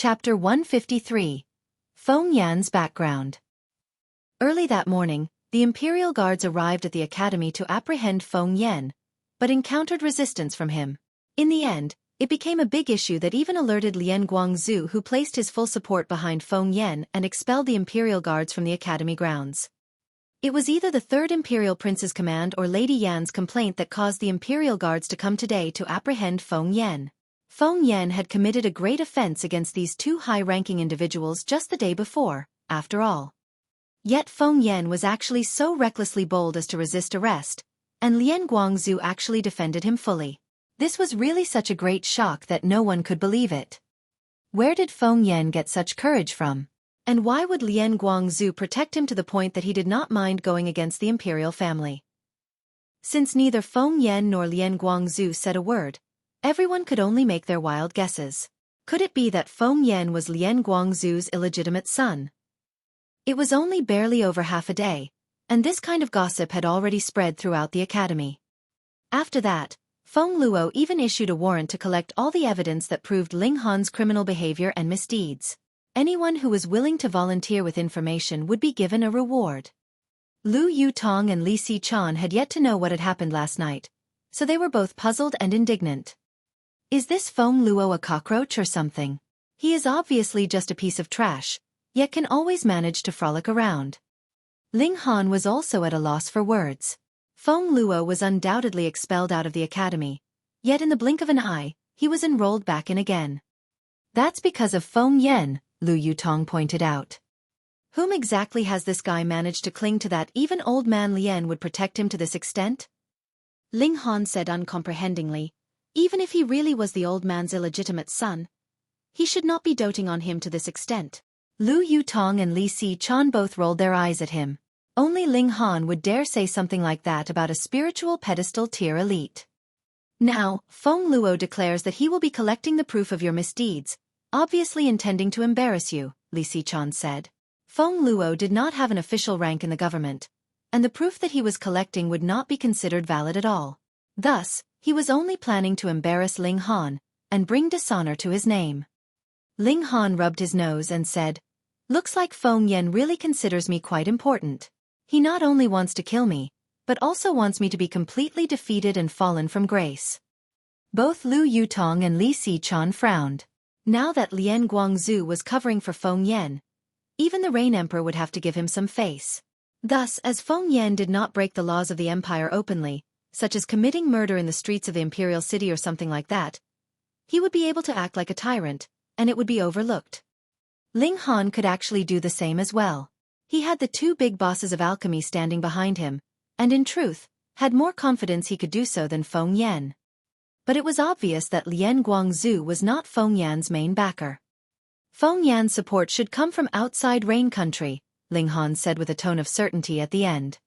Chapter 153. Feng Yan's Background. Early that morning, the Imperial Guards arrived at the academy to apprehend Feng Yan, but encountered resistance from him. In the end, it became a big issue that even alerted Lian Guangzhu, who placed his full support behind Feng Yan and expelled the Imperial Guards from the academy grounds. It was either the Third Imperial Prince's command or Lady Yan's complaint that caused the Imperial Guards to come today to apprehend Feng Yan. Feng Yan had committed a great offense against these two high-ranking individuals just the day before, after all. Yet Feng Yan was actually so recklessly bold as to resist arrest, and Lian Guangzhu actually defended him fully. This was really such a great shock that no one could believe it. Where did Feng Yan get such courage from? And why would Lian Guangzhu protect him to the point that he did not mind going against the imperial family? Since neither Feng Yan nor Lian Guangzhu said a word, everyone could only make their wild guesses. Could it be that Feng Yan was Lian Guangzhu's illegitimate son? It was only barely over half a day, and this kind of gossip had already spread throughout the academy. After that, Feng Luo even issued a warrant to collect all the evidence that proved Ling Han's criminal behavior and misdeeds. Anyone who was willing to volunteer with information would be given a reward. Lu Yutong and Li Xichan had yet to know what had happened last night, so they were both puzzled and indignant. Is this Feng Luo a cockroach or something? He is obviously just a piece of trash, yet can always manage to frolic around. Ling Han was also at a loss for words. Feng Luo was undoubtedly expelled out of the academy, yet in the blink of an eye, he was enrolled back in again. That's because of Feng Yan, Lu Yutong pointed out. Whom exactly has this guy managed to cling to that even old man Lian would protect him to this extent? Ling Han said uncomprehendingly, even if he really was the old man's illegitimate son, he should not be doting on him to this extent. Lu Yutong and Li Xichan both rolled their eyes at him. Only Ling Han would dare say something like that about a spiritual pedestal tier elite. Now, Feng Luo declares that he will be collecting the proof of your misdeeds, obviously intending to embarrass you, Li Xichan said. Feng Luo did not have an official rank in the government, and the proof that he was collecting would not be considered valid at all. Thus, he was only planning to embarrass Ling Han, and bring dishonor to his name. Ling Han rubbed his nose and said, "Looks like Feng Yan really considers me quite important. He not only wants to kill me, but also wants me to be completely defeated and fallen from grace." Both Lu Yutong and Li Xichan frowned. Now that Lian Guangzhu was covering for Feng Yan, even the Rain Emperor would have to give him some face. Thus, as Feng Yan did not break the laws of the empire openly, such as committing murder in the streets of the imperial city or something like that, he would be able to act like a tyrant, and it would be overlooked. Ling Han could actually do the same as well. He had the two big bosses of alchemy standing behind him, and in truth, had more confidence he could do so than Feng Yan. But it was obvious that Lian Guangzhu was not Feng Yan's main backer. Feng Yan's support should come from outside Rain Country, Ling Han said with a tone of certainty at the end.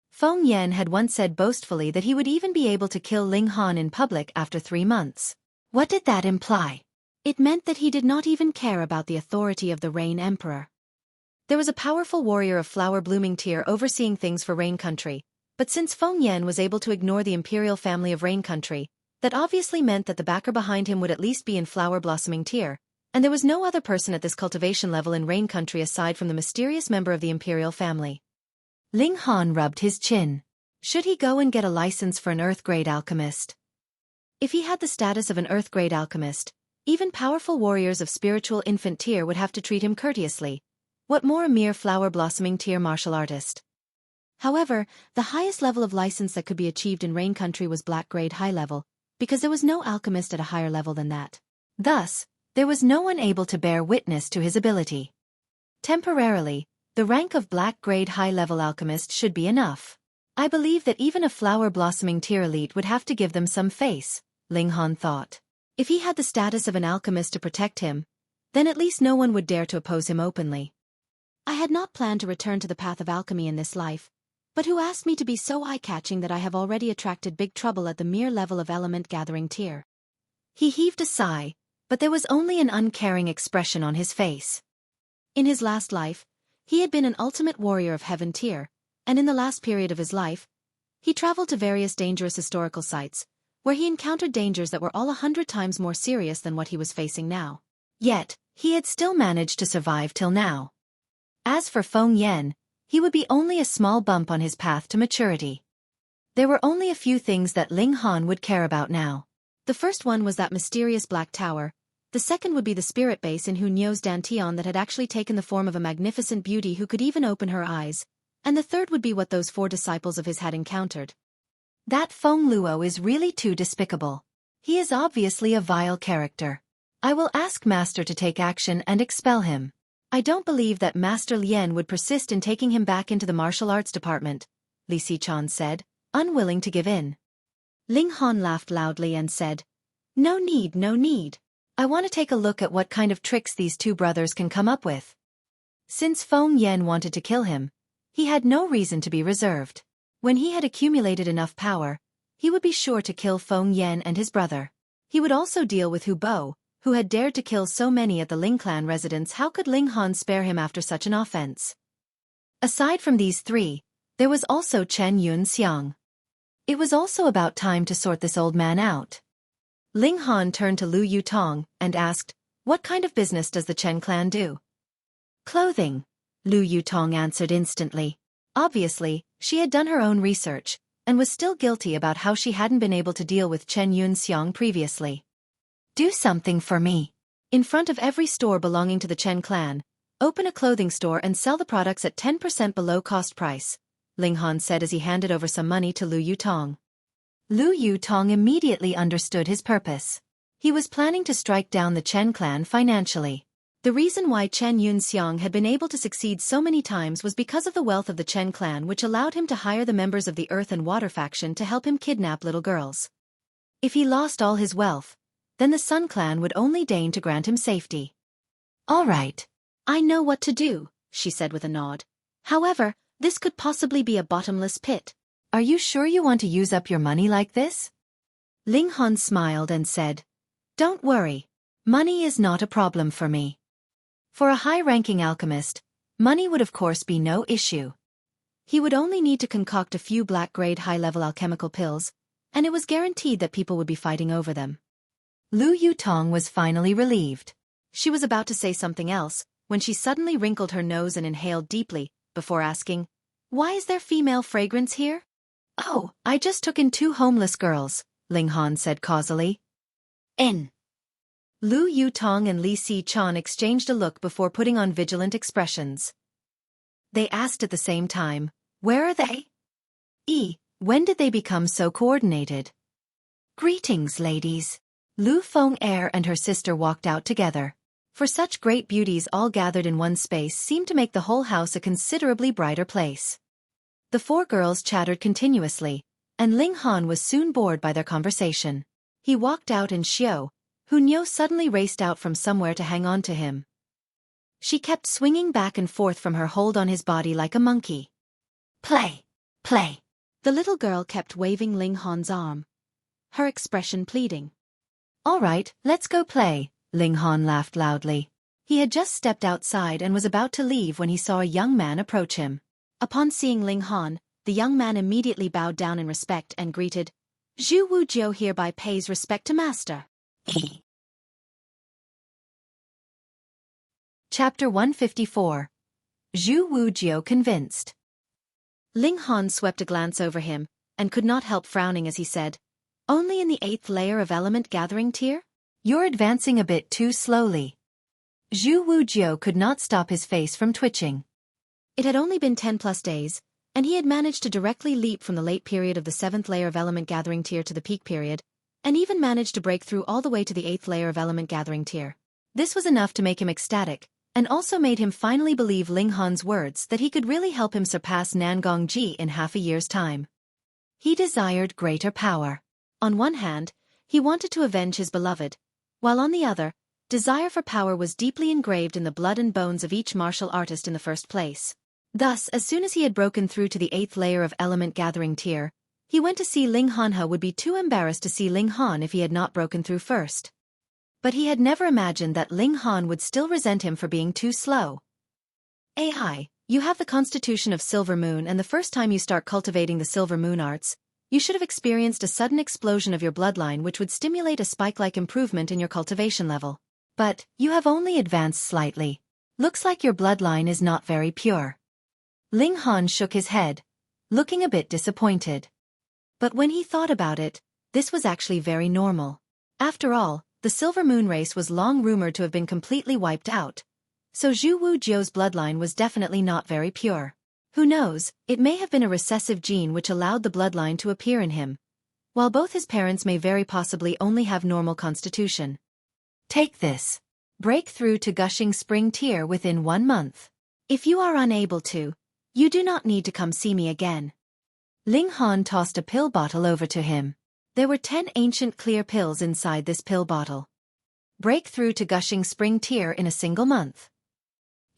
Feng Yan had once said boastfully that he would even be able to kill Ling Han in public after 3 months. What did that imply? It meant that he did not even care about the authority of the Rain Emperor. There was a powerful warrior of flower-blooming tier overseeing things for Rain Country, but since Feng Yan was able to ignore the imperial family of Rain Country, that obviously meant that the backer behind him would at least be in flower-blossoming tier, and there was no other person at this cultivation level in Rain Country aside from the mysterious member of the imperial family. Ling Han rubbed his chin. Should he go and get a license for an Earth-grade alchemist? If he had the status of an Earth-grade alchemist, even powerful warriors of spiritual infant tier would have to treat him courteously. What more a mere flower-blossoming tier martial artist? However, the highest level of license that could be achieved in Rain Country was black-grade high level, because there was no alchemist at a higher level than that. Thus, there was no one able to bear witness to his ability. Temporarily, the rank of black-grade high-level alchemist should be enough. I believe that even a flower-blossoming tier elite would have to give them some face, Ling Han thought. If he had the status of an alchemist to protect him, then at least no one would dare to oppose him openly. I had not planned to return to the path of alchemy in this life, but who asked me to be so eye-catching that I have already attracted big trouble at the mere level of element-gathering tier? He heaved a sigh, but there was only an uncaring expression on his face. In his last life, he had been an ultimate warrior of heaven tier, and in the last period of his life, he traveled to various dangerous historical sites, where he encountered dangers that were all 100 times more serious than what he was facing now. Yet, he had still managed to survive till now. As for Feng Yan, he would be only a small bump on his path to maturity. There were only a few things that Ling Han would care about now. The first one was that mysterious black tower. The second would be the spirit base in Hunyo's Dantian that had actually taken the form of a magnificent beauty who could even open her eyes. And the third would be what those 4 disciples of his had encountered. That Feng Luo is really too despicable. He is obviously a vile character. I will ask Master to take action and expel him. I don't believe that Master Lien would persist in taking him back into the martial arts department, Li Sichan said, unwilling to give in. Ling Han laughed loudly and said, No need, no need. I want to take a look at what kind of tricks these 2 brothers can come up with. Since Feng Yan wanted to kill him, he had no reason to be reserved. When he had accumulated enough power, he would be sure to kill Feng Yan and his brother. He would also deal with Hu Bo, who had dared to kill so many at the Ling clan residence. How could Ling Han spare him after such an offense? Aside from these 3, there was also Chen Yun Xiang. It was also about time to sort this old man out. Ling Han turned to Lu Yutong and asked, What kind of business does the Chen clan do? Clothing, Lu Yutong answered instantly. Obviously, she had done her own research, and was still guilty about how she hadn't been able to deal with Chen Yun Xiang previously. Do something for me. In front of every store belonging to the Chen clan, open a clothing store and sell the products at 10% below cost price, Ling Han said as he handed over some money to Lu Yutong. Lu Yutong immediately understood his purpose. He was planning to strike down the Chen clan financially. The reason why Chen Yun Xiang had been able to succeed so many times was because of the wealth of the Chen clan, which allowed him to hire the members of the Earth and Water faction to help him kidnap little girls. If he lost all his wealth, then the Sun clan would only deign to grant him safety. All right. I know what to do, she said with a nod. However, this could possibly be a bottomless pit. Are you sure you want to use up your money like this? Ling Han smiled and said, Don't worry. Money is not a problem for me. For a high-ranking alchemist, money would of course be no issue. He would only need to concoct a few black-grade high-level alchemical pills, and it was guaranteed that people would be fighting over them. Lu Yutong was finally relieved. She was about to say something else, when she suddenly wrinkled her nose and inhaled deeply, before asking, Why is there female fragrance here? Oh, I just took in 2 homeless girls, Ling Han said causally. N. Lu Yutong and Li Sichan exchanged a look before putting on vigilant expressions. They asked at the same time, Where are they? When did they become so coordinated? Greetings, ladies. Lu Feng-er and her sister walked out together. For such great beauties all gathered in one space seemed to make the whole house a considerably brighter place. The 4 girls chattered continuously, and Ling Han was soon bored by their conversation. He walked out and Hunyo suddenly raced out from somewhere to hang on to him. She kept swinging back and forth from her hold on his body like a monkey. Play! Play! The little girl kept waving Ling Han's arm, her expression pleading. All right, let's go play, Ling Han laughed loudly. He had just stepped outside and was about to leave when he saw a young man approach him. Upon seeing Ling Han, the young man immediately bowed down in respect and greeted, Zhu Wujiu hereby pays respect to master. Chapter 154. Zhu Wujiu convinced. Ling Han swept a glance over him, and could not help frowning as he said, Only in the 8th layer of element gathering tier? You're advancing a bit too slowly. Zhu Wujiu could not stop his face from twitching. It had only been 10+ days, and he had managed to directly leap from the late period of the 7th layer of element gathering tier to the peak period, and even managed to break through all the way to the 8th layer of element gathering tier. This was enough to make him ecstatic, and also made him finally believe Ling Han's words that he could really help him surpass Nangong Ji in half a year's time. He desired greater power. On one hand, he wanted to avenge his beloved, while on the other, desire for power was deeply engraved in the blood and bones of each martial artist in the first place. Thus, as soon as he had broken through to the 8th layer of element gathering tier, he went to see Ling Han would be too embarrassed to see Ling Han if he had not broken through first. But he had never imagined that Ling Han would still resent him for being too slow. Hi, you have the constitution of Silver Moon, and the first time you start cultivating the Silver Moon arts, you should have experienced a sudden explosion of your bloodline which would stimulate a spike-like improvement in your cultivation level. But, you have only advanced slightly. Looks like your bloodline is not very pure. Ling Han shook his head, looking a bit disappointed. But when he thought about it, this was actually very normal. After all, the Silver Moon race was long rumored to have been completely wiped out, so Zhu Wujiu's bloodline was definitely not very pure. Who knows, it may have been a recessive gene which allowed the bloodline to appear in him, while both his parents may very possibly only have normal constitution. Take this. Break through to Gushing Spring Tier within 1 month. If you are unable to, you do not need to come see me again. Ling Han tossed a pill bottle over to him. There were 10 ancient clear pills inside this pill bottle. Break through to Gushing Spring Tier in a single month.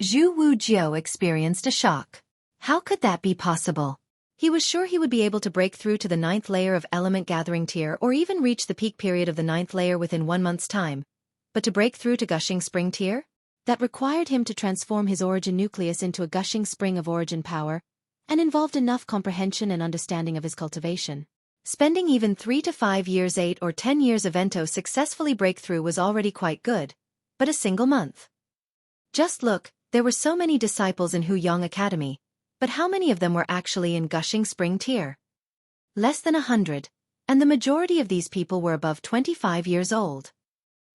Zhu Wujiu experienced a shock. How could that be possible? He was sure he would be able to break through to the 9th layer of Element Gathering Tier or even reach the peak period of the 9th layer within 1 month's time. But to break through to Gushing Spring Tier? That required him to transform his origin nucleus into a gushing spring of origin power, and involved enough comprehension and understanding of his cultivation. Spending even 3 to 5 years, 8 or 10 years of Ento successfully breakthrough was already quite good, but a single month. Just look, there were so many disciples in Huyang Academy, but how many of them were actually in Gushing Spring Tier? Less than 100, and the majority of these people were above 25 years old.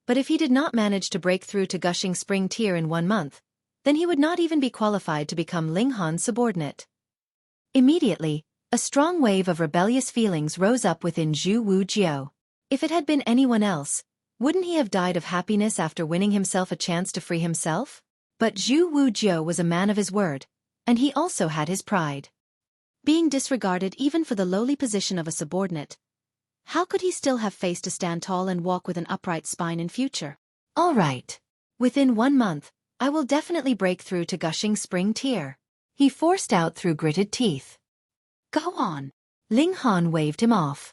But if he did not manage to break through to Gushing Spring Tier in 1 month, then he would not even be qualified to become Ling Han's subordinate. Immediately, a strong wave of rebellious feelings rose up within Zhu Wujiu. If it had been anyone else, wouldn't he have died of happiness after winning himself a chance to free himself? But Zhu Wujiu was a man of his word, and he also had his pride. Being disregarded even for the lowly position of a subordinate, how could he still have face to stand tall and walk with an upright spine in future? All right. Within 1 month, I will definitely break through to Gushing Spring Tier. He forced out through gritted teeth. Go on. Ling Han waved him off.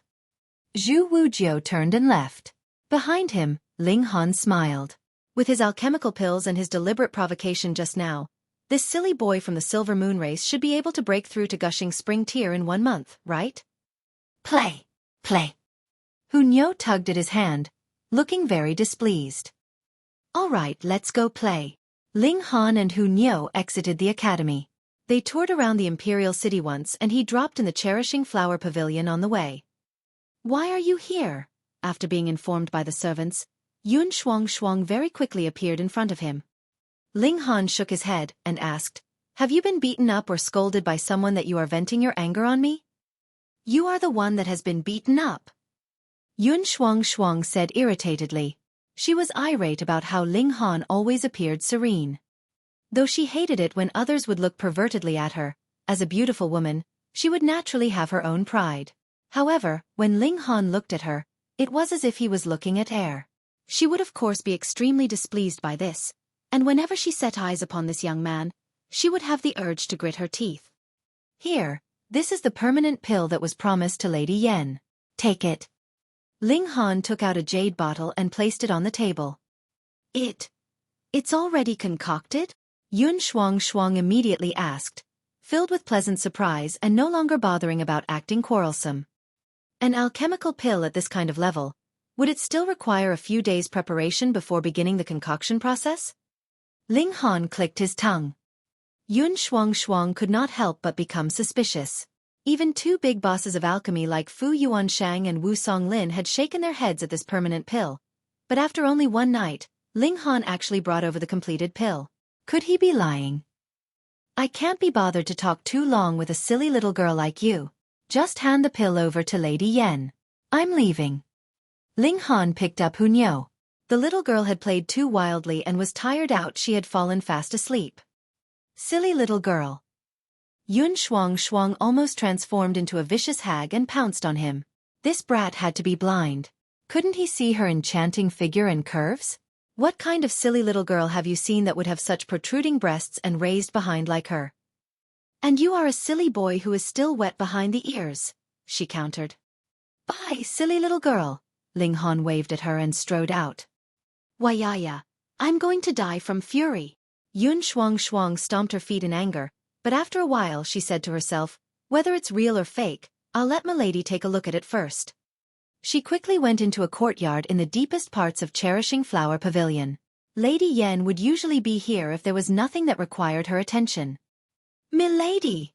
Zhu Wujiu turned and left. Behind him, Ling Han smiled. With his alchemical pills and his deliberate provocation just now, this silly boy from the Silver Moon race should be able to break through to Gushing Spring Tier in 1 month, right? Play. Play. Hunyou tugged at his hand, looking very displeased. All right, let's go play. Ling Han and Hunyou exited the academy. They toured around the imperial city once and he dropped in the Cherishing Flower Pavilion on the way. Why are you here? After being informed by the servants, Yun Shuang very quickly appeared in front of him. Ling Han shook his head and asked, Have you been beaten up or scolded by someone that you are venting your anger on me? You are the one that has been beaten up. Yun Shuang said irritatedly. She was irate about how Ling Han always appeared serene. Though she hated it when others would look pervertedly at her, as a beautiful woman, she would naturally have her own pride. However, when Ling Han looked at her, it was as if he was looking at air. She would of course be extremely displeased by this, and whenever she set eyes upon this young man, she would have the urge to grit her teeth. Here, this is the permanent pill that was promised to Lady Yen. Take it. Ling Han took out a jade bottle and placed it on the table. It's already concocted? Yun Shuang immediately asked, filled with pleasant surprise and no longer bothering about acting quarrelsome. An alchemical pill at this kind of level, would it still require a few days' preparation before beginning the concoction process? Ling Han clicked his tongue. Yun Shuang could not help but become suspicious. Even 2 big bosses of alchemy like Fu Yuanshang and Wu Songlin had shaken their heads at this permanent pill, but after only 1 night, Ling Han actually brought over the completed pill. Could he be lying? I can't be bothered to talk too long with a silly little girl like you. Just hand the pill over to Lady Yen. I'm leaving. Ling Han picked up Hunyou. The little girl had played too wildly and was tired out. She had fallen fast asleep. Silly little girl. Yun Shuang almost transformed into a vicious hag and pounced on him. This brat had to be blind. Couldn't he see her enchanting figure and curves? What kind of silly little girl have you seen that would have such protruding breasts and raised behind like her? And you are a silly boy who is still wet behind the ears, she countered. Bye, silly little girl. Ling Han waved at her and strode out. Wayaya, I'm going to die from fury. Yun Shuang stomped her feet in anger, but after a while she said to herself, whether it's real or fake, I'll let Milady take a look at it first. She quickly went into a courtyard in the deepest parts of Cherishing Flower Pavilion. Lady Yen would usually be here if there was nothing that required her attention. "Milady!"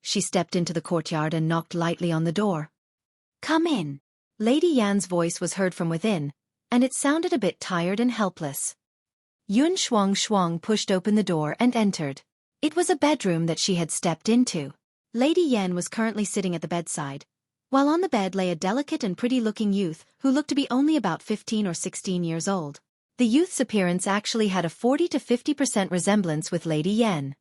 She stepped into the courtyard and knocked lightly on the door. "Come in." Lady Yan's voice was heard from within, and it sounded a bit tired and helpless. Yun Shuang pushed open the door and entered. It was a bedroom that she had stepped into. Lady Yen was currently sitting at the bedside, while on the bed lay a delicate and pretty-looking youth who looked to be only about 15 or 16 years old. The youth's appearance actually had a 40 to 50% resemblance with Lady Yen.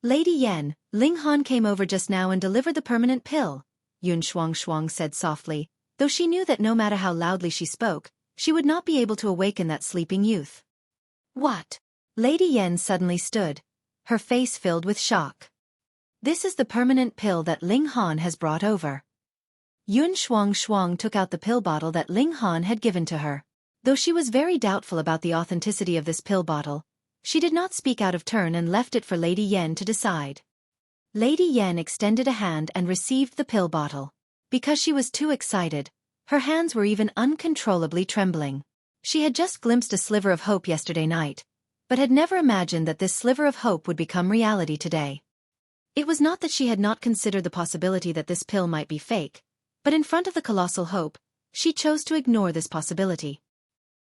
"Lady Yen, Ling Han came over just now and delivered the permanent pill," Yun Shuang said softly, though she knew that no matter how loudly she spoke, she would not be able to awaken that sleeping youth. "What?" Lady Yen suddenly stood, her face filled with shock. "This is the permanent pill that Ling Han has brought over." Yun Shuang took out the pill bottle that Ling Han had given to her. Though she was very doubtful about the authenticity of this pill bottle, she did not speak out of turn and left it for Lady Yen to decide. Lady Yen extended a hand and received the pill bottle. Because she was too excited, her hands were even uncontrollably trembling. She had just glimpsed a sliver of hope yesterday night, but had never imagined that this sliver of hope would become reality today. It was not that she had not considered the possibility that this pill might be fake, but in front of the colossal hope, she chose to ignore this possibility.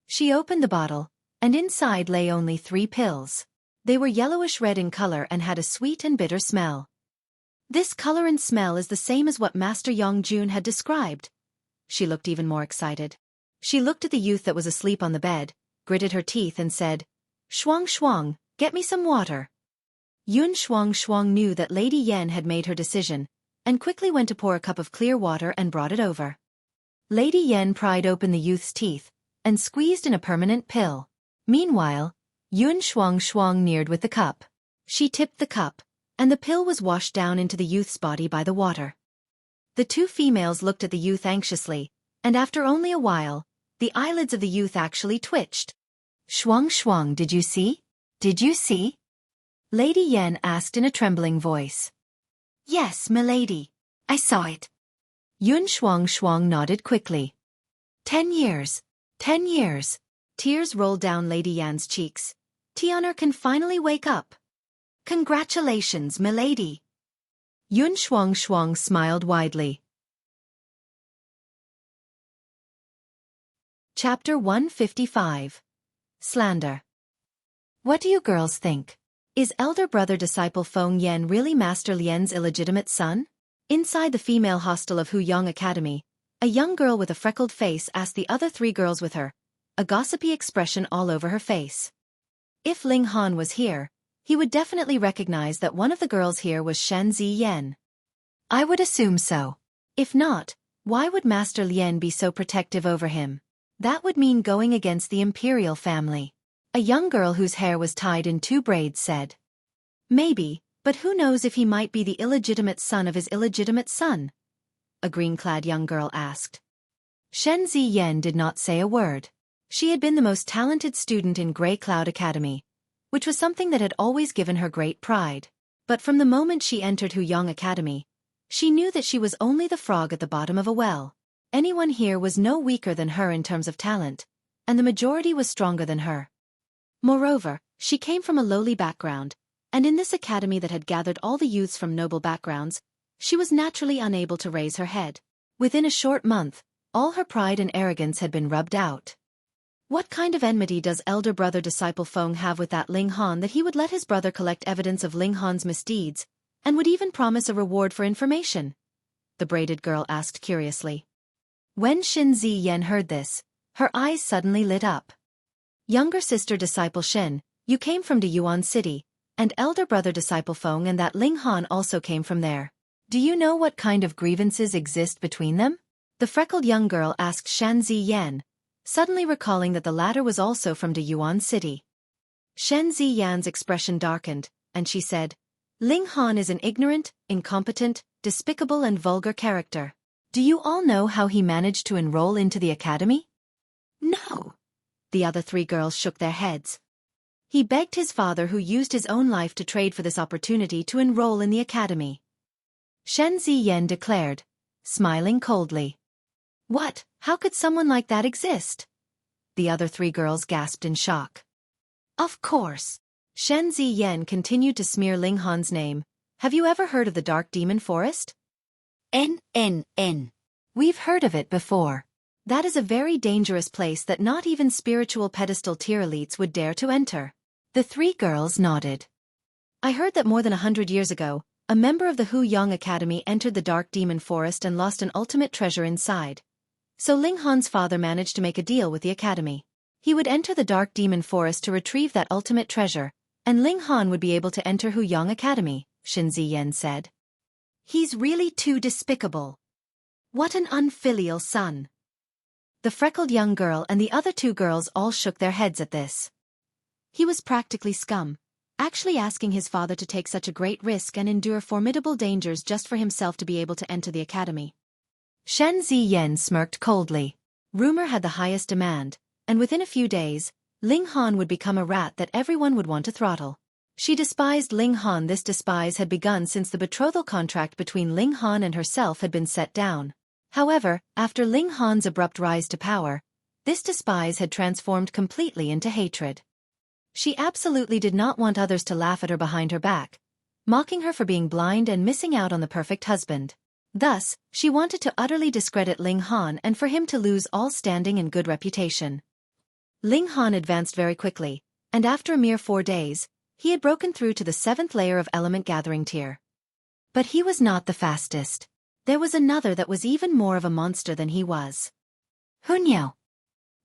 She opened the bottle, and inside lay only 3 pills. They were yellowish-red in color and had a sweet and bitter smell. "This color and smell is the same as what Master Yongjun had described." She looked even more excited. She looked at the youth that was asleep on the bed, gritted her teeth and said, Shuang, get me some water." Yun Shuang knew that Lady Yen had made her decision, and quickly went to pour a cup of clear water and brought it over. Lady Yen pried open the youth's teeth, and squeezed in a permanent pill. Meanwhile, Yun Shuang neared with the cup. She tipped the cup, and the pill was washed down into the youth's body by the water. The 2 females looked at the youth anxiously, and after only a while, the eyelids of the youth actually twitched. Shuang, did you see? Did you see?" Lady Yen asked in a trembling voice. "Yes, milady. I saw it." Yun Shuang nodded quickly. 10 years. 10 years. Tears rolled down Lady Yan's cheeks. Tian'er can finally wake up. "Congratulations, milady." Yun Shuang smiled widely. Chapter 155. Slander. What do you girls think? Is elder brother disciple Feng Yan really Master Lian's illegitimate son? Inside the female hostel of Huyang Academy, a young girl with a freckled face asked the other 3 girls with her, a gossipy expression all over her face. If Ling Han was here, he would definitely recognize that one of the girls here was Shen Ziyan. I would assume so. If not, why would Master Lian be so protective over him? That would mean going against the imperial family. A young girl whose hair was tied in 2 braids said. Maybe, but who knows if he might be the illegitimate son of his illegitimate son? A green-clad young girl asked. Shen Ziyan did not say a word. She had been the most talented student in Grey Cloud Academy, which was something that had always given her great pride. But from the moment she entered Huyang Academy, she knew that she was only the frog at the bottom of a well. Anyone here was no weaker than her in terms of talent, and the majority was stronger than her. Moreover, she came from a lowly background, and in this academy that had gathered all the youths from noble backgrounds, she was naturally unable to raise her head. Within a short month, all her pride and arrogance had been rubbed out. What kind of enmity does elder brother disciple Feng have with that Ling Han that he would let his brother collect evidence of Ling Han's misdeeds, and would even promise a reward for information? The braided girl asked curiously. When Xin Ziyan heard this, her eyes suddenly lit up. Younger sister disciple Shen, you came from Deyuan City, and elder brother disciple Feng and that Ling Han also came from there. Do you know what kind of grievances exist between them? The freckled young girl asked Shen Ziyan, suddenly recalling that the latter was also from Deyuan City. Shen Ziyan's expression darkened, and she said, Ling Han is an ignorant, incompetent, despicable and vulgar character. Do you all know how he managed to enroll into the academy? No. The other 3 girls shook their heads. He begged his father, who used his own life to trade for this opportunity, to enroll in the academy. Shen Ziyan declared, smiling coldly. What? How could someone like that exist? The other 3 girls gasped in shock. Of course. Shen Ziyan continued to smear Ling Han's name. Have you ever heard of the Dark Demon Forest? N. We've heard of it before. That is a very dangerous place that not even spiritual pedestal tier elites would dare to enter. The three girls nodded. I heard that more than 100 years ago, a member of the Hu Yang Academy entered the Dark Demon Forest and lost an ultimate treasure inside. So Ling Han's father managed to make a deal with the academy. He would enter the Dark Demon Forest to retrieve that ultimate treasure, and Ling Han would be able to enter Hu Yang Academy, Shen Ziyan said. He's really too despicable. What an unfilial son. The freckled young girl and the other two girls all shook their heads at this. He was practically scum, actually asking his father to take such a great risk and endure formidable dangers just for himself to be able to enter the academy. Shen Ziyan smirked coldly. Rumor had the highest demand, and within a few days, Ling Han would become a rat that everyone would want to throttle. She despised Ling Han. This despise had begun since the betrothal contract between Ling Han and herself had been set down. However, after Ling Han's abrupt rise to power, this despise had transformed completely into hatred. She absolutely did not want others to laugh at her behind her back, mocking her for being blind and missing out on the perfect husband. Thus, she wanted to utterly discredit Ling Han and for him to lose all standing and good reputation. Ling Han advanced very quickly, and after a mere 4 days, he had broken through to the 7th layer of element gathering tier. But he was not the fastest. There was another that was even more of a monster than he was. Hunyao.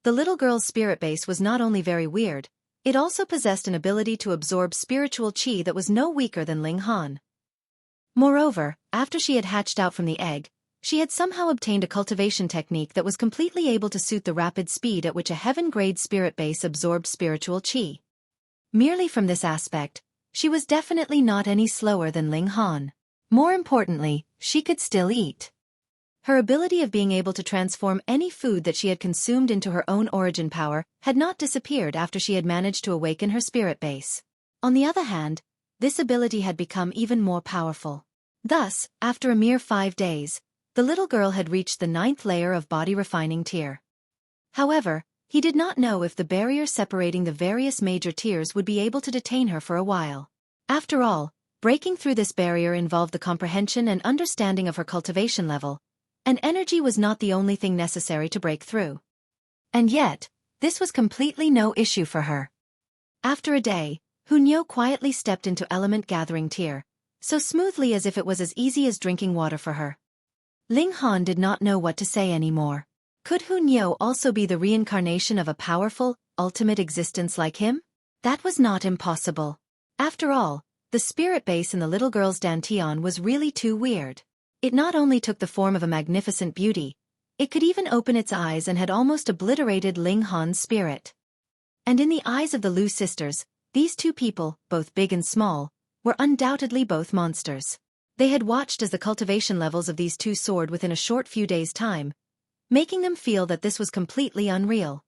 The little girl's spirit base was not only very weird, it also possessed an ability to absorb spiritual qi that was no weaker than Ling Han. Moreover, after she had hatched out from the egg, she had somehow obtained a cultivation technique that was completely able to suit the rapid speed at which a heaven-grade spirit base absorbed spiritual qi. Merely from this aspect, she was definitely not any slower than Ling Han. More importantly, she could still eat. Her ability of being able to transform any food that she had consumed into her own origin power had not disappeared after she had managed to awaken her spirit base. On the other hand, this ability had become even more powerful. Thus, after a mere 5 days, the little girl had reached the 9th layer of body refining tier. However, he did not know if the barrier separating the various major tiers would be able to detain her for a while. After all, breaking through this barrier involved the comprehension and understanding of her cultivation level, and energy was not the only thing necessary to break through. And yet, this was completely no issue for her. After a day, Hunyao quietly stepped into element gathering tier, so smoothly as if it was as easy as drinking water for her. Ling Han did not know what to say anymore. Could Hunyao also be the reincarnation of a powerful, ultimate existence like him? That was not impossible. After all, the spirit base in the little girl's dantian was really too weird. It not only took the form of a magnificent beauty, it could even open its eyes and had almost obliterated Ling Han's spirit. And in the eyes of the Lu sisters, these two people, both big and small, were undoubtedly both monsters. They had watched as the cultivation levels of these two soared within a short few days' time, making them feel that this was completely unreal.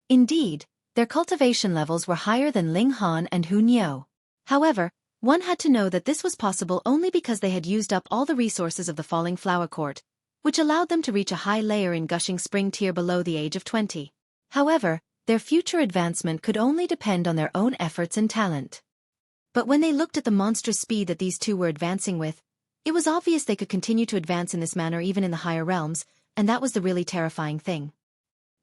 Indeed, their cultivation levels were higher than Ling Han and Hunyao. However, one had to know that this was possible only because they had used up all the resources of the Falling Flower Court, which allowed them to reach a high layer in Gushing Spring tier below the age of 20. However, their future advancement could only depend on their own efforts and talent. But when they looked at the monstrous speed that these two were advancing with, it was obvious they could continue to advance in this manner even in the higher realms, and that was the really terrifying thing.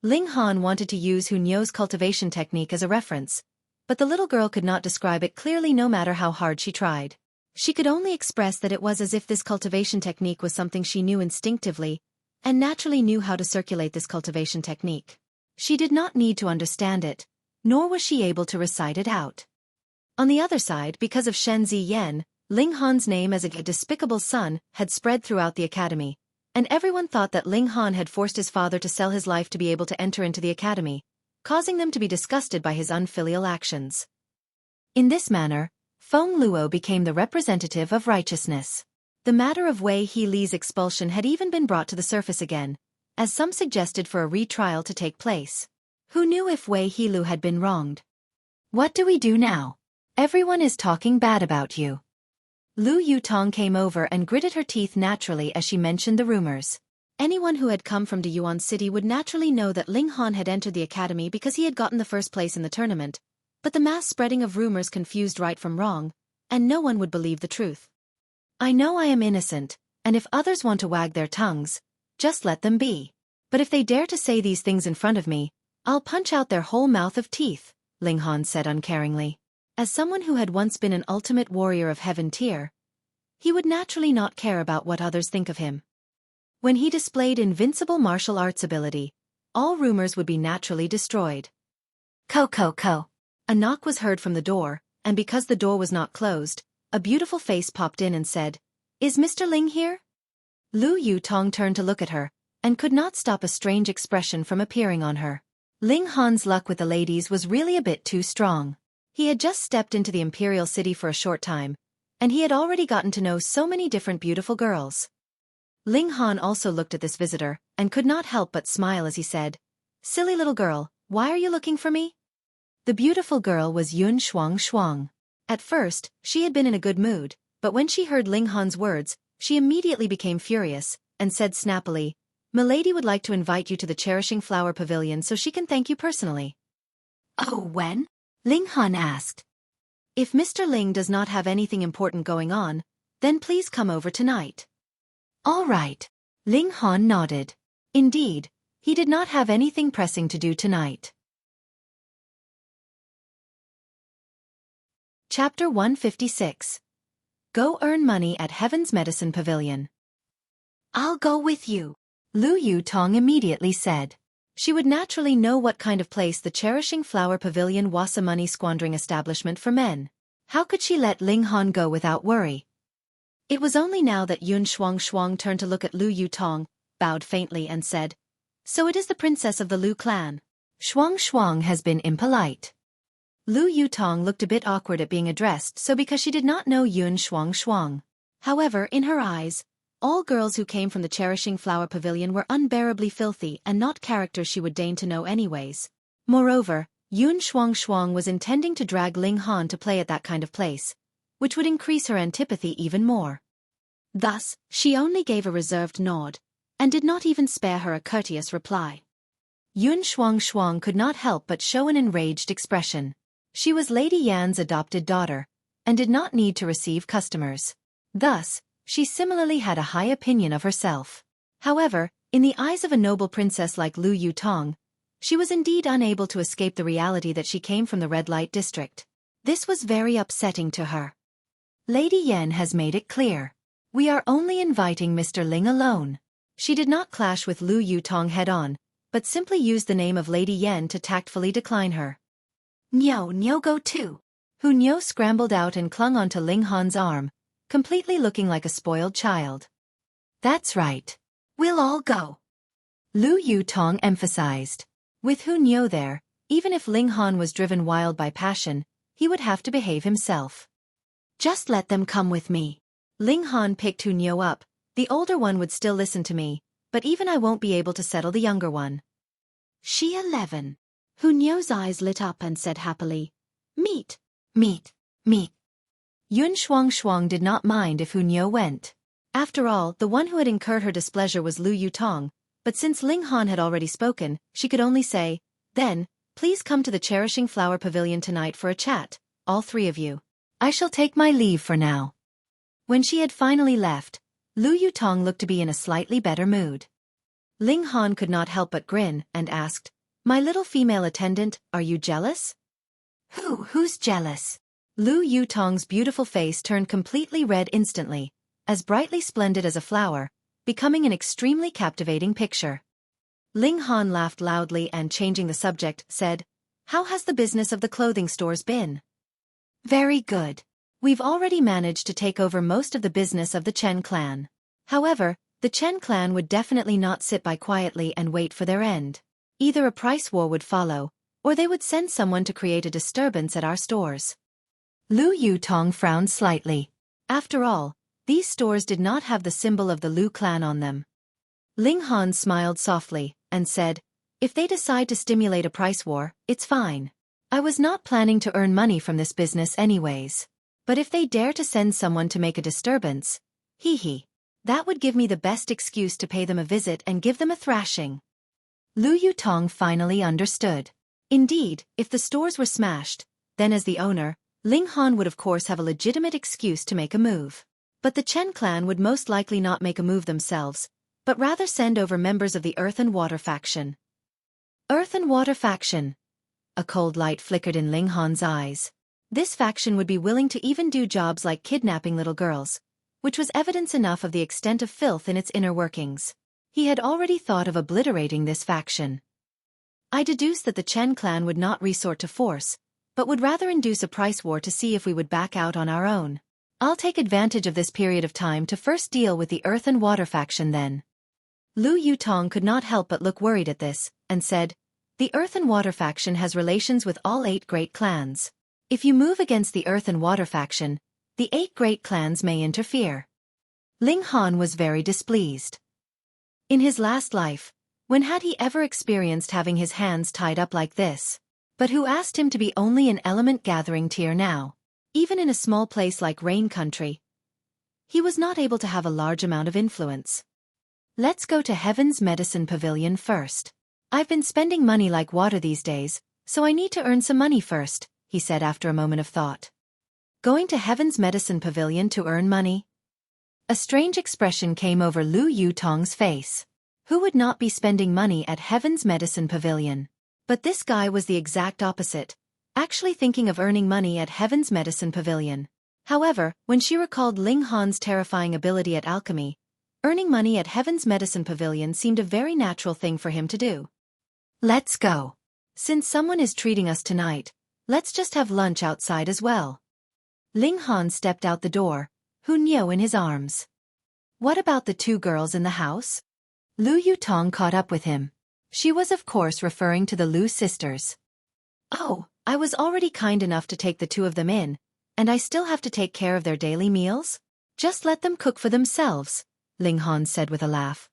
Ling Han wanted to use Hunyao's cultivation technique as a reference, but the little girl could not describe it clearly no matter how hard she tried. She could only express that it was as if this cultivation technique was something she knew instinctively, and naturally knew how to circulate this cultivation technique. She did not need to understand it, nor was she able to recite it out. On the other side, because of Shen Ziyan, Ling Han's name as a despicable son had spread throughout the academy, and everyone thought that Ling Han had forced his father to sell his life to be able to enter into the academy, causing them to be disgusted by his unfilial actions. In this manner, Feng Luo became the representative of righteousness. The matter of Wei He Li's expulsion had even been brought to the surface again, as some suggested for a retrial to take place. Who knew if Wei He Lu had been wronged? What do we do now? Everyone is talking bad about you. Lu Yutong came over and gritted her teeth naturally as she mentioned the rumors. Anyone who had come from Deyuan City would naturally know that Ling Han had entered the academy because he had gotten the first place in the tournament, But the mass spreading of rumors confused right from wrong, and no one would believe the truth. I know I am innocent, and if others want to wag their tongues, just let them be. But if they dare to say these things in front of me, I'll punch out their whole mouth of teeth, Ling Han said uncaringly. As someone who had once been an ultimate warrior of heaven tier, he would naturally not care about what others think of him. When he displayed invincible martial arts ability, all rumors would be naturally destroyed. Ko. A knock was heard from the door, and because the door was not closed, a beautiful face popped in and said, "Is Mr. Ling here?" Lu Yutong turned to look at her, and could not stop a strange expression from appearing on her. Ling Han's luck with the ladies was really a bit too strong. He had just stepped into the imperial city for a short time, and he had already gotten to know so many different beautiful girls. Ling Han also looked at this visitor, and could not help but smile as he said, "Silly little girl, why are you looking for me?" The beautiful girl was Yun Xuang. At first, she had been in a good mood, but when she heard Ling Han's words, she immediately became furious, and said snappily, "Milady would like to invite you to the Cherishing Flower Pavilion so she can thank you personally." Oh, when? Ling Han asked. "If Mr. Ling does not have anything important going on, then please come over tonight." "All right." Ling Han nodded. Indeed, he did not have anything pressing to do tonight. Chapter 156. Go earn money at Heaven's Medicine Pavilion. I'll go with you, Lu Yutong immediately said. She would naturally know what kind of place the Cherishing Flower Pavilion was, a money-squandering establishment for men. How could she let Ling Han go without worry? It was only now that Yun Xuang turned to look at Lu Yutong, bowed faintly and said, "So it is the princess of the Lu clan. Xuang has been impolite." Lu Yutong looked a bit awkward at being addressed so because she did not know Yun Xuang. However, in her eyes, all girls who came from the Cherishing Flower Pavilion were unbearably filthy and not characters she would deign to know anyways. Moreover, Yun Xuang was intending to drag Ling Han to play at that kind of place, which would increase her antipathy even more. Thus, she only gave a reserved nod, and did not even spare her a courteous reply. Yun Xuang could not help but show an enraged expression. She was Lady Yan's adopted daughter, and did not need to receive customers. Thus, she similarly had a high opinion of herself. However, in the eyes of a noble princess like Lu Yutong, she was indeed unable to escape the reality that she came from the red light district. This was very upsetting to her. Lady Yan has made it clear. We are only inviting Mr. Ling alone. She did not clash with Lu Yutong head-on, but simply used the name of Lady Yan to tactfully decline her. Nyo go too. Hu Nyo scrambled out and clung onto Ling Han's arm, completely looking like a spoiled child. That's right. We'll all go, Lu Yutong emphasized. With Hu Nyo there, even if Ling Han was driven wild by passion, he would have to behave himself. Just let them come with me. Ling Han picked Hu Nyo up. The older one would still listen to me, but even I won't be able to settle the younger one. She 11. Hu Nyo's eyes lit up and said happily, "Meet." Yun Xuang did not mind if Hu Nyo went. After all, the one who had incurred her displeasure was Lu Yutong, but since Ling Han had already spoken, she could only say, "Then, please come to the Cherishing Flower Pavilion tonight for a chat, all three of you. I shall take my leave for now." When she had finally left, Lu Yutong looked to be in a slightly better mood. Ling Han could not help but grin, and asked, "My little female attendant, are you jealous?" Who's jealous? Lu Yutong's beautiful face turned completely red instantly, as brightly splendid as a flower, becoming an extremely captivating picture. Ling Han laughed loudly and, changing the subject, said, "How has the business of the clothing stores been?" Very good. We've already managed to take over most of the business of the Chen clan. However, the Chen clan would definitely not sit by quietly and wait for their end. Either a price war would follow, or they would send someone to create a disturbance at our stores. Lu Yutong frowned slightly. After all, these stores did not have the symbol of the Lu clan on them. Ling Han smiled softly, and said, "If they decide to stimulate a price war, it's fine. I was not planning to earn money from this business anyways. But if they dare to send someone to make a disturbance, that would give me the best excuse to pay them a visit and give them a thrashing." Lu Yutong finally understood. Indeed, if the stores were smashed, Then as the owner, Ling Han would of course have a legitimate excuse to make a move. But the Chen clan would most likely not make a move themselves, but rather send over members of the Earth and Water faction. Earth and Water faction. A cold light flickered in Ling Han's eyes. This faction would be willing to even do jobs like kidnapping little girls, which was evidence enough of the extent of filth in its inner workings. He had already thought of obliterating this faction. I deduced that the Chen clan would not resort to force, but would rather induce a price war to see if we would back out on our own. I'll take advantage of this period of time to first deal with the Earth and Water faction then. Lu Yutong could not help but look worried at this, and said, "The Earth and Water faction has relations with all 8 great clans. If you move against the Earth and Water faction, the 8 great clans may interfere." Ling Han was very displeased. In his last life, when had he ever experienced having his hands tied up like this? But who asked him to be only an element-gathering tier now? Even in a small place like Rain Country, he was not able to have a large amount of influence. "Let's go to Heaven's Medicine Pavilion first. I've been spending money like water these days, so I need to earn some money first," he said after a moment of thought. Going to Heaven's Medicine Pavilion to earn money? A strange expression came over Lu Yutong's face. Who would not be spending money at Heaven's Medicine Pavilion? But this guy was the exact opposite, actually thinking of earning money at Heaven's Medicine Pavilion. However, when she recalled Ling Han's terrifying ability at alchemy, earning money at Heaven's Medicine Pavilion seemed a very natural thing for him to do. "Let's go. Since someone is treating us tonight, let's just have lunch outside as well." Ling Han stepped out the door, Hu Niu in his arms. "What about the 2 girls in the house?" Lu Yutong caught up with him. She was of course referring to the Lu sisters. "Oh, I was already kind enough to take the 2 of them in, and I still have to take care of their daily meals? Just let them cook for themselves," Ling Han said with a laugh.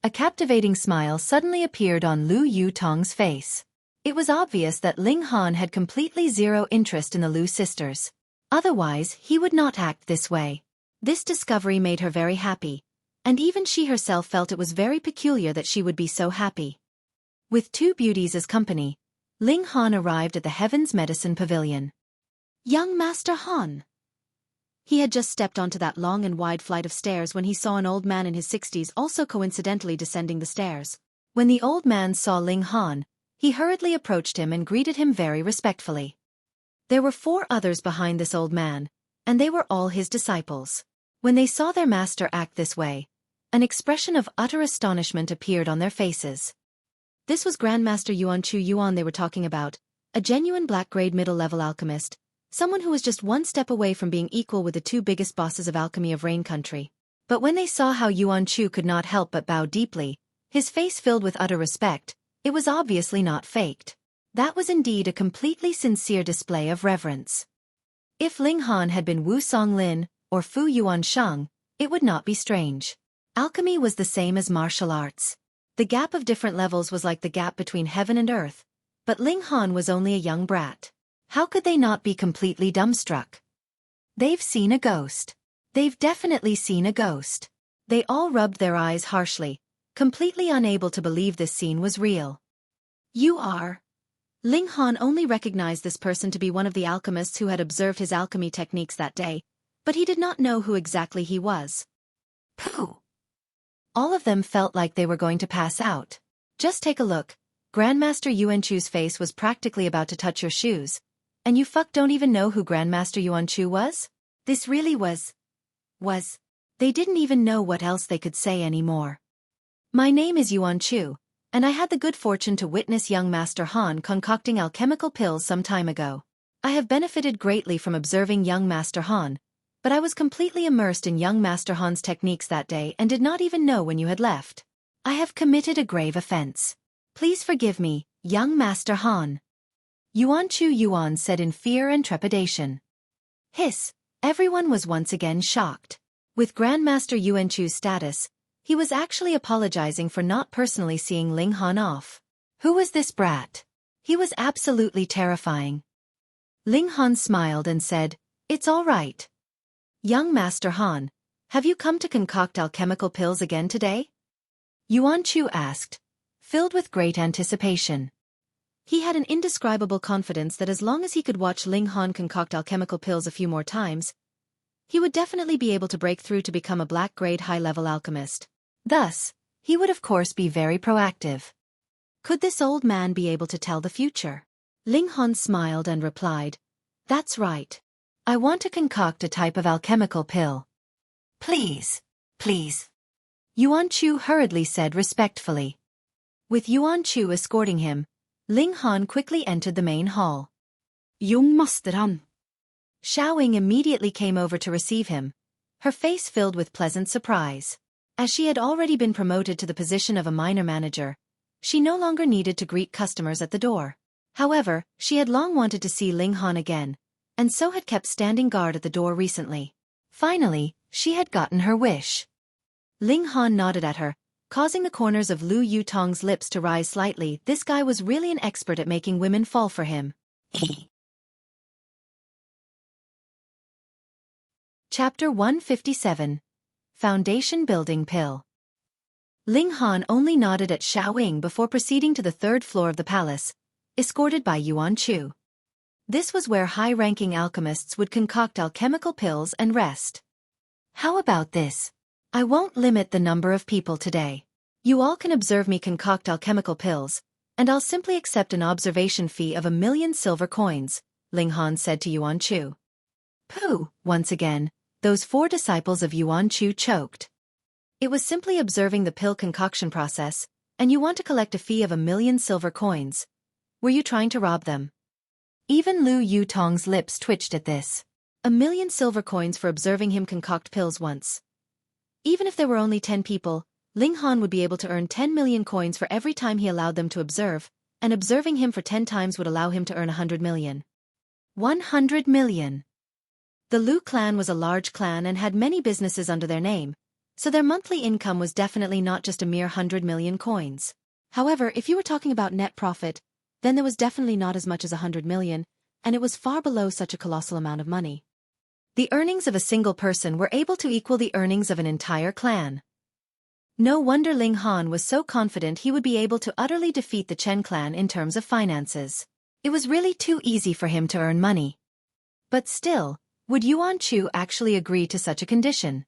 A captivating smile suddenly appeared on Lu Yutong's face. It was obvious that Ling Han had completely zero interest in the Lu sisters. Otherwise, he would not act this way. This discovery made her very happy, and even she herself felt it was very peculiar that she would be so happy. With 2 beauties as company, Ling Han arrived at the Heaven's Medicine Pavilion. "Young Master Han." He had just stepped onto that long and wide flight of stairs when he saw an old man in his 60s also coincidentally descending the stairs. When the old man saw Ling Han, he hurriedly approached him and greeted him very respectfully. There were 4 others behind this old man, and they were all his disciples. When they saw their master act this way, an expression of utter astonishment appeared on their faces. This was Grandmaster Yuan Chu Yuan they were talking about, a genuine black-grade middle-level alchemist, someone who was just one step away from being equal with the 2 biggest bosses of alchemy of Rain Country. But when they saw how Yuan Chu could not help but bow deeply, his face filled with utter respect, it was obviously not faked. That was indeed a completely sincere display of reverence. If Ling Han had been Wu Songlin, or Fu Yuan Sheng, it would not be strange. Alchemy was the same as martial arts. The gap of different levels was like the gap between heaven and earth, but Ling Han was only a young brat. How could they not be completely dumbstruck? They've seen a ghost. They've definitely seen a ghost. They all rubbed their eyes harshly, completely unable to believe this scene was real. "You are..." Ling Han only recognized this person to be one of the alchemists who had observed his alchemy techniques that day, but he did not know who exactly he was. Pooh! All of them felt like they were going to pass out. Just take a look. Grandmaster Yuan Chu's face was practically about to touch your shoes, and you don't even know who Grandmaster Yuan Chu was? This really was. They didn't even know what else they could say anymore. "My name is Yuan Chu, and I had the good fortune to witness young Master Han concocting alchemical pills some time ago. I have benefited greatly from observing young Master Han, but I was completely immersed in young Master Han's techniques that day and did not even know when you had left. I have committed a grave offense. Please forgive me, young Master Han." Yuan Chu Yuan said in fear and trepidation. Hiss! Everyone was once again shocked. With Grandmaster Yuan Chu's status, he was actually apologizing for not personally seeing Ling Han off. Who was this brat? He was absolutely terrifying. Ling Han smiled and said, "It's all right. Young Master Han, have you come to concoct alchemical pills again today?" Yuan Chu asked, filled with great anticipation. He had an indescribable confidence that as long as he could watch Ling Han concoct alchemical pills a few more times, he would definitely be able to break through to become a black-grade high-level alchemist. Thus, he would of course be very proactive. Could this old man be able to tell the future? Ling Han smiled and replied, "That's right. I want to concoct a type of alchemical pill." Please, please. Yuan Chu hurriedly said respectfully. With Yuan Chu escorting him, Ling Han quickly entered the main hall. Young master han. Xueqi immediately came over to receive him, her face filled with pleasant surprise. As she had already been promoted to the position of a minor manager, she no longer needed to greet customers at the door. However, she had long wanted to see Ling Han again, and so had kept standing guard at the door recently. Finally, she had gotten her wish. Ling Han nodded at her, causing the corners of Lu Yutong's lips to rise slightly. This guy was really an expert at making women fall for him. Chapter 157. Foundation Building Pill. Ling Han only nodded at Xueqi before proceeding to the third floor of the palace, escorted by Yuan Chu. This was where high-ranking alchemists would concoct alchemical pills and rest. How about this? I won't limit the number of people today. You all can observe me concoct alchemical pills, and I'll simply accept an observation fee of 1,000,000 silver coins, Ling Han said to Yuan Chu. Pooh, once again, those 4 disciples of Yuan Chu choked. It was simply observing the pill concoction process, and you want to collect a fee of 1,000,000 silver coins. Were you trying to rob them? Even Lu Yutong's lips twitched at this. 1,000,000 silver coins for observing him concoct pills once. Even if there were only 10 people, Ling Han would be able to earn 10 million coins for every time he allowed them to observe, and observing him for 10 times would allow him to earn 100 million. 100 million. The Lu clan was a large clan and had many businesses under their name, so their monthly income was definitely not just a mere 100 million coins. However, if you were talking about net profit, then there was definitely not as much as 100 million, and it was far below such a colossal amount of money. The earnings of a single person were able to equal the earnings of an entire clan. No wonder Ling Han was so confident he would be able to utterly defeat the Chen clan in terms of finances. It was really too easy for him to earn money. But still, would Yuan Chu actually agree to such a condition?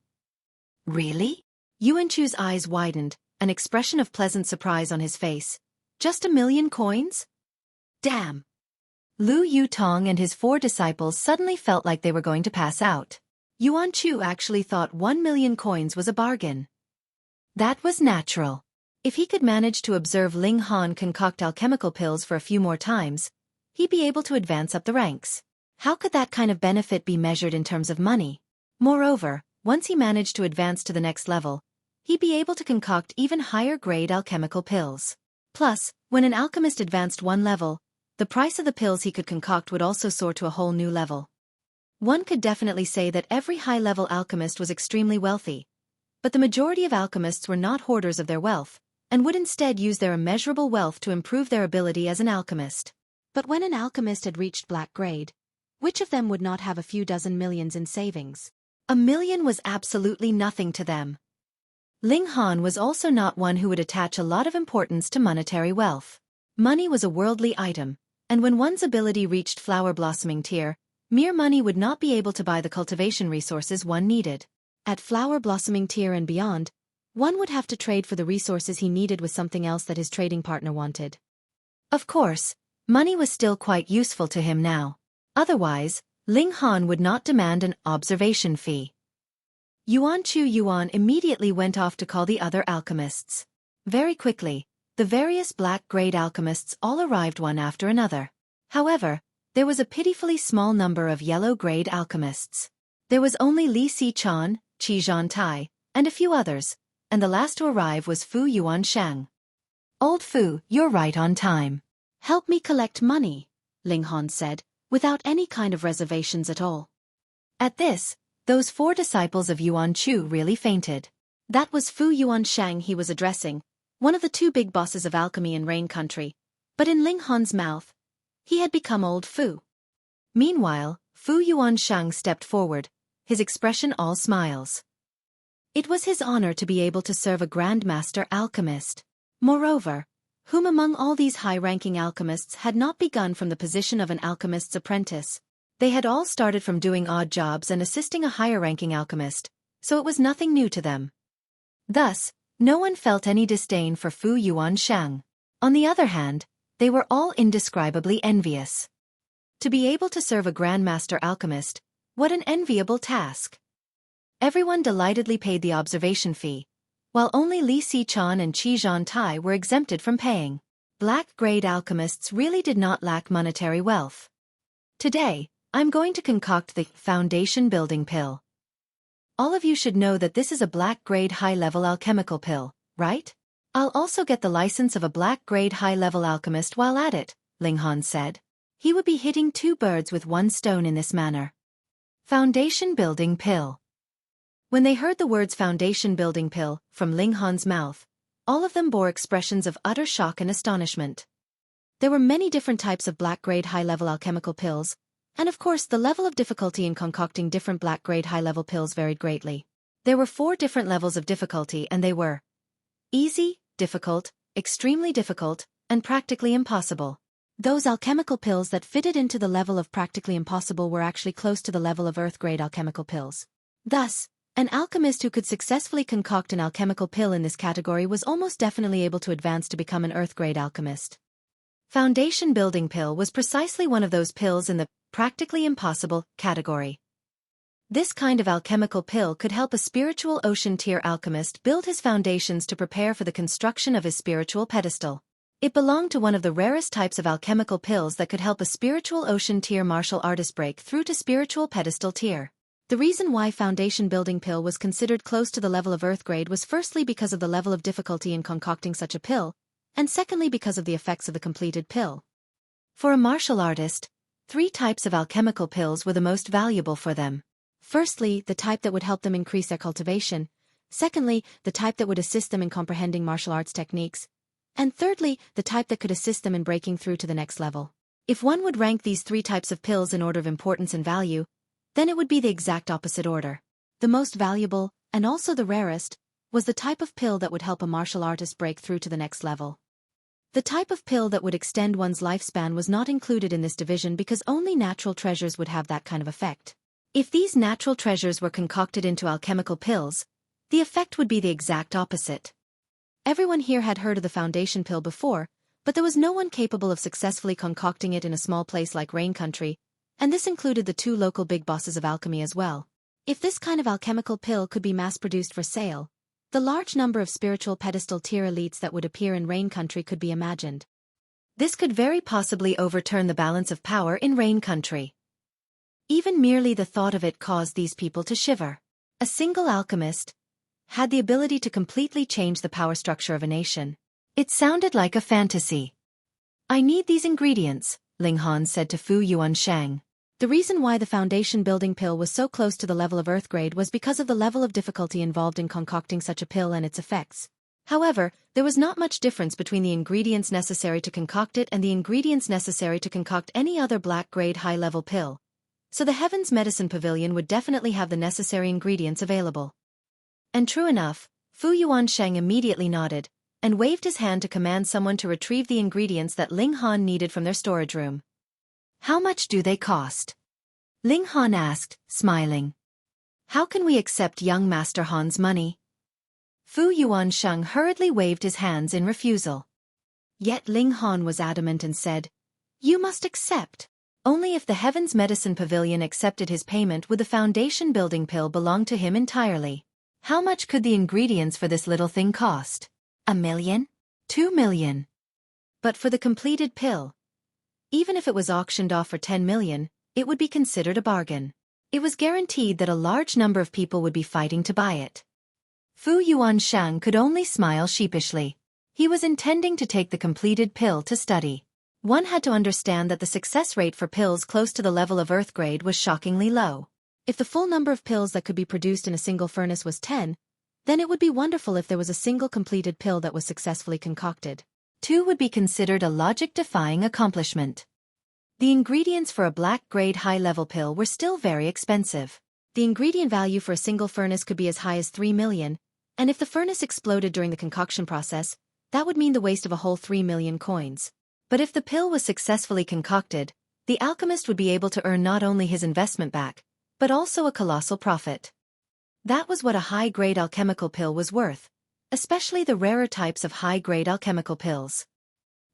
Really? Yuan Chu's eyes widened, an expression of pleasant surprise on his face. Just 1,000,000 coins? Damn! Lu Yutong and his 4 disciples suddenly felt like they were going to pass out. Yuan Chu actually thought 1,000,000 coins was a bargain. That was natural. If he could manage to observe Ling Han concoct alchemical pills for a few more times, he'd be able to advance up the ranks. How could that kind of benefit be measured in terms of money? Moreover, once he managed to advance to the next level, he'd be able to concoct even higher-grade alchemical pills. Plus, when an alchemist advanced one level, the price of the pills he could concoct would also soar to a whole new level. One could definitely say that every high-level alchemist was extremely wealthy, but the majority of alchemists were not hoarders of their wealth, and would instead use their immeasurable wealth to improve their ability as an alchemist. But when an alchemist had reached black grade, which of them would not have a few dozen millions in savings? 1,000,000 was absolutely nothing to them. Ling Han was also not one who would attach a lot of importance to monetary wealth. Money was a worldly item, and when one's ability reached flower blossoming tier, mere money would not be able to buy the cultivation resources one needed. At flower blossoming tier and beyond, one would have to trade for the resources he needed with something else that his trading partner wanted. Of course, money was still quite useful to him now. Otherwise, Ling Han would not demand an observation fee. Yuan immediately went off to call the other alchemists. Very quickly, the various black-grade alchemists all arrived one after another. However, there was a pitifully small number of yellow-grade alchemists. There was only Li Xichan, Qi Zhantai, and a few others, and the last to arrive was Fu Yuanshang. Old Fu, you're right on time. Help me collect money, Ling Han said, without any kind of reservations at all. At this, those 4 disciples of Yuan Chu really fainted. That was Fu Yuanshang he was addressing, one of the 2 big bosses of alchemy in Rain Country, but in Ling Han's mouth, he had become Old Fu. Meanwhile, Fu Yuanshang stepped forward, his expression all smiles. It was his honor to be able to serve a grandmaster alchemist. Moreover, whom among all these high-ranking alchemists had not begun from the position of an alchemist's apprentice. They had all started from doing odd jobs and assisting a higher-ranking alchemist, so it was nothing new to them. Thus, no one felt any disdain for Fu Yuanshang. On the other hand, they were all indescribably envious. To be able to serve a Grandmaster alchemist, what an enviable task! Everyone delightedly paid the observation fee, while only Li Xichan and Qi Zhantai were exempted from paying. Black-grade alchemists really did not lack monetary wealth. Today, I'm going to concoct the foundation building pill. All of you should know that this is a black-grade high-level alchemical pill, right? I'll also get the license of a black-grade high-level alchemist while at it, Ling Han said. He would be hitting two birds with one stone in this manner. Foundation building pill. When they heard the words foundation building pill from Ling Han's mouth, all of them bore expressions of utter shock and astonishment. There were many different types of black-grade high-level alchemical pills, and of course the level of difficulty in concocting different black-grade high-level pills varied greatly. There were 4 different levels of difficulty and they were easy, difficult, extremely difficult, and practically impossible. Those alchemical pills that fitted into the level of practically impossible were actually close to the level of earth-grade alchemical pills. Thus, an alchemist who could successfully concoct an alchemical pill in this category was almost definitely able to advance to become an earth-grade alchemist. Foundation building pill was precisely one of those pills in the practically impossible category. This kind of alchemical pill could help a spiritual ocean tier alchemist build his foundations to prepare for the construction of his spiritual pedestal. It belonged to one of the rarest types of alchemical pills that could help a spiritual ocean tier martial artist break through to spiritual pedestal tier. The reason why foundation building pill was considered close to the level of earth grade was firstly because of the level of difficulty in concocting such a pill, and secondly because of the effects of the completed pill. For a martial artist, 3 types of alchemical pills were the most valuable for them. Firstly, the type that would help them increase their cultivation, secondly, the type that would assist them in comprehending martial arts techniques, and thirdly, the type that could assist them in breaking through to the next level. If one would rank these 3 types of pills in order of importance and value, then it would be the exact opposite order. The most valuable, and also the rarest, was the type of pill that would help a martial artist break through to the next level. The type of pill that would extend one's lifespan was not included in this division because only natural treasures would have that kind of effect. If these natural treasures were concocted into alchemical pills, the effect would be the exact opposite. Everyone here had heard of the foundation pill before, but there was no one capable of successfully concocting it in a small place like Rain Country, and this included the 2 local big bosses of alchemy as well. If this kind of alchemical pill could be mass-produced for sale, the large number of spiritual pedestal tier elites that would appear in Rain Country could be imagined. This could very possibly overturn the balance of power in Rain Country. Even merely the thought of it caused these people to shiver. A single alchemist had the ability to completely change the power structure of a nation. It sounded like a fantasy. I need these ingredients, Ling Han said to Fu Yuanshang. The reason why the foundation building pill was so close to the level of earth grade was because of the level of difficulty involved in concocting such a pill and its effects. However, there was not much difference between the ingredients necessary to concoct it and the ingredients necessary to concoct any other black-grade high-level pill, so the Heaven's Medicine Pavilion would definitely have the necessary ingredients available. And true enough, Fu Yuansheng immediately nodded, and waved his hand to command someone to retrieve the ingredients that Ling Han needed from their storage room. How much do they cost? Ling Han asked, smiling. How can we accept young Master Han's money? Fu Yuansheng hurriedly waved his hands in refusal. Yet Ling Han was adamant and said, You must accept. Only if the Heaven's Medicine Pavilion accepted his payment would the foundation building pill belong to him entirely. How much could the ingredients for this little thing cost? 1 million? 2 million? But for the completed pill, even if it was auctioned off for 10 million, it would be considered a bargain. It was guaranteed that a large number of people would be fighting to buy it. Fu Yuanshang could only smile sheepishly. He was intending to take the completed pill to study. One had to understand that the success rate for pills close to the level of earth grade was shockingly low. If the full number of pills that could be produced in a single furnace was 10, then it would be wonderful if there was a single completed pill that was successfully concocted. 2 would be considered a logic-defying accomplishment. The ingredients for a black-grade high-level pill were still very expensive. The ingredient value for a single furnace could be as high as 3 million, and if the furnace exploded during the concoction process, That would mean the waste of a whole 3 million coins. But if the pill was successfully concocted, the alchemist would be able to earn not only his investment back, but also a colossal profit. That was what a high-grade alchemical pill was worth, especially the rarer types of high-grade alchemical pills.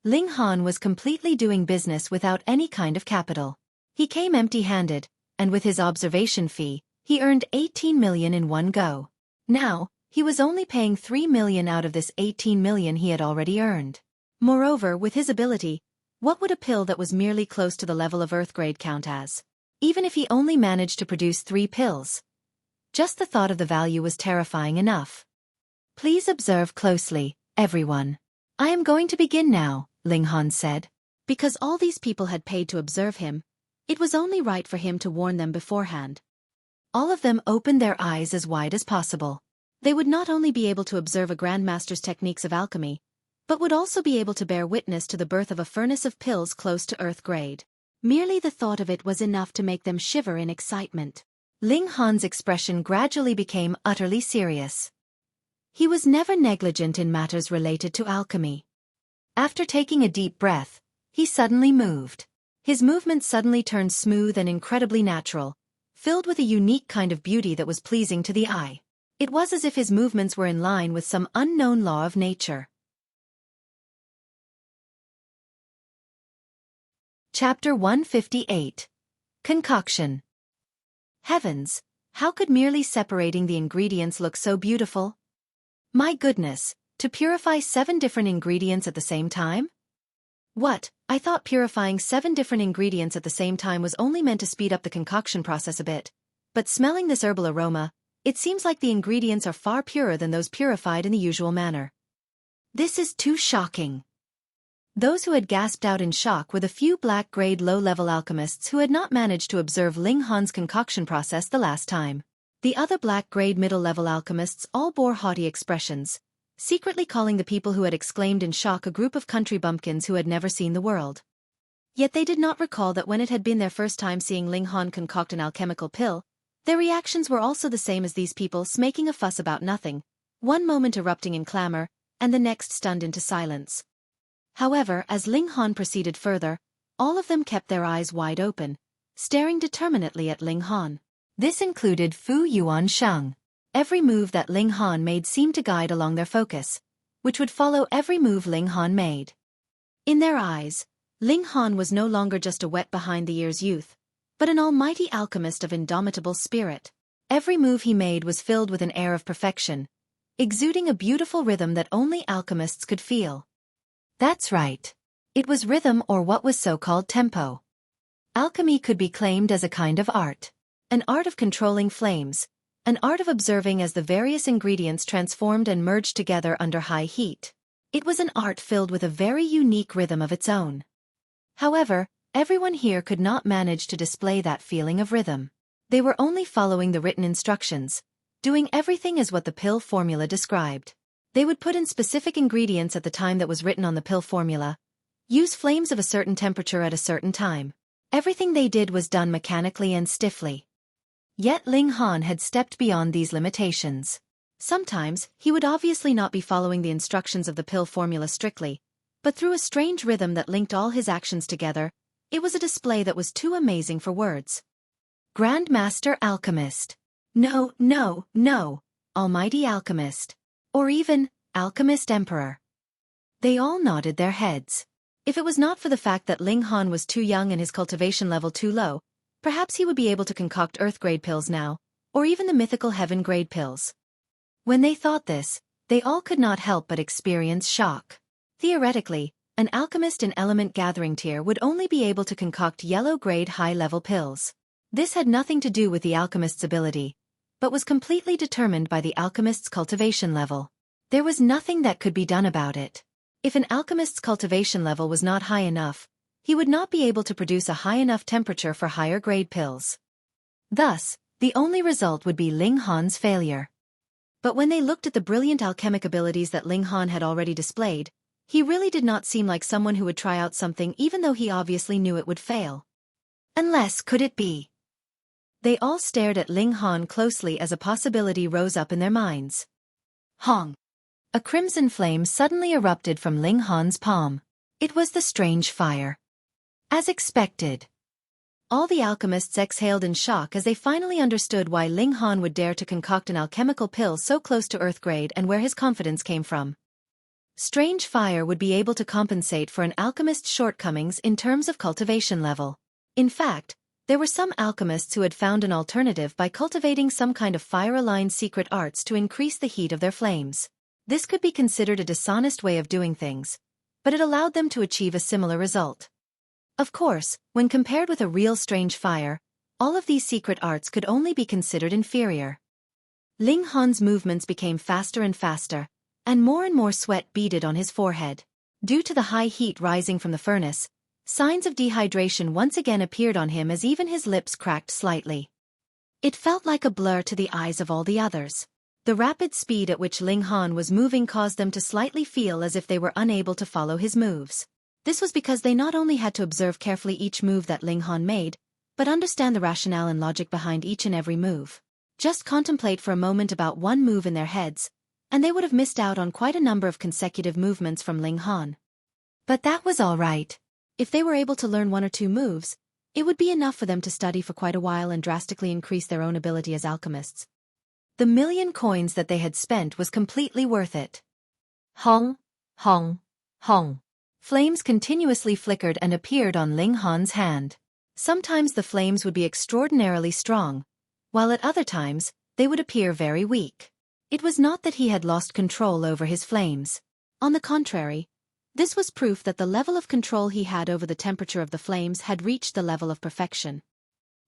Ling Han was completely doing business without any kind of capital. He came empty-handed, and with his observation fee, he earned 18 million in one go. Now, he was only paying 3 million out of this 18 million he had already earned. Moreover, with his ability, what would a pill that was merely close to the level of Earth grade count as? Even if he only managed to produce 3 pills. Just the thought of the value was terrifying enough. Please observe closely, everyone. I am going to begin now, Ling Han said. Because all these people had paid to observe him, it was only right for him to warn them beforehand. All of them opened their eyes as wide as possible. They would not only be able to observe a grandmaster's techniques of alchemy, but would also be able to bear witness to the birth of a furnace of pills close to Earth grade. Merely the thought of it was enough to make them shiver in excitement. Ling Han's expression gradually became utterly serious. He was never negligent in matters related to alchemy. After taking a deep breath, he suddenly moved. His movements suddenly turned smooth and incredibly natural, filled with a unique kind of beauty that was pleasing to the eye. It was as if his movements were in line with some unknown law of nature. Chapter 158. Concoction. Heavens, how could merely separating the ingredients look so beautiful? My goodness, to purify 7 different ingredients at the same time? What, I thought purifying 7 different ingredients at the same time was only meant to speed up the concoction process a bit, but smelling this herbal aroma, it seems like the ingredients are far purer than those purified in the usual manner. This is too shocking. Those who had gasped out in shock were the few black-grade low-level alchemists who had not managed to observe Ling Han's concoction process the last time. The other black-grade middle-level alchemists all bore haughty expressions, secretly calling the people who had exclaimed in shock a group of country bumpkins who had never seen the world. Yet they did not recall that when it had been their first time seeing Ling Han concoct an alchemical pill, their reactions were also the same as these people, making a fuss about nothing, one moment erupting in clamor, and the next stunned into silence. However, as Ling Han proceeded further, all of them kept their eyes wide open, staring determinedly at Ling Han. This included Fu Yuan Sheng. Every move that Ling Han made seemed to guide along their focus, which would follow every move Ling Han made. In their eyes, Ling Han was no longer just a wet behind-the-ears youth, but an almighty alchemist of indomitable spirit. Every move he made was filled with an air of perfection, exuding a beautiful rhythm that only alchemists could feel. That's right. It was rhythm, or what was so-called tempo. Alchemy could be claimed as a kind of art. An art of controlling flames, an art of observing as the various ingredients transformed and merged together under high heat. It was an art filled with a very unique rhythm of its own. However, everyone here could not manage to display that feeling of rhythm. They were only following the written instructions, doing everything as what the pill formula described. They would put in specific ingredients at the time that was written on the pill formula, use flames of a certain temperature at a certain time. Everything they did was done mechanically and stiffly. Yet Ling Han had stepped beyond these limitations. Sometimes, he would obviously not be following the instructions of the pill formula strictly, but through a strange rhythm that linked all his actions together, it was a display that was too amazing for words. Grandmaster Alchemist. No, no, no. Almighty Alchemist. Or even, Alchemist Emperor. They all nodded their heads. If it was not for the fact that Ling Han was too young and his cultivation level too low, perhaps he would be able to concoct Earth-grade pills now, or even the mythical Heaven-grade pills. When they thought this, they all could not help but experience shock. Theoretically, an alchemist in element gathering tier would only be able to concoct yellow-grade high-level pills. This had nothing to do with the alchemist's ability, but was completely determined by the alchemist's cultivation level. There was nothing that could be done about it. If an alchemist's cultivation level was not high enough, he would not be able to produce a high enough temperature for higher-grade pills. Thus, the only result would be Ling Han's failure. But when they looked at the brilliant alchemic abilities that Ling Han had already displayed, he really did not seem like someone who would try out something even though he obviously knew it would fail. Unless, could it be? They all stared at Ling Han closely as a possibility rose up in their minds. Hong. A crimson flame suddenly erupted from Ling Han's palm. It was the strange fire. As expected. All the alchemists exhaled in shock as they finally understood why Ling Han would dare to concoct an alchemical pill so close to Earth grade and where his confidence came from. Strange fire would be able to compensate for an alchemist's shortcomings in terms of cultivation level. In fact, there were some alchemists who had found an alternative by cultivating some kind of fire-aligned secret arts to increase the heat of their flames. This could be considered a dishonest way of doing things, but it allowed them to achieve a similar result. Of course, when compared with a real strange fire, all of these secret arts could only be considered inferior. Ling Han's movements became faster and faster, and more sweat beaded on his forehead. Due to the high heat rising from the furnace, signs of dehydration once again appeared on him as even his lips cracked slightly. It felt like a blur to the eyes of all the others. The rapid speed at which Ling Han was moving caused them to slightly feel as if they were unable to follow his moves. This was because they not only had to observe carefully each move that Ling Han made, but understand the rationale and logic behind each and every move. Just contemplate for a moment about one move in their heads, and they would have missed out on quite a number of consecutive movements from Ling Han. But that was all right. If they were able to learn one or two moves, it would be enough for them to study for quite a while and drastically increase their own ability as alchemists. The 1,000,000 coins that they had spent was completely worth it. Hong, hong, hong. Flames continuously flickered and appeared on Ling Han's hand. Sometimes the flames would be extraordinarily strong, while at other times, they would appear very weak. It was not that he had lost control over his flames. On the contrary, this was proof that the level of control he had over the temperature of the flames had reached the level of perfection.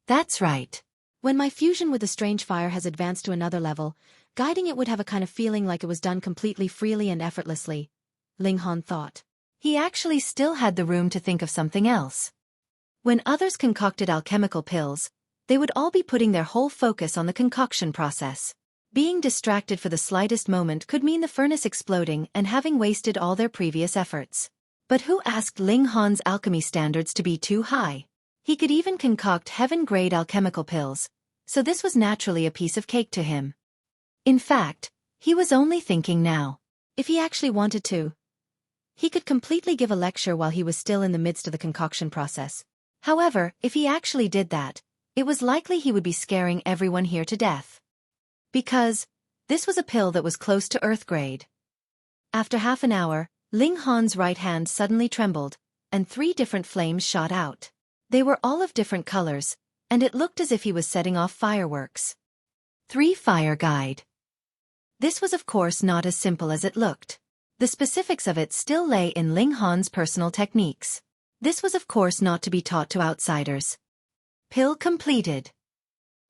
That's right. When my fusion with the strange fire has advanced to another level, guiding it would have a kind of feeling like it was done completely freely and effortlessly, Ling Han thought. He actually still had the room to think of something else. When others concocted alchemical pills, they would all be putting their whole focus on the concoction process. Being distracted for the slightest moment could mean the furnace exploding and having wasted all their previous efforts. But who asked Ling Han's alchemy standards to be too high? He could even concoct heaven-grade alchemical pills, so this was naturally a piece of cake to him. In fact, he was only thinking now. If he actually wanted to, he could completely give a lecture while he was still in the midst of the concoction process. However, if he actually did that, it was likely he would be scaring everyone here to death. Because this was a pill that was close to Earth grade. After half an hour, Ling Han's right hand suddenly trembled, and 3 different flames shot out. They were all of different colors, and it looked as if he was setting off fireworks. 3 Fire Guide. This was of course not as simple as it looked. The specifics of it still lay in Ling Han's personal techniques. This was of course not to be taught to outsiders. Pill completed.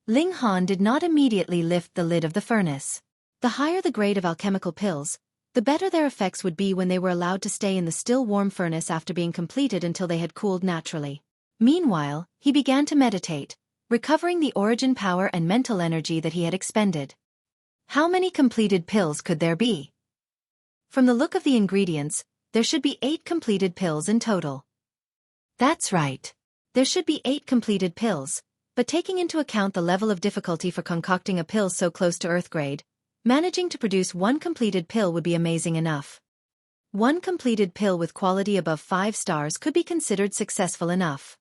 Ling Han did not immediately lift the lid of the furnace. The higher the grade of alchemical pills, the better their effects would be when they were allowed to stay in the still warm furnace after being completed until they had cooled naturally. Meanwhile, he began to meditate, recovering the origin power and mental energy that he had expended. How many completed pills could there be? From the look of the ingredients, there should be 8 completed pills in total. That's right. There should be 8 completed pills, but taking into account the level of difficulty for concocting a pill so close to Earth grade, managing to produce 1 completed pill would be amazing enough. 1 completed pill with quality above 5 stars could be considered successful enough.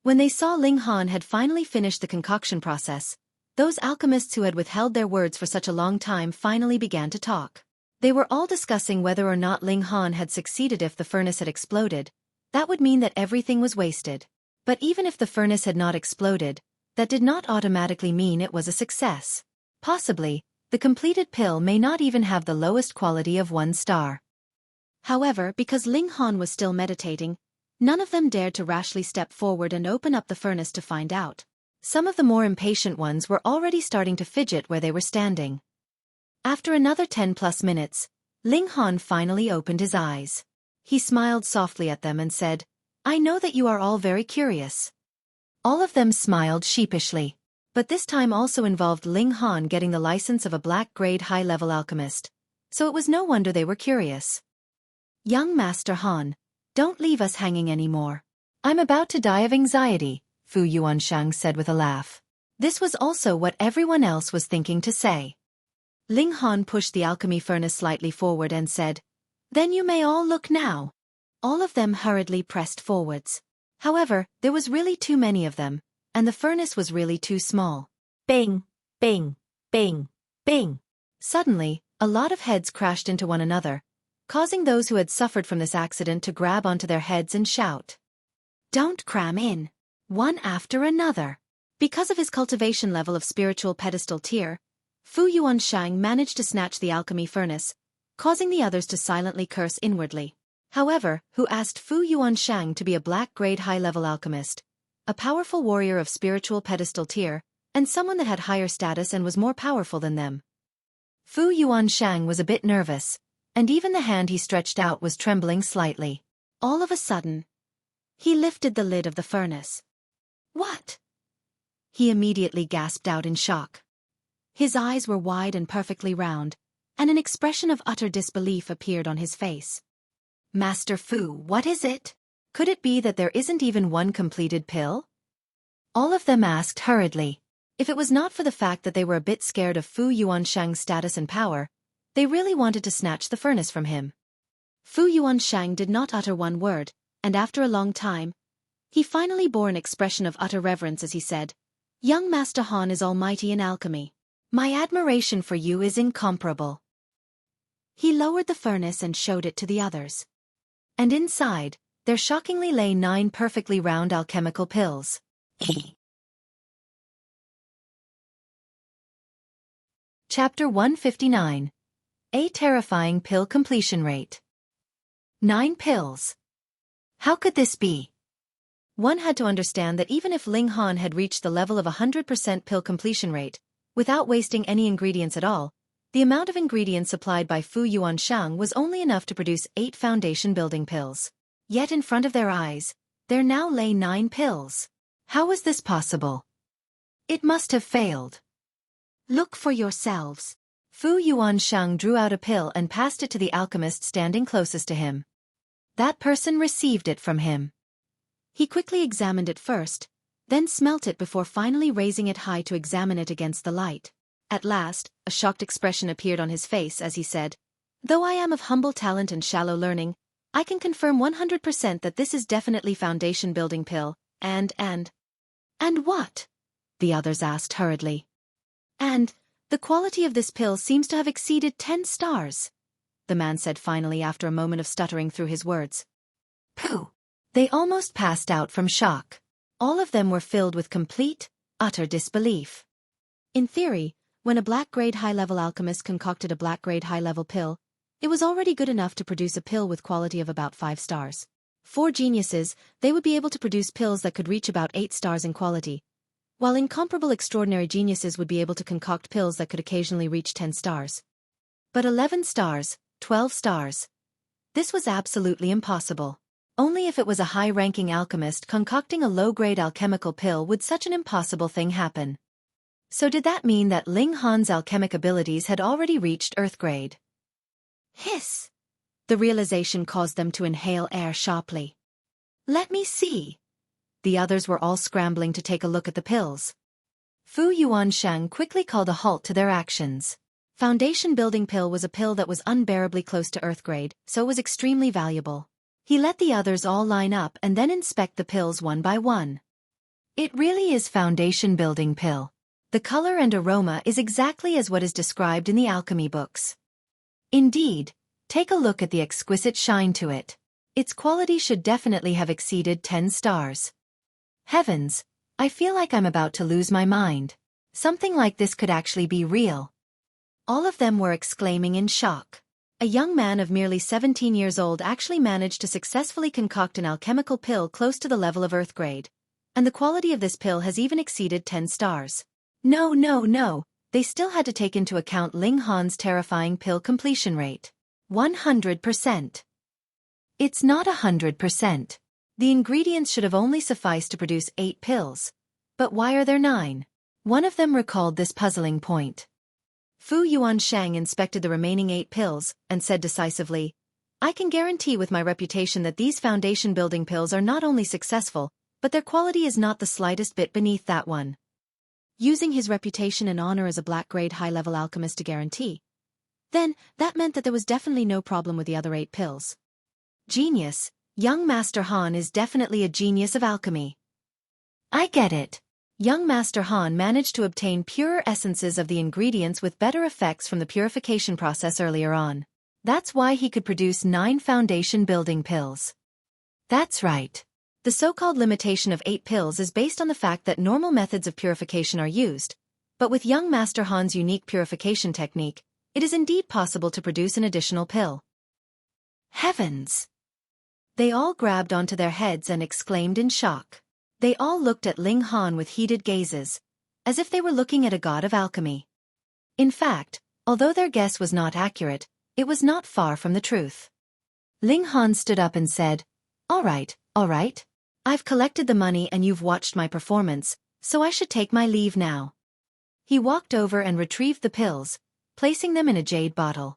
When they saw Ling Han had finally finished the concoction process, those alchemists who had withheld their words for such a long time finally began to talk. They were all discussing whether or not Ling Han had succeeded. If the furnace had exploded, that would mean that everything was wasted. But even if the furnace had not exploded, that did not automatically mean it was a success. Possibly, the completed pill may not even have the lowest quality of 1 star. However, because Ling Han was still meditating, none of them dared to rashly step forward and open up the furnace to find out. Some of the more impatient ones were already starting to fidget where they were standing. After another 10+ minutes, Ling Han finally opened his eyes. He smiled softly at them and said, "I know that you are all very curious." All of them smiled sheepishly. But this time also involved Ling Han getting the license of a black-grade high-level alchemist, so it was no wonder they were curious. "Young Master Han, don't leave us hanging anymore. I'm about to die of anxiety," Fu Yuanshang said with a laugh. This was also what everyone else was thinking to say. Ling Han pushed the alchemy furnace slightly forward and said, "Then you may all look now." All of them hurriedly pressed forwards. However, there was really too many of them, and the furnace was really too small. Bing, bing, bing, bing. Suddenly, a lot of heads crashed into one another, causing those who had suffered from this accident to grab onto their heads and shout, "Don't cram in! One after another!" Because of his cultivation level of spiritual pedestal tier, Fu Yuanshang managed to snatch the alchemy furnace, causing the others to silently curse inwardly. However, Hu asked Fu Yuanshang to be a black-grade high-level alchemist, a powerful warrior of spiritual pedestal tier, and someone that had higher status and was more powerful than them. Fu Yuanshang was a bit nervous, and even the hand he stretched out was trembling slightly. All of a sudden, he lifted the lid of the furnace. "What?" He immediately gasped out in shock. His eyes were wide and perfectly round, and an expression of utter disbelief appeared on his face. "Master Fu, what is it? Could it be that there isn't even one completed pill?" All of them asked hurriedly. If it was not for the fact that they were a bit scared of Fu Yuanshang's status and power, they really wanted to snatch the furnace from him. Fu Yuanshang did not utter one word, and after a long time, he finally bore an expression of utter reverence as he said, "Young Master Han is almighty in alchemy. My admiration for you is incomparable." He lowered the furnace and showed it to the others. And inside, there shockingly lay 9 perfectly round alchemical pills. Chapter 159. A Terrifying Pill Completion Rate. 9 pills. How could this be? One had to understand that even if Ling Han had reached the level of 100% pill completion rate, without wasting any ingredients at all, the amount of ingredients supplied by Fu Yuanshang was only enough to produce 8 foundation-building pills. Yet in front of their eyes, there now lay 9 pills. How was this possible? It must have failed. "Look for yourselves." Fu Yuanshang drew out a pill and passed it to the alchemist standing closest to him. That person received it from him. He quickly examined it first, then smelt it before finally raising it high to examine it against the light. At last, a shocked expression appeared on his face as he said, "Though I am of humble talent and shallow learning, I can confirm 100% that this is definitely foundation-building pill, and what?" the others asked hurriedly. "And the quality of this pill seems to have exceeded 10 stars, the man said finally after a moment of stuttering through his words. "Pooh!" They almost passed out from shock. All of them were filled with complete, utter disbelief. In theory, when a black-grade high-level alchemist concocted a black-grade high-level pill, it was already good enough to produce a pill with quality of about 5 stars. For geniuses, they would be able to produce pills that could reach about 8 stars in quality, while incomparable extraordinary geniuses would be able to concoct pills that could occasionally reach 10 stars. But 11 stars, 12 stars. This was absolutely impossible. Only if it was a high-ranking alchemist concocting a low-grade alchemical pill would such an impossible thing happen. So did that mean that Ling Han's alchemic abilities had already reached Earth grade? Hiss! The realization caused them to inhale air sharply. "Let me see." The others were all scrambling to take a look at the pills. Fu Yuanshang quickly called a halt to their actions. Foundation Building Pill was a pill that was unbearably close to Earth grade, so it was extremely valuable. He let the others all line up and then inspect the pills one by one. It really is Foundation Building Pill. The color and aroma is exactly as what is described in the alchemy books. Indeed, take a look at the exquisite shine to it. Its quality should definitely have exceeded 10 stars. Heavens, I feel like I'm about to lose my mind. Something like this could actually be real. All of them were exclaiming in shock. A young man of merely 17 years old actually managed to successfully concoct an alchemical pill close to the level of Earth grade. And the quality of this pill has even exceeded 10 stars. No. They still had to take into account Ling Han's terrifying pill completion rate. 100%. It's not 100%. The ingredients should have only sufficed to produce 8 pills. But why are there 9? One of them recalled this puzzling point. Fu Yuanshang inspected the remaining 8 pills and said decisively, "I can guarantee with my reputation that these foundation-building pills are not only successful, but their quality is not the slightest bit beneath that one." using his reputation and honor as a black-grade high-level alchemist to guarantee. Then, that meant that there was definitely no problem with the other 8 pills. Genius. Young Master Han is definitely a genius of alchemy. I get it. Young Master Han managed to obtain purer essences of the ingredients with better effects from the purification process earlier on. That's why he could produce 9 foundation-building pills. That's right. The so-called limitation of 8 pills is based on the fact that normal methods of purification are used, but with young Master Han's unique purification technique, it is indeed possible to produce an additional pill. Heavens! They all grabbed onto their heads and exclaimed in shock. They all looked at Ling Han with heated gazes, as if they were looking at a god of alchemy. In fact, although their guess was not accurate, it was not far from the truth. Ling Han stood up and said, all right. I've collected the money and you've watched my performance, so I should take my leave now. He walked over and retrieved the pills, placing them in a jade bottle.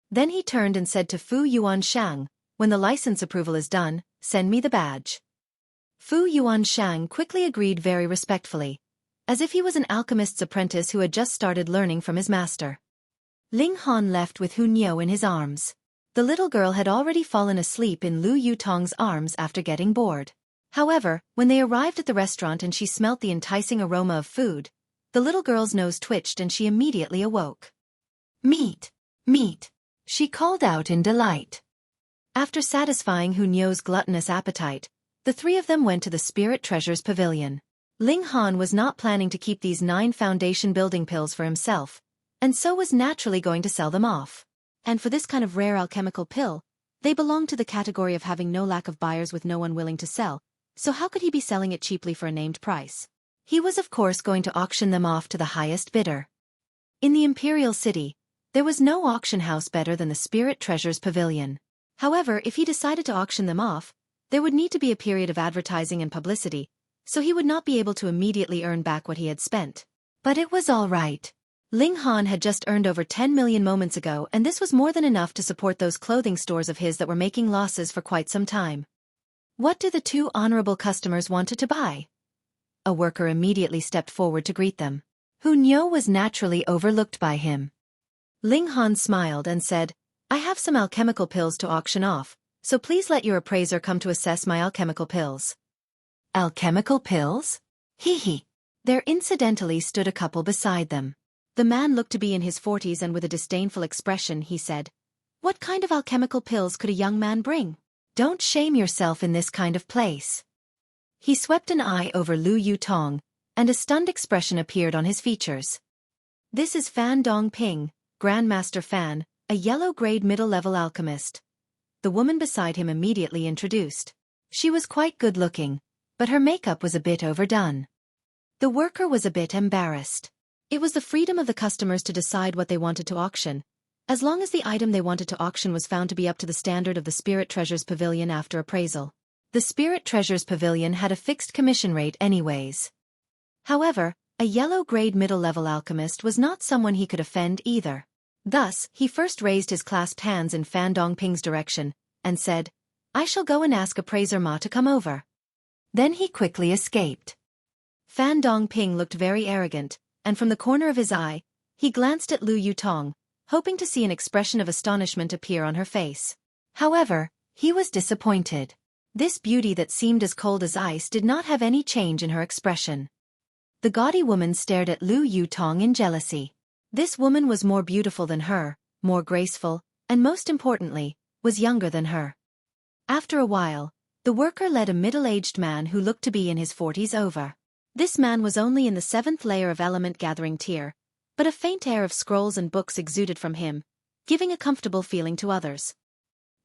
Then he turned and said to Fu Yuanshang, when the license approval is done, send me the badge. Fu Yuanshang quickly agreed very respectfully, as if he was an alchemist's apprentice who had just started learning from his master. Ling Han left with Hu Niu in his arms. The little girl had already fallen asleep in Lu Yutong's arms after getting bored. However, when they arrived at the restaurant and she smelt the enticing aroma of food, the little girl's nose twitched and she immediately awoke. Meat! Meat! She called out in delight. After satisfying Hu Niu's gluttonous appetite, the 3 of them went to the Spirit Treasures Pavilion. Ling Han was not planning to keep these 9 foundation-building pills for himself, and so was naturally going to sell them off. And for this kind of rare alchemical pill, they belonged to the category of having no lack of buyers with no one willing to sell, so how could he be selling it cheaply for a named price? He was of course going to auction them off to the highest bidder. In the Imperial City, there was no auction house better than the Spirit Treasures Pavilion. However, if he decided to auction them off, there would need to be a period of advertising and publicity, so he would not be able to immediately earn back what he had spent. But it was all right. Ling Han had just earned over 10 million moments ago, and this was more than enough to support those clothing stores of his that were making losses for quite some time. What do the 2 honorable customers wanted to buy? A worker immediately stepped forward to greet them. Hu Niu was naturally overlooked by him. Ling Han smiled and said, I have some alchemical pills to auction off, so please let your appraiser come to assess my alchemical pills. Alchemical pills? Hee. There incidentally stood a couple beside them. The man looked to be in his 40s and with a disdainful expression he said, what kind of alchemical pills could a young man bring? Don't shame yourself in this kind of place. He swept an eye over Lu Yutong, and a stunned expression appeared on his features. This is Fan Dongping, Grandmaster Fan, a yellow-grade middle-level alchemist. The woman beside him immediately introduced. She was quite good-looking, but her makeup was a bit overdone. The worker was a bit embarrassed. It was the freedom of the customers to decide what they wanted to auction, as long as the item they wanted to auction was found to be up to the standard of the Spirit Treasures Pavilion after appraisal. The Spirit Treasures Pavilion had a fixed commission rate anyways. However, a yellow-grade middle-level alchemist was not someone he could offend either. Thus, he first raised his clasped hands in Fan Dongping's direction, and said, I shall go and ask appraiser Ma to come over. Then he quickly escaped. Fan Dongping looked very arrogant, and from the corner of his eye, he glanced at Lu Yutong, hoping to see an expression of astonishment appear on her face. However, he was disappointed. This beauty that seemed as cold as ice did not have any change in her expression. The gaudy woman stared at Lu Yutong in jealousy. This woman was more beautiful than her, more graceful, and most importantly, was younger than her. After a while, the worker led a middle-aged man who looked to be in his 40s over. This man was only in the 7th layer of element-gathering tier, but a faint air of scrolls and books exuded from him, giving a comfortable feeling to others.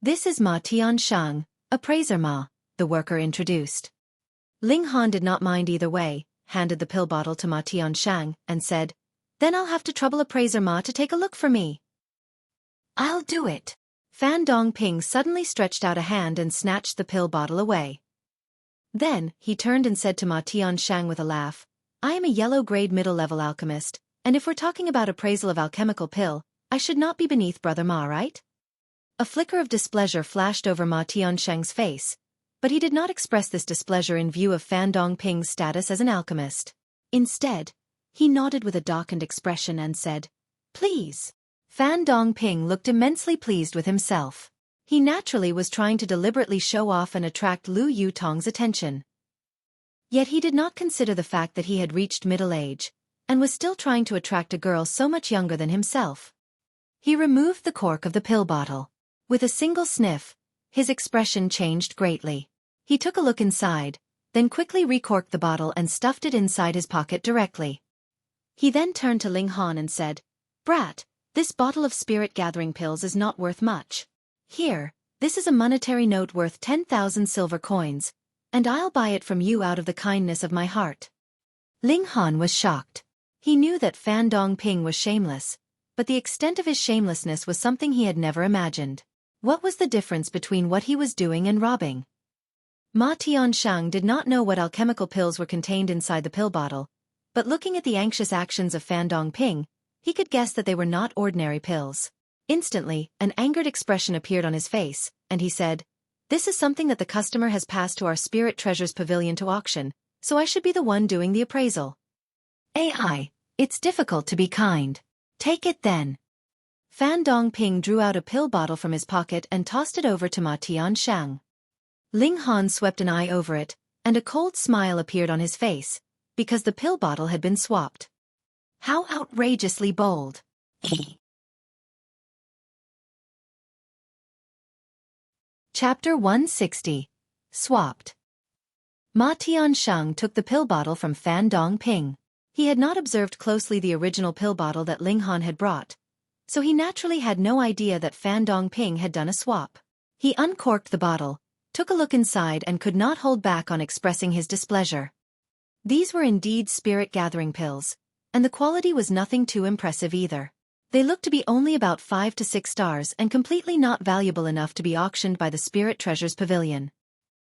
This is Ma Tianshang, appraiser Ma, the worker introduced. Ling Han did not mind either way, handed the pill bottle to Ma Tianshang, and said, Then I'll have to trouble appraiser Ma to take a look for me. I'll do it. Fan Dongping suddenly stretched out a hand and snatched the pill bottle away. Then, he turned and said to Ma Tianshang with a laugh, I am a yellow-grade middle-level alchemist, and if we're talking about appraisal of alchemical pill, I should not be beneath Brother Ma, right? A flicker of displeasure flashed over Ma Tianshang's face, but he did not express this displeasure in view of Fan Dongping's status as an alchemist. Instead, He nodded with a darkened expression and said, "Please." Fan Dongping looked immensely pleased with himself. He naturally was trying to deliberately show off and attract Lu Yutong's attention. Yet he did not consider the fact that he had reached middle age, and was still trying to attract a girl so much younger than himself. He removed the cork of the pill bottle. With a single sniff, his expression changed greatly. He took a look inside, then quickly recorked the bottle and stuffed it inside his pocket directly. He then turned to Ling Han and said, "Brat, this bottle of spirit-gathering pills is not worth much. Here, this is a monetary note worth 10,000 silver coins, and I'll buy it from you out of the kindness of my heart." Ling Han was shocked. He knew that Fan Dongping was shameless, but the extent of his shamelessness was something he had never imagined. What was the difference between what he was doing and robbing? Ma Tiansheng did not know what alchemical pills were contained inside the pill bottle, but looking at the anxious actions of Fan Dongping, he could guess that they were not ordinary pills. Instantly, an angered expression appeared on his face, and he said, "This is something that the customer has passed to our Spirit Treasures Pavilion to auction, so I should be the one doing the appraisal." "AI, it's difficult to be kind. Take it then." Fan Dongping drew out a pill bottle from his pocket and tossed it over to Ma Tiansheng. Ling Han swept an eye over it, and a cold smile appeared on his face, because the pill bottle had been swapped. How outrageously bold! Chapter 160. Swapped. Ma Tiansheng took the pill bottle from Fan Dongping. He had not observed closely the original pill bottle that Ling Han had brought, so he naturally had no idea that Fan Dongping had done a swap. He uncorked the bottle, took a look inside and could not hold back on expressing his displeasure. These were indeed spirit-gathering pills, and the quality was nothing too impressive either. They looked to be only about 5 to 6 stars and completely not valuable enough to be auctioned by the Spirit Treasures Pavilion.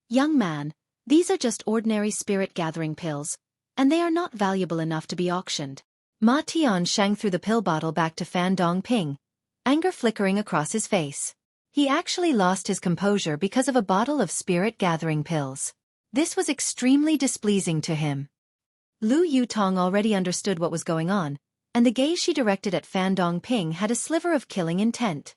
"Young man, these are just ordinary spirit-gathering pills, and they are not valuable enough to be auctioned." Ma Tiansheng threw the pill bottle back to Fan Dongping, anger flickering across his face. He actually lost his composure because of a bottle of spirit-gathering pills. This was extremely displeasing to him. Lu Yutong already understood what was going on, and the gaze she directed at Fan Dongping had a sliver of killing intent.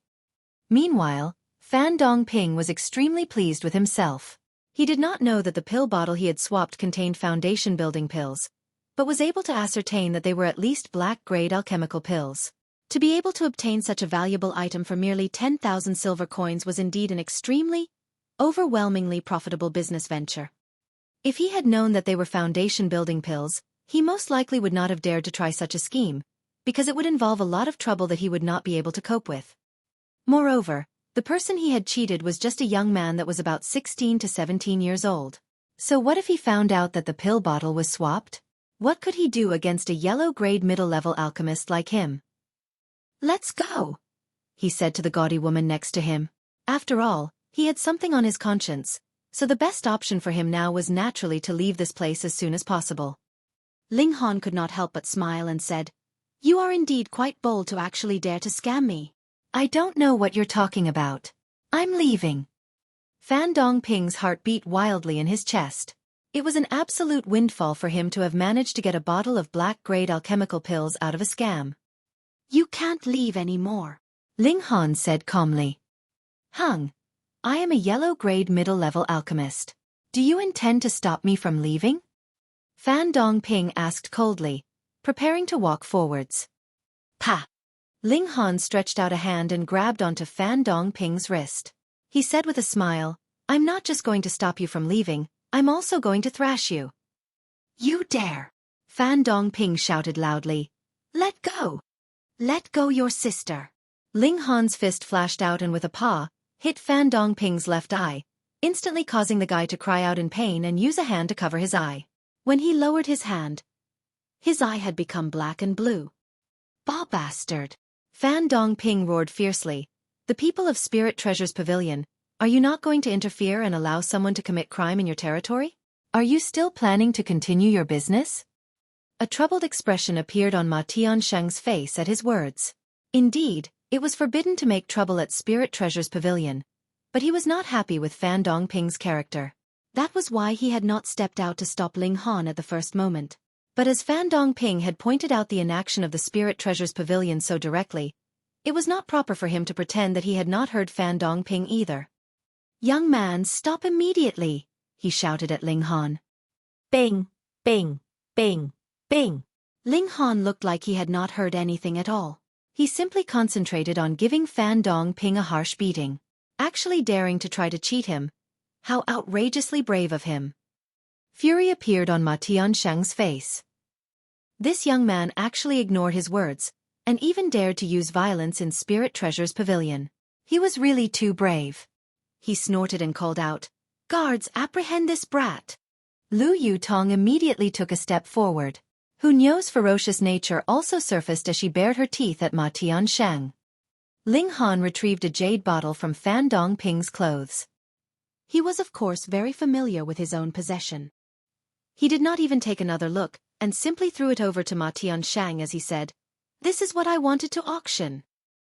Meanwhile, Fan Dongping was extremely pleased with himself. He did not know that the pill bottle he had swapped contained foundation-building pills, but was able to ascertain that they were at least black-grade alchemical pills. To be able to obtain such a valuable item for merely 10,000 silver coins was indeed an extremely, overwhelmingly profitable business venture. If he had known that they were foundation-building pills, he most likely would not have dared to try such a scheme, because it would involve a lot of trouble that he would not be able to cope with. Moreover, the person he had cheated was just a young man that was about 16 to 17 years old. So what if he found out that the pill bottle was swapped? What could he do against a yellow-grade middle-level alchemist like him? "Let's go," he said to the gaudy woman next to him. After all, he had something on his conscience, so the best option for him now was naturally to leave this place as soon as possible. Ling Han could not help but smile and said, "You are indeed quite bold to actually dare to scam me." "I don't know what you're talking about. I'm leaving." Fan Dongping's heart beat wildly in his chest. It was an absolute windfall for him to have managed to get a bottle of black-grade alchemical pills out of a scam. "You can't leave anymore," Ling Han said calmly. "Hung, I am a yellow-grade middle-level alchemist. Do you intend to stop me from leaving?" Fan Dongping asked coldly, preparing to walk forwards. "Pa!" Ling Han stretched out a hand and grabbed onto Fan Dongping's wrist. He said with a smile, "I'm not just going to stop you from leaving, I'm also going to thrash you." "You dare!" Fan Dongping shouted loudly. "Let go! Let go your sister!" Ling Han's fist flashed out and with a paw, hit Fan Dongping's left eye, instantly causing the guy to cry out in pain and use a hand to cover his eye. When he lowered his hand, his eye had become black and blue. "Bah bastard!" Fan Dongping roared fiercely. "The people of Spirit Treasures Pavilion, are you not going to interfere and allow someone to commit crime in your territory? Are you still planning to continue your business?" A troubled expression appeared on Ma Tiansheng's face at his words. Indeed, it was forbidden to make trouble at Spirit Treasures Pavilion, but he was not happy with Fan Dongping's character. That was why he had not stepped out to stop Ling Han at the first moment. But as Fan Dongping had pointed out the inaction of the Spirit Treasures Pavilion so directly, it was not proper for him to pretend that he had not heard Fan Dongping either. "Young man, stop immediately," he shouted at Ling Han. Bing, bing, bing, bing. Ling Han looked like he had not heard anything at all. He simply concentrated on giving Fan Dongping a harsh beating, actually daring to try to cheat him. How outrageously brave of him. Fury appeared on Ma Tiansheng's face. This young man actually ignored his words, and even dared to use violence in Spirit Treasures Pavilion. He was really too brave. He snorted and called out, "Guards, apprehend this brat!" Lu Yutong immediately took a step forward. Hu Niu's ferocious nature also surfaced as she bared her teeth at Ma Tiansheng. Ling Han retrieved a jade bottle from Fan Dongping's clothes. He was of course very familiar with his own possession. He did not even take another look, and simply threw it over to Ma Tiansheng as he said, "This is what I wanted to auction."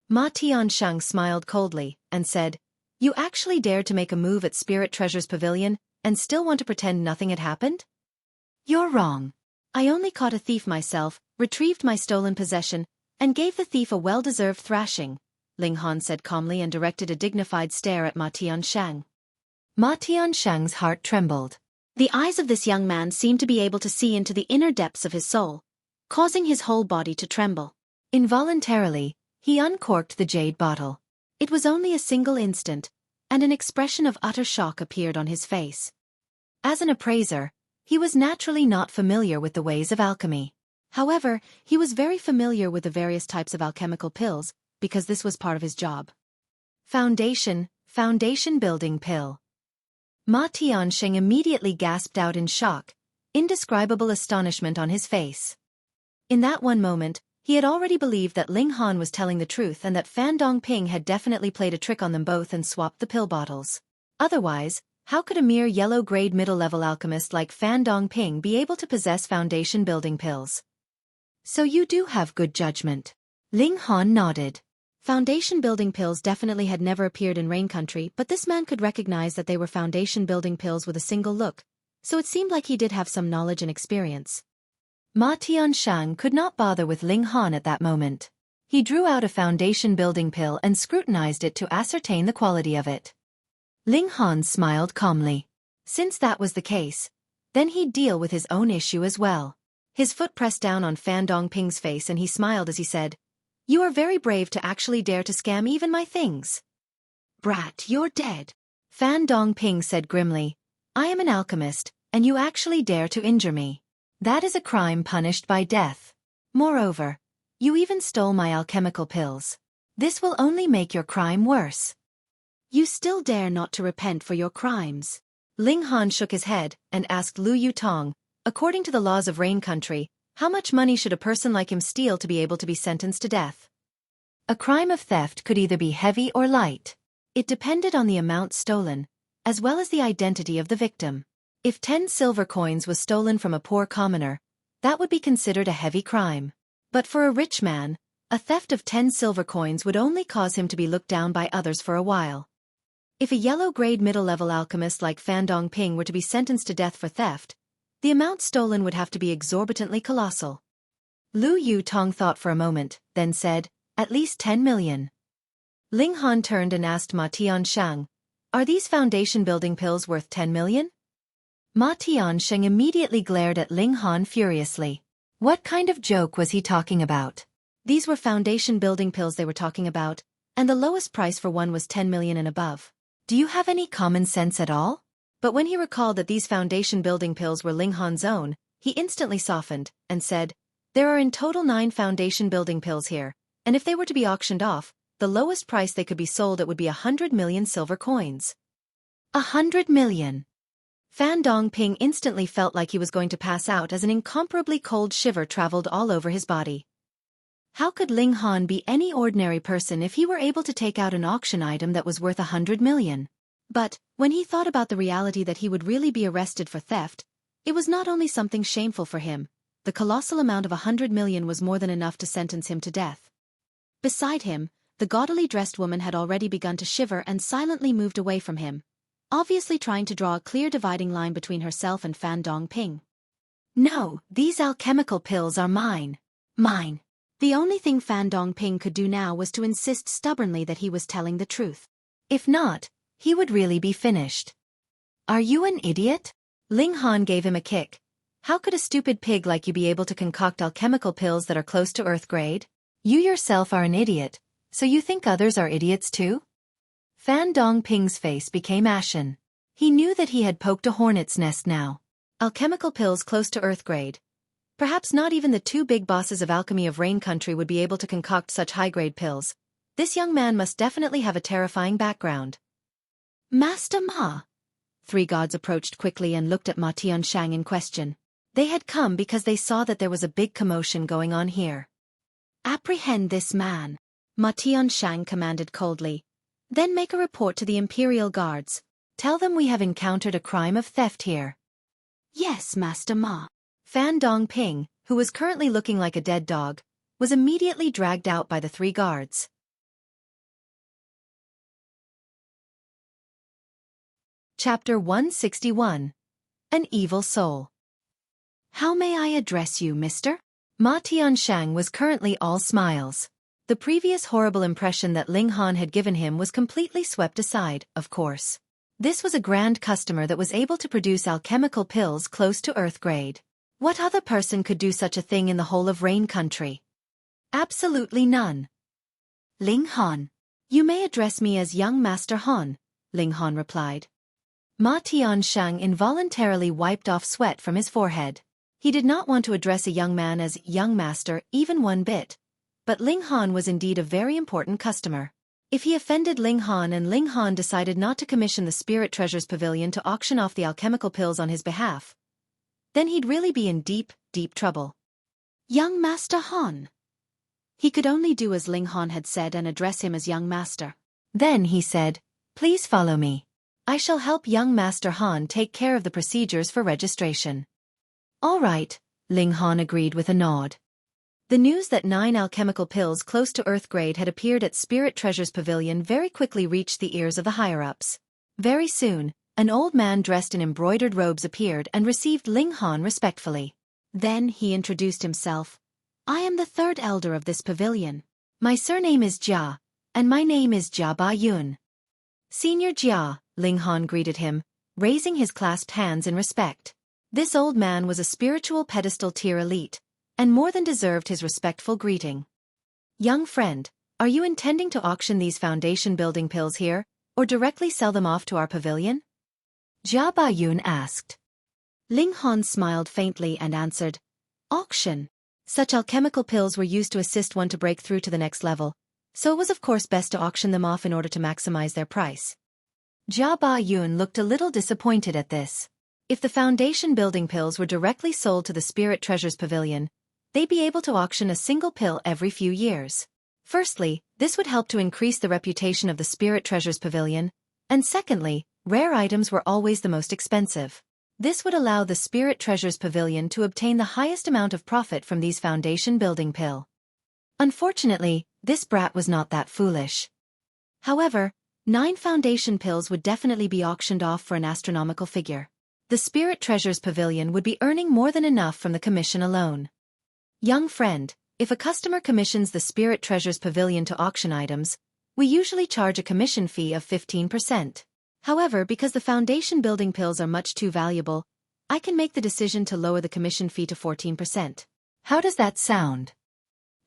Ma Tiansheng smiled coldly, and said, "You actually dared to make a move at Spirit Treasures Pavilion, and still want to pretend nothing had happened? You're wrong. I only caught a thief myself, retrieved my stolen possession, and gave the thief a well-deserved thrashing," Ling Han said calmly and directed a dignified stare at Ma Tiansheng. Ma Tiansheng's heart trembled. The eyes of this young man seemed to be able to see into the inner depths of his soul, causing his whole body to tremble. Involuntarily, he uncorked the jade bottle. It was only a single instant, and an expression of utter shock appeared on his face. As an appraiser, he was naturally not familiar with the ways of alchemy. However, he was very familiar with the various types of alchemical pills, because this was part of his job. Foundation building pill. Ma Tiansheng immediately gasped out in shock, indescribable astonishment on his face. In that one moment, he had already believed that Ling Han was telling the truth and that Fan Dongping had definitely played a trick on them both and swapped the pill bottles. Otherwise, how could a mere yellow-grade middle-level alchemist like Fan Dongping be able to possess foundation building pills? "So you do have good judgment." Ling Han nodded. Foundation building pills definitely had never appeared in Rain Country, but this man could recognize that they were foundation building pills with a single look, so it seemed like he did have some knowledge and experience. Ma Tiansheng could not bother with Ling Han at that moment. He drew out a foundation building pill and scrutinized it to ascertain the quality of it. Ling Han smiled calmly. Since that was the case, then he'd deal with his own issue as well. His foot pressed down on Fan Dongping's face and he smiled as he said, "You are very brave to actually dare to scam even my things." "Brat, you're dead," Fan Dongping said grimly. "I am an alchemist, and you actually dare to injure me. That is a crime punished by death. Moreover, you even stole my alchemical pills. This will only make your crime worse. You still dare not to repent for your crimes." Ling Han shook his head and asked Lu Yutong, according to the laws of Rain Country, how much money should a person like him steal to be able to be sentenced to death? A crime of theft could either be heavy or light. It depended on the amount stolen, as well as the identity of the victim. If 10 silver coins was stolen from a poor commoner, that would be considered a heavy crime. But for a rich man, a theft of 10 silver coins would only cause him to be looked down by others for a while. If a yellow-grade middle-level alchemist like Fan Dongping were to be sentenced to death for theft, the amount stolen would have to be exorbitantly colossal. Lu Yutong thought for a moment, then said, "At least 10 million. Ling Han turned and asked Ma Tiansheng, "Are these foundation building pills worth 10 million? Ma Tiansheng immediately glared at Ling Han furiously. What kind of joke was he talking about? These were foundation building pills they were talking about, and the lowest price for one was 10 million and above. Do you have any common sense at all? But when he recalled that these foundation building pills were Ling Han's own, he instantly softened, and said, "There are in total 9 foundation building pills here, and if they were to be auctioned off, the lowest price they could be sold at would be 100 million silver coins." 100 million! Fan Dongping instantly felt like he was going to pass out as an incomparably cold shiver traveled all over his body. How could Ling Han be any ordinary person if he were able to take out an auction item that was worth 100 million? But, when he thought about the reality that he would really be arrested for theft, it was not only something shameful for him, the colossal amount of 100 million was more than enough to sentence him to death. Beside him, the gaudily dressed woman had already begun to shiver and silently moved away from him, obviously trying to draw a clear dividing line between herself and Fan Dongping. No, these alchemical pills are mine. Mine. The only thing Fan Dongping could do now was to insist stubbornly that he was telling the truth. If not, he would really be finished. Are you an idiot? Ling Han gave him a kick. How could a stupid pig like you be able to concoct alchemical pills that are close to Earth grade? You yourself are an idiot, so you think others are idiots too? Fan Dongping's face became ashen. He knew that he had poked a hornet's nest now. Alchemical pills close to Earth grade. Perhaps not even the two big bosses of alchemy of Rain Country would be able to concoct such high-grade pills. This young man must definitely have a terrifying background. Master Ma. Three gods approached quickly and looked at Ma Tianshang in question. They had come because they saw that there was a big commotion going on here. Apprehend this man, Ma Tianshang commanded coldly. Then make a report to the Imperial Guards. Tell them we have encountered a crime of theft here. Yes, Master Ma. Fan Dongping, who was currently looking like a dead dog, was immediately dragged out by the three guards. Chapter 161. An Evil Soul. How may I address you, mister? Ma Tianshang was currently all smiles. The previous horrible impression that Ling Han had given him was completely swept aside, of course. This was a grand customer that was able to produce alchemical pills close to Earth grade. What other person could do such a thing in the whole of Rain Country? Absolutely none. Ling Han. You may address me as young Master Han, Ling Han replied. Ma Tianshang involuntarily wiped off sweat from his forehead. He did not want to address a young man as young master even one bit. But Ling Han was indeed a very important customer. If he offended Ling Han and Ling Han decided not to commission the Spirit Treasures Pavilion to auction off the alchemical pills on his behalf, then he'd really be in deep, deep trouble. Young Master Han. He could only do as Ling Han had said and address him as young master. Then he said, "Please follow me. I shall help young Master Han take care of the procedures for registration." All right, Ling Han agreed with a nod. The news that 9 alchemical pills close to Earth grade had appeared at Spirit Treasures Pavilion very quickly reached the ears of the higher-ups. Very soon, an old man dressed in embroidered robes appeared and received Ling Han respectfully. Then he introduced himself. I am the third elder of this pavilion. My surname is Jia, and my name is Jia Ba Yun. Senior Jia, Ling Han greeted him, raising his clasped hands in respect. This old man was a spiritual pedestal tier elite, and more than deserved his respectful greeting. Young friend, are you intending to auction these foundation building pills here, or directly sell them off to our pavilion? Jia Ba Yun asked. Ling Han smiled faintly and answered, Auction. Such alchemical pills were used to assist one to break through to the next level, so it was of course best to auction them off in order to maximize their price. Jia Ba Yun looked a little disappointed at this. If the foundation building pills were directly sold to the Spirit Treasures Pavilion, they'd be able to auction a single pill every few years. Firstly, this would help to increase the reputation of the Spirit Treasures Pavilion, and secondly, rare items were always the most expensive. This would allow the Spirit Treasures Pavilion to obtain the highest amount of profit from these foundation building pill. Unfortunately, this brat was not that foolish. However, 9 foundation pills would definitely be auctioned off for an astronomical figure. The Spirit Treasures Pavilion would be earning more than enough from the commission alone. Young friend, if a customer commissions the Spirit Treasures Pavilion to auction items, we usually charge a commission fee of 15%. However, because the foundation building pills are much too valuable, I can make the decision to lower the commission fee to 14%. How does that sound?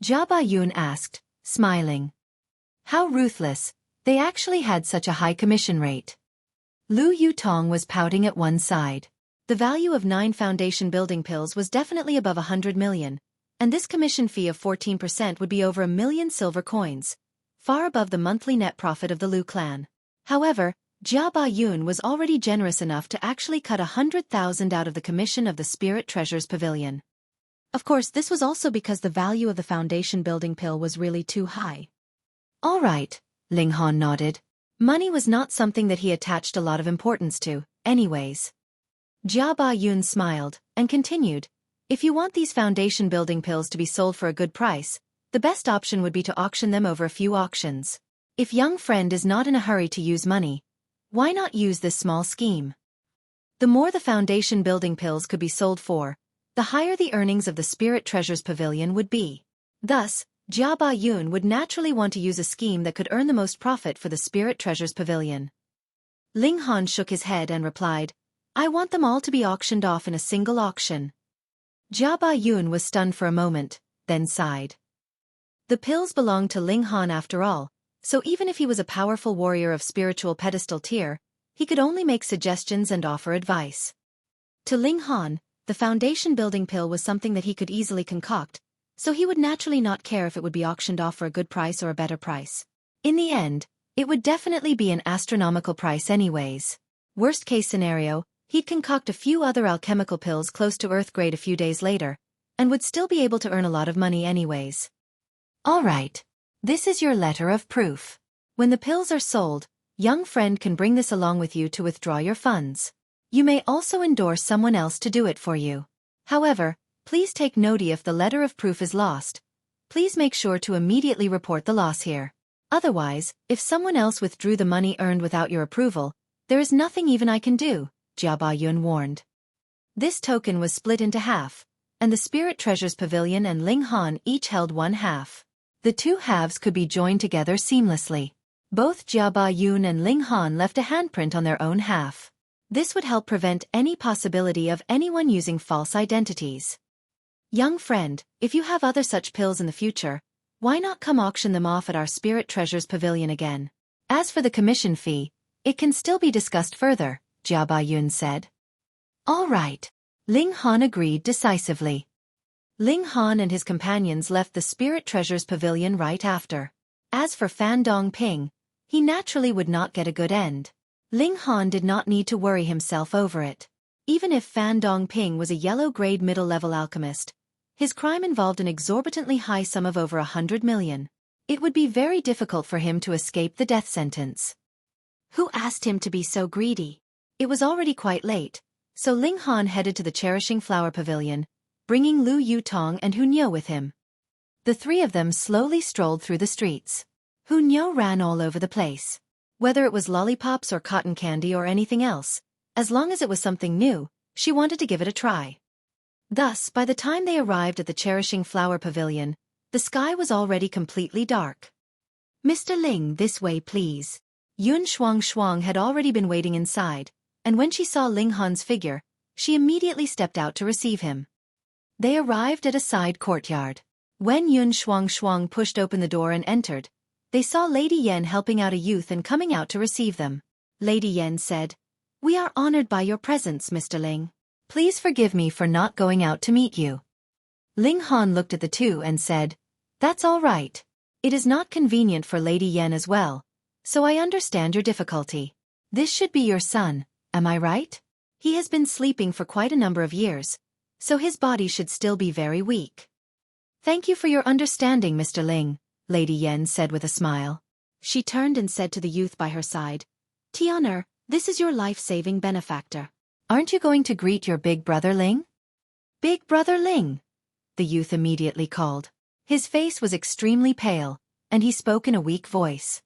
Jia Ba Yun asked, smiling. How ruthless, they actually had such a high commission rate. Lu Yutong was pouting at one side. The value of 9 foundation building pills was definitely above 100 million, and this commission fee of 14% would be over 1 million silver coins, far above the monthly net profit of the Lu clan. However, Jia Ba Yun was already generous enough to actually cut 100,000 out of the commission of the Spirit Treasures Pavilion. Of course, this was also because the value of the foundation building pill was really too high. All right, Ling Han nodded. Money was not something that he attached a lot of importance to, anyways. Jia Ba Yun smiled, and continued, if you want these foundation building pills to be sold for a good price, the best option would be to auction them over a few auctions. If young friend is not in a hurry to use money, why not use this small scheme? The more the foundation building pills could be sold for, the higher the earnings of the Spirit Treasures Pavilion would be. Thus, Jia Bayun would naturally want to use a scheme that could earn the most profit for the Spirit Treasures Pavilion. Ling Han shook his head and replied, I want them all to be auctioned off in a single auction. Jia Bayun was stunned for a moment, then sighed. The pills belonged to Ling Han after all, so even if he was a powerful warrior of spiritual pedestal tier, he could only make suggestions and offer advice. To Ling Han, the foundation building pill was something that he could easily concoct, so he would naturally not care if it would be auctioned off for a good price or a better price. In the end, it would definitely be an astronomical price anyways. Worst case scenario, he'd concoct a few other alchemical pills close to Earth grade a few days later, and would still be able to earn a lot of money anyways. Alright. This is your letter of proof. When the pills are sold, young friend can bring this along with you to withdraw your funds. You may also endorse someone else to do it for you. However, please take note if the letter of proof is lost. Please make sure to immediately report the loss here. Otherwise, if someone else withdrew the money earned without your approval, there is nothing even I can do, Jia Bayun warned. This token was split into half, and the Spirit Treasures Pavilion and Ling Han each held one half. The two halves could be joined together seamlessly. Both Jia Bayun and Ling Han left a handprint on their own half. This would help prevent any possibility of anyone using false identities. Young friend, if you have other such pills in the future, why not come auction them off at our Spirit Treasures Pavilion again? As for the commission fee, it can still be discussed further, Jia Bayun said. All right. Ling Han agreed decisively. Ling Han and his companions left the Spirit Treasures Pavilion right after. As for Fan Dongping, he naturally would not get a good end. Ling Han did not need to worry himself over it. Even if Fan Dongping was a yellow-grade middle-level alchemist, his crime involved an exorbitantly high sum of over 100 million. It would be very difficult for him to escape the death sentence. Who asked him to be so greedy? It was already quite late, so Ling Han headed to the Cherishing Flower Pavilion, bringing Lu Yutong and Hunyo with him. The three of them slowly strolled through the streets. Hunyo ran all over the place. Whether it was lollipops or cotton candy or anything else, as long as it was something new, she wanted to give it a try. Thus, by the time they arrived at the Cherishing Flower Pavilion, the sky was already completely dark. Mr. Ling, this way please. Yun Shuang had already been waiting inside, and when she saw Ling Han's figure, she immediately stepped out to receive him. They arrived at a side courtyard. When Yun Shuang pushed open the door and entered, they saw Lady Yan helping out a youth and coming out to receive them. Lady Yan said, "We are honored by your presence, Mr. Ling. Please forgive me for not going out to meet you." Ling Han looked at the two and said, "That's all right. It is not convenient for Lady Yan as well, so I understand your difficulty. This should be your son, am I right? He has been sleeping for quite a number of years, so his body should still be very weak." "Thank you for your understanding, Mr. Ling," Lady Yan said with a smile. She turned and said to the youth by her side, "Tianer, this is your life-saving benefactor. Aren't you going to greet your big brother Ling?" "Big brother Ling," the youth immediately called. His face was extremely pale, and he spoke in a weak voice.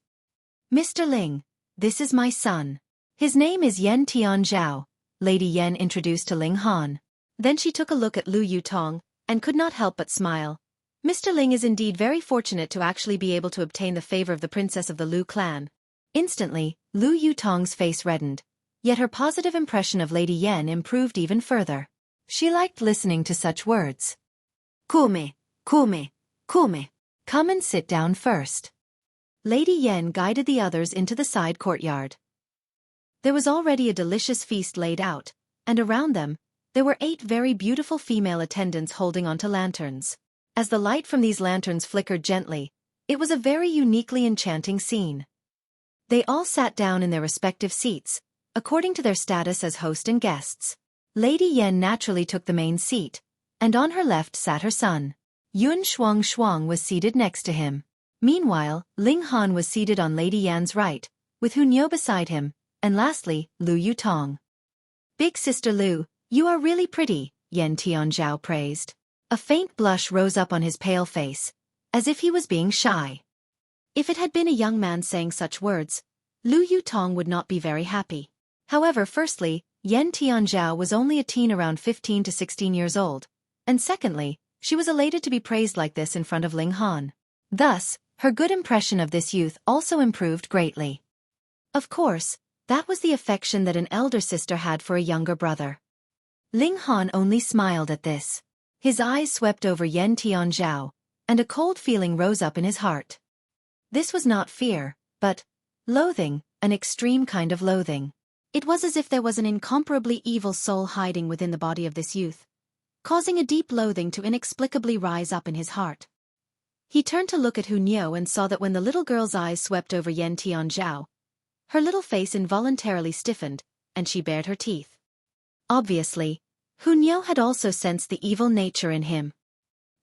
"Mr. Ling, this is my son. His name is Yen Tianzhao," Lady Yan introduced to Ling Han. Then she took a look at Lu Yutong, and could not help but smile. Mr. Ling is indeed very fortunate to actually be able to obtain the favor of the princess of the Lu clan. Instantly, Lu Yutong's face reddened, yet her positive impression of Lady Yan improved even further. She liked listening to such words. Come. Come and sit down first." Lady Yan guided the others into the side courtyard. There was already a delicious feast laid out, and around them, there were 8 very beautiful female attendants holding onto lanterns. As the light from these lanterns flickered gently, it was a very uniquely enchanting scene. They all sat down in their respective seats, according to their status as host and guests. Lady Yan naturally took the main seat, and on her left sat her son. Yun Shuang was seated next to him. Meanwhile, Ling Han was seated on Lady Yan's right, with Hunyo beside him, and lastly, Lu Yutong. "Big sister Lu, you are really pretty," Yen Tianzhao praised. A faint blush rose up on his pale face, as if he was being shy. If it had been a young man saying such words, Lu Yutong would not be very happy. However, firstly, Yen Tianzhao was only a teen around 15 to 16 years old, And secondly, she was elated to be praised like this in front of Ling Han. Thus, her good impression of this youth also improved greatly. Of course, that was the affection that an elder sister had for a younger brother. Ling Han only smiled at this. His eyes swept over Yan Tianzhao, and a cold feeling rose up in his heart. This was not fear, but loathing, an extreme kind of loathing. It was as if there was an incomparably evil soul hiding within the body of this youth, causing a deep loathing to inexplicably rise up in his heart. He turned to look at Hu Niu and saw that when the little girl's eyes swept over Yan Tianzhao, her little face involuntarily stiffened, and she bared her teeth. Obviously, Hu Niu had also sensed the evil nature in him.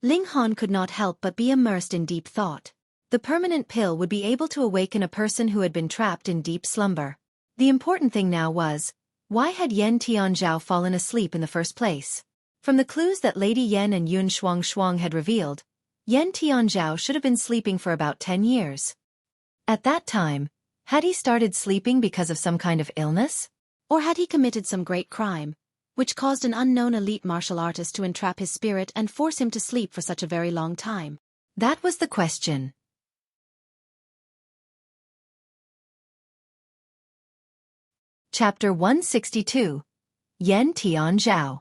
Ling Han could not help but be immersed in deep thought. The permanent pill would be able to awaken a person who had been trapped in deep slumber. The important thing now was, why had Yan Tianzhao fallen asleep in the first place? From the clues that Lady Yan and Yun Shuang had revealed, Yan Tianzhao should have been sleeping for about 10 years. At that time, had he started sleeping because of some kind of illness? Or had he committed some great crime, which caused an unknown elite martial artist to entrap his spirit and force him to sleep for such a very long time? That was the question. Chapter 162. Yan Tianzhao.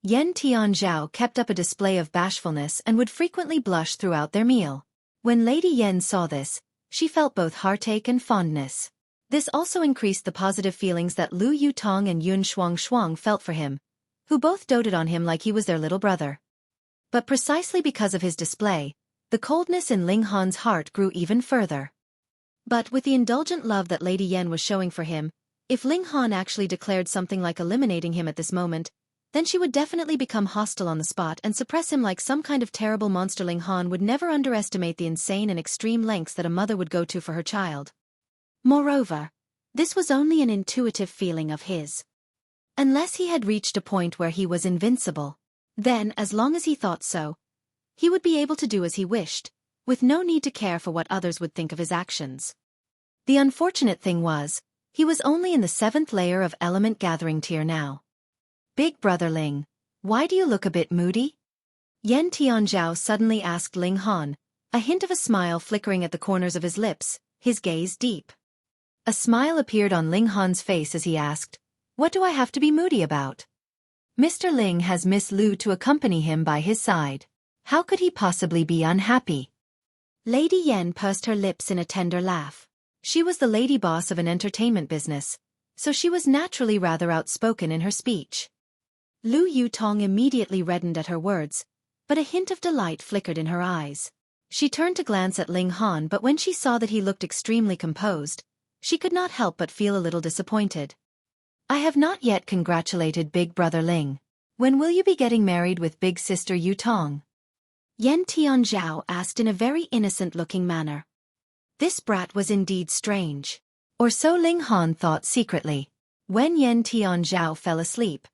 Yan Tianzhao kept up a display of bashfulness and would frequently blush throughout their meal. When Lady Yan saw this, she felt both heartache and fondness. This also increased the positive feelings that Lu Yutong and Yun Shuang felt for him, who both doted on him like he was their little brother. But precisely because of his display, the coldness in Ling Han's heart grew even further. But with the indulgent love that Lady Yan was showing for him, if Ling Han actually declared something like eliminating him at this moment, then she would definitely become hostile on the spot and suppress him like some kind of terrible monster. Ling Han would never underestimate the insane and extreme lengths that a mother would go to for her child. Moreover, this was only an intuitive feeling of his. Unless he had reached a point where he was invincible, then, as long as he thought so, he would be able to do as he wished, with no need to care for what others would think of his actions. The unfortunate thing was, he was only in the 7th layer of element gathering tier now. Big brother Ling, why do you look a bit moody? Yan Tianzhao suddenly asked Ling Han, a hint of a smile flickering at the corners of his lips, his gaze deep. A smile appeared on Ling Han's face as he asked, "What do I have to be moody about? Mr. Ling has Miss Lu to accompany him by his side. How could he possibly be unhappy?" Lady Yan pursed her lips in a tender laugh. She was the lady boss of an entertainment business, so she was naturally rather outspoken in her speech. Lu Yutong immediately reddened at her words, but a hint of delight flickered in her eyes. She turned to glance at Ling Han, but when she saw that he looked extremely composed, she could not help but feel a little disappointed. "I have not yet congratulated Big Brother Ling. When will you be getting married with Big Sister Yutong?" Yan Tianzhao asked in a very innocent-looking manner. This brat was indeed strange. Or so Ling Han thought secretly. When Yan Tianzhao fell asleep,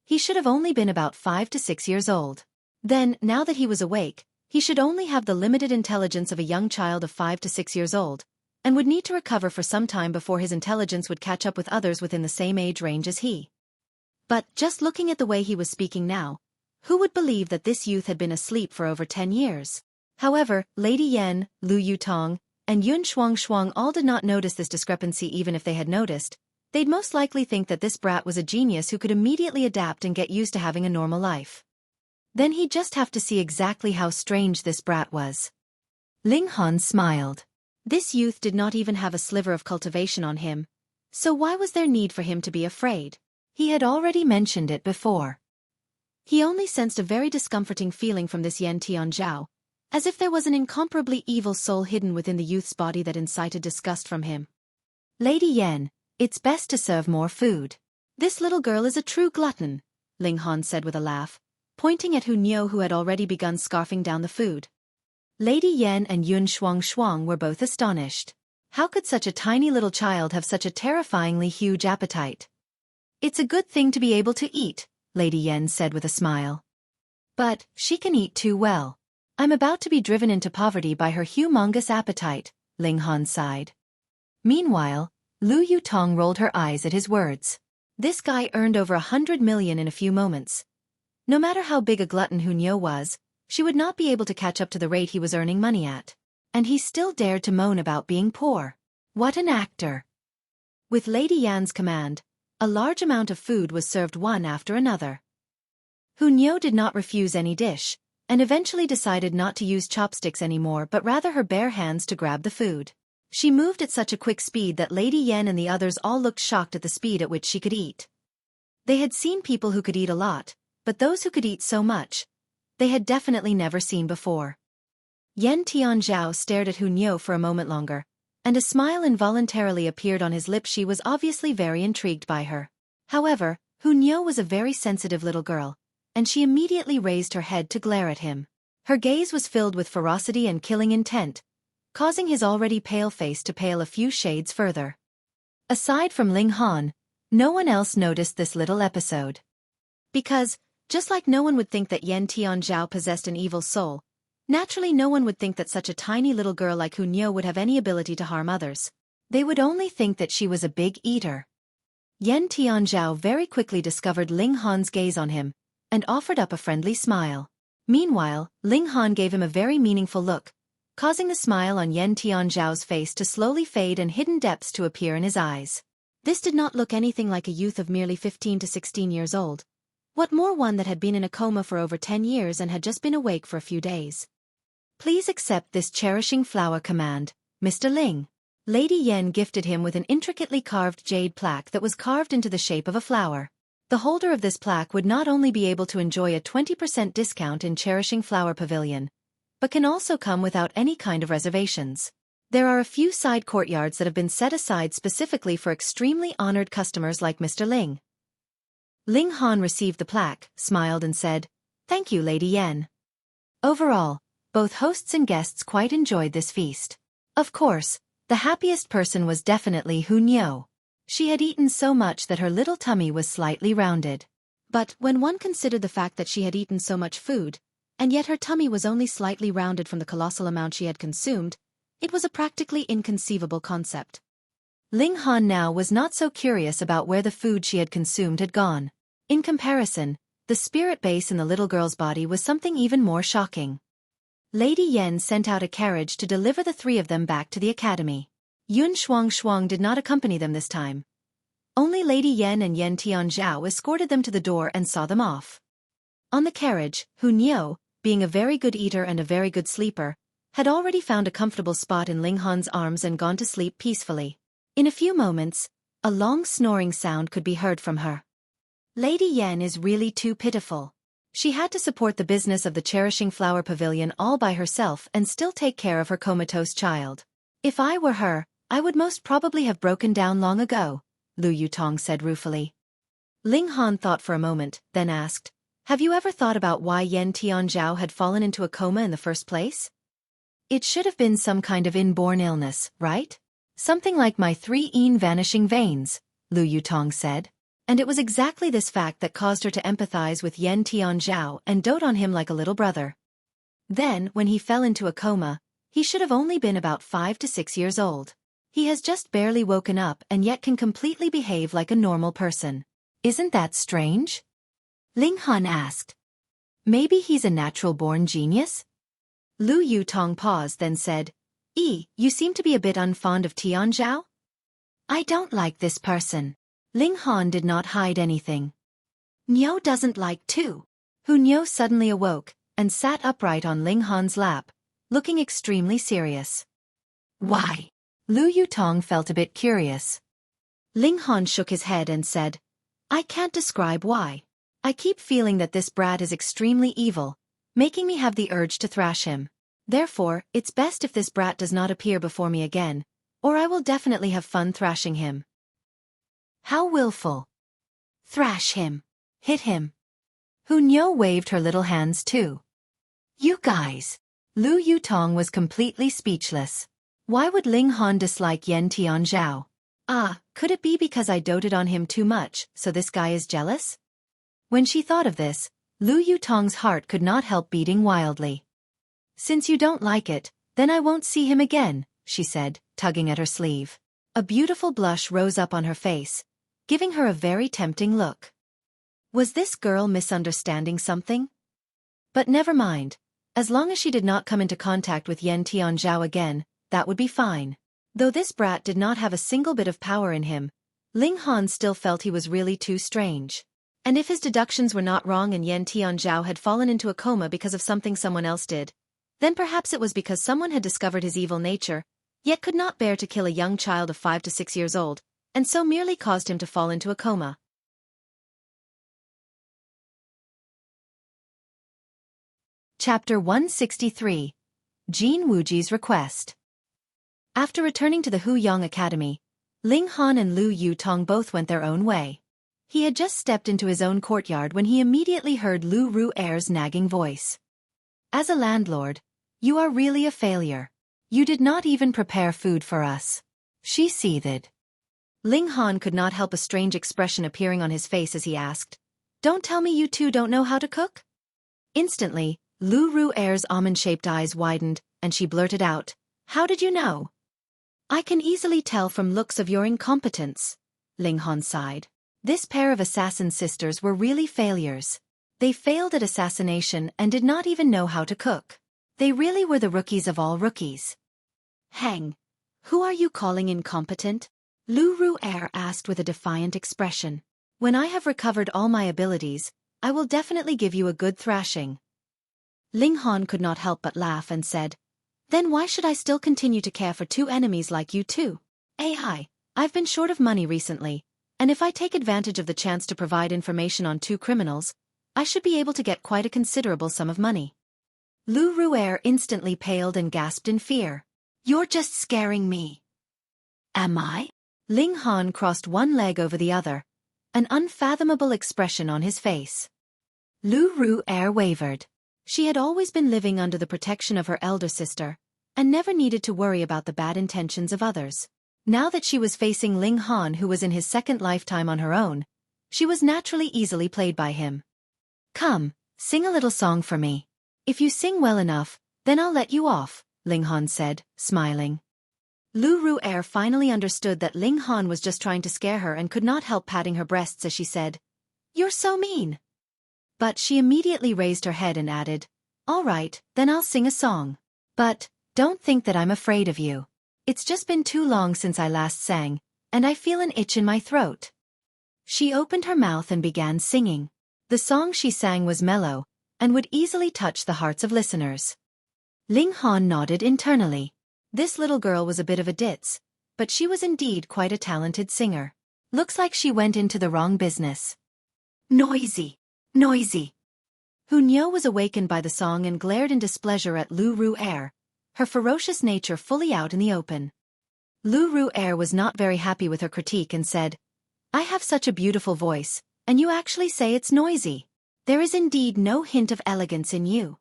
he should have only been about 5 to 6 years old. Then, now that he was awake, he should only have the limited intelligence of a young child of 5 to 6 years old, and would need to recover for some time before his intelligence would catch up with others within the same age range as he. But, just looking at the way he was speaking now, who would believe that this youth had been asleep for over 10 years? However, Lady Yan, Lu Yutong, and Yun Shuang all did not notice this discrepancy. Even if they had noticed, they'd most likely think that this brat was a genius who could immediately adapt and get used to having a normal life. Then he'd just have to see exactly how strange this brat was. Ling Han smiled. This youth did not even have a sliver of cultivation on him, so why was there need for him to be afraid? He had already mentioned it before. He only sensed a very discomforting feeling from this Yan Tianzhao, as if there was an incomparably evil soul hidden within the youth's body that incited disgust from him. "Lady Yan, it's best to serve more food. This little girl is a true glutton," Ling Han said with a laugh, pointing at Hu Niu, who had already begun scarfing down the food. Lady Yan and Yun Shuang were both astonished. How could such a tiny little child have such a terrifyingly huge appetite? "It's a good thing to be able to eat," Lady Yan said with a smile. "But she can eat too well. I'm about to be driven into poverty by her humongous appetite," Ling Han sighed. Meanwhile, Lu Yutong rolled her eyes at his words. This guy earned over 100 million in a few moments. No matter how big a glutton Hunyo was, she would not be able to catch up to the rate he was earning money at. And he still dared to moan about being poor. What an actor! With Lady Yan's command, a large amount of food was served one after another. Hunyo did not refuse any dish, and eventually decided not to use chopsticks anymore but rather her bare hands to grab the food. She moved at such a quick speed that Lady Yan and the others all looked shocked at the speed at which she could eat. They had seen people who could eat a lot, but those who could eat so much, they had definitely never seen before. Yan Tianzhao stared at Hunyo for a moment longer, and a smile involuntarily appeared on his lips. She was obviously very intrigued by her. However, Hunyo was a very sensitive little girl, and she immediately raised her head to glare at him. Her gaze was filled with ferocity and killing intent, causing his already pale face to pale a few shades further. Aside from Ling Han, no one else noticed this little episode. Because, just like no one would think that Yan Tianzhao possessed an evil soul, naturally no one would think that such a tiny little girl like Hunyo would have any ability to harm others. They would only think that she was a big eater. Yan Tianzhao very quickly discovered Ling Han's gaze on him, and offered up a friendly smile. Meanwhile, Ling Han gave him a very meaningful look, causing the smile on Yan Tianzhao's face to slowly fade and hidden depths to appear in his eyes. This did not look anything like a youth of merely 15 to 16 years old. What more, one that had been in a coma for over 10 years and had just been awake for a few days. Please accept this cherishing flower command, Mr. Ling. Lady Yan gifted him with an intricately carved jade plaque that was carved into the shape of a flower. The holder of this plaque would not only be able to enjoy a 20% discount in Cherishing Flower Pavilion, but can also come without any kind of reservations. There are a few side courtyards that have been set aside specifically for extremely honored customers like Mr. Ling. Ling Han received the plaque, smiled and said, "Thank you, Lady Yan." Overall, both hosts and guests quite enjoyed this feast. Of course, the happiest person was definitely Hunyo. She had eaten so much that her little tummy was slightly rounded. But when one considered the fact that she had eaten so much food, and yet her tummy was only slightly rounded from the colossal amount she had consumed, it was a practically inconceivable concept. Ling Han now was not so curious about where the food she had consumed had gone. In comparison, the spirit base in the little girl's body was something even more shocking. Lady Yan sent out a carriage to deliver the three of them back to the academy. Yun Shuang did not accompany them this time. Only Lady Yan and Yan Tianzhao escorted them to the door and saw them off. On the carriage, Hunyo, being a very good eater and a very good sleeper, had already found a comfortable spot in Ling Han's arms and gone to sleep peacefully. In a few moments, a long snoring sound could be heard from her. Lady Yan is really too pitiful. She had to support the business of the Cherishing Flower Pavilion all by herself and still take care of her comatose child. If I were her, I would most probably have broken down long ago, Lu Yutong said ruefully. Ling Han thought for a moment, then asked, "Have you ever thought about why Yan Tianzhao had fallen into a coma in the first place? It should have been some kind of inborn illness, right? Something like my 3 vanishing veins," Lu Yutong said. And it was exactly this fact that caused her to empathize with Yan Tianzhao and dote on him like a little brother. Then, when he fell into a coma, he should have only been about 5 to 6 years old. He has just barely woken up and yet can completely behave like a normal person. Isn't that strange? Ling Han asked. Maybe he's a natural-born genius? Lu Yutong paused then said, You seem to be a bit unfond of Tianzhao? I don't like this person. Ling Han did not hide anything. Nyo doesn't like too. Hunyo suddenly awoke and sat upright on Ling Han's lap, looking extremely serious. Why? Lu Yutong felt a bit curious. Ling Han shook his head and said, I can't describe why. I keep feeling that this brat is extremely evil, making me have the urge to thrash him. Therefore, it's best if this brat does not appear before me again, or I will definitely have fun thrashing him. How willful. Thrash him. Hit him. Hunyo waved her little hands too. You guys. Lu Yutong was completely speechless. Why would Ling Han dislike Yan Tianzhao? Could it be because I doted on him too much, so this guy is jealous? When she thought of this, Lu Yutong's heart could not help beating wildly. Since you don't like it, then I won't see him again, she said, tugging at her sleeve. A beautiful blush rose up on her face, giving her a very tempting look. Was this girl misunderstanding something? But never mind. As long as she did not come into contact with Yan Tianzhao again, that would be fine. Though this brat did not have a single bit of power in him, Ling Han still felt he was really too strange. And if his deductions were not wrong and Yan Tianzhao had fallen into a coma because of something someone else did, then perhaps it was because someone had discovered his evil nature, yet could not bear to kill a young child of 5 to 6 years old, and so merely caused him to fall into a coma. Chapter 163. Jin Wuji's Request. After returning to the Huyang Academy, Ling Han and Lu Yutong both went their own way. He had just stepped into his own courtyard when he immediately heard Lu Ru'er's nagging voice. As a landlord, you are really a failure. You did not even prepare food for us. She seethed. Ling Han could not help a strange expression appearing on his face as he asked, "Don't tell me you two don't know how to cook?" Instantly, Lu Ru'er's almond-shaped eyes widened, and she blurted out, "How did you know?" "I can easily tell from looks of your incompetence," Ling Han sighed. This pair of assassin sisters were really failures. They failed at assassination and did not even know how to cook. They really were the rookies of all rookies. "Hang! Who are you calling incompetent?" Lu Ru'er asked with a defiant expression. "When I have recovered all my abilities, I will definitely give you a good thrashing." Ling Han could not help but laugh and said, "Then why should I still continue to care for two enemies like you two? I've been short of money recently, and if I take advantage of the chance to provide information on two criminals, I should be able to get quite a considerable sum of money." Lu Ru'er instantly paled and gasped in fear. "You're just scaring me." "Am I?" Ling Han crossed one leg over the other, an unfathomable expression on his face. Lu Ru'er wavered. She had always been living under the protection of her elder sister, and never needed to worry about the bad intentions of others. Now that she was facing Ling Han, who was in his second lifetime on her own, she was naturally easily played by him. "Come, sing a little song for me. If you sing well enough, then I'll let you off," Ling Han said, smiling. Lu Ru'er finally understood that Ling Han was just trying to scare her and could not help patting her breasts as she said, "You're so mean." But she immediately raised her head and added, "All right, then I'll sing a song. But don't think that I'm afraid of you. It's just been too long since I last sang, and I feel an itch in my throat." She opened her mouth and began singing. The song she sang was mellow, and would easily touch the hearts of listeners. Ling Han nodded internally. This little girl was a bit of a ditz, but she was indeed quite a talented singer. Looks like she went into the wrong business. "Noisy! Noisy!" Hunyeo was awakened by the song and glared in displeasure at Lu Ru'er, her ferocious nature fully out in the open. Lu Ru'er was not very happy with her critique and said, "I have such a beautiful voice, and you actually say it's noisy. There is indeed no hint of elegance in you."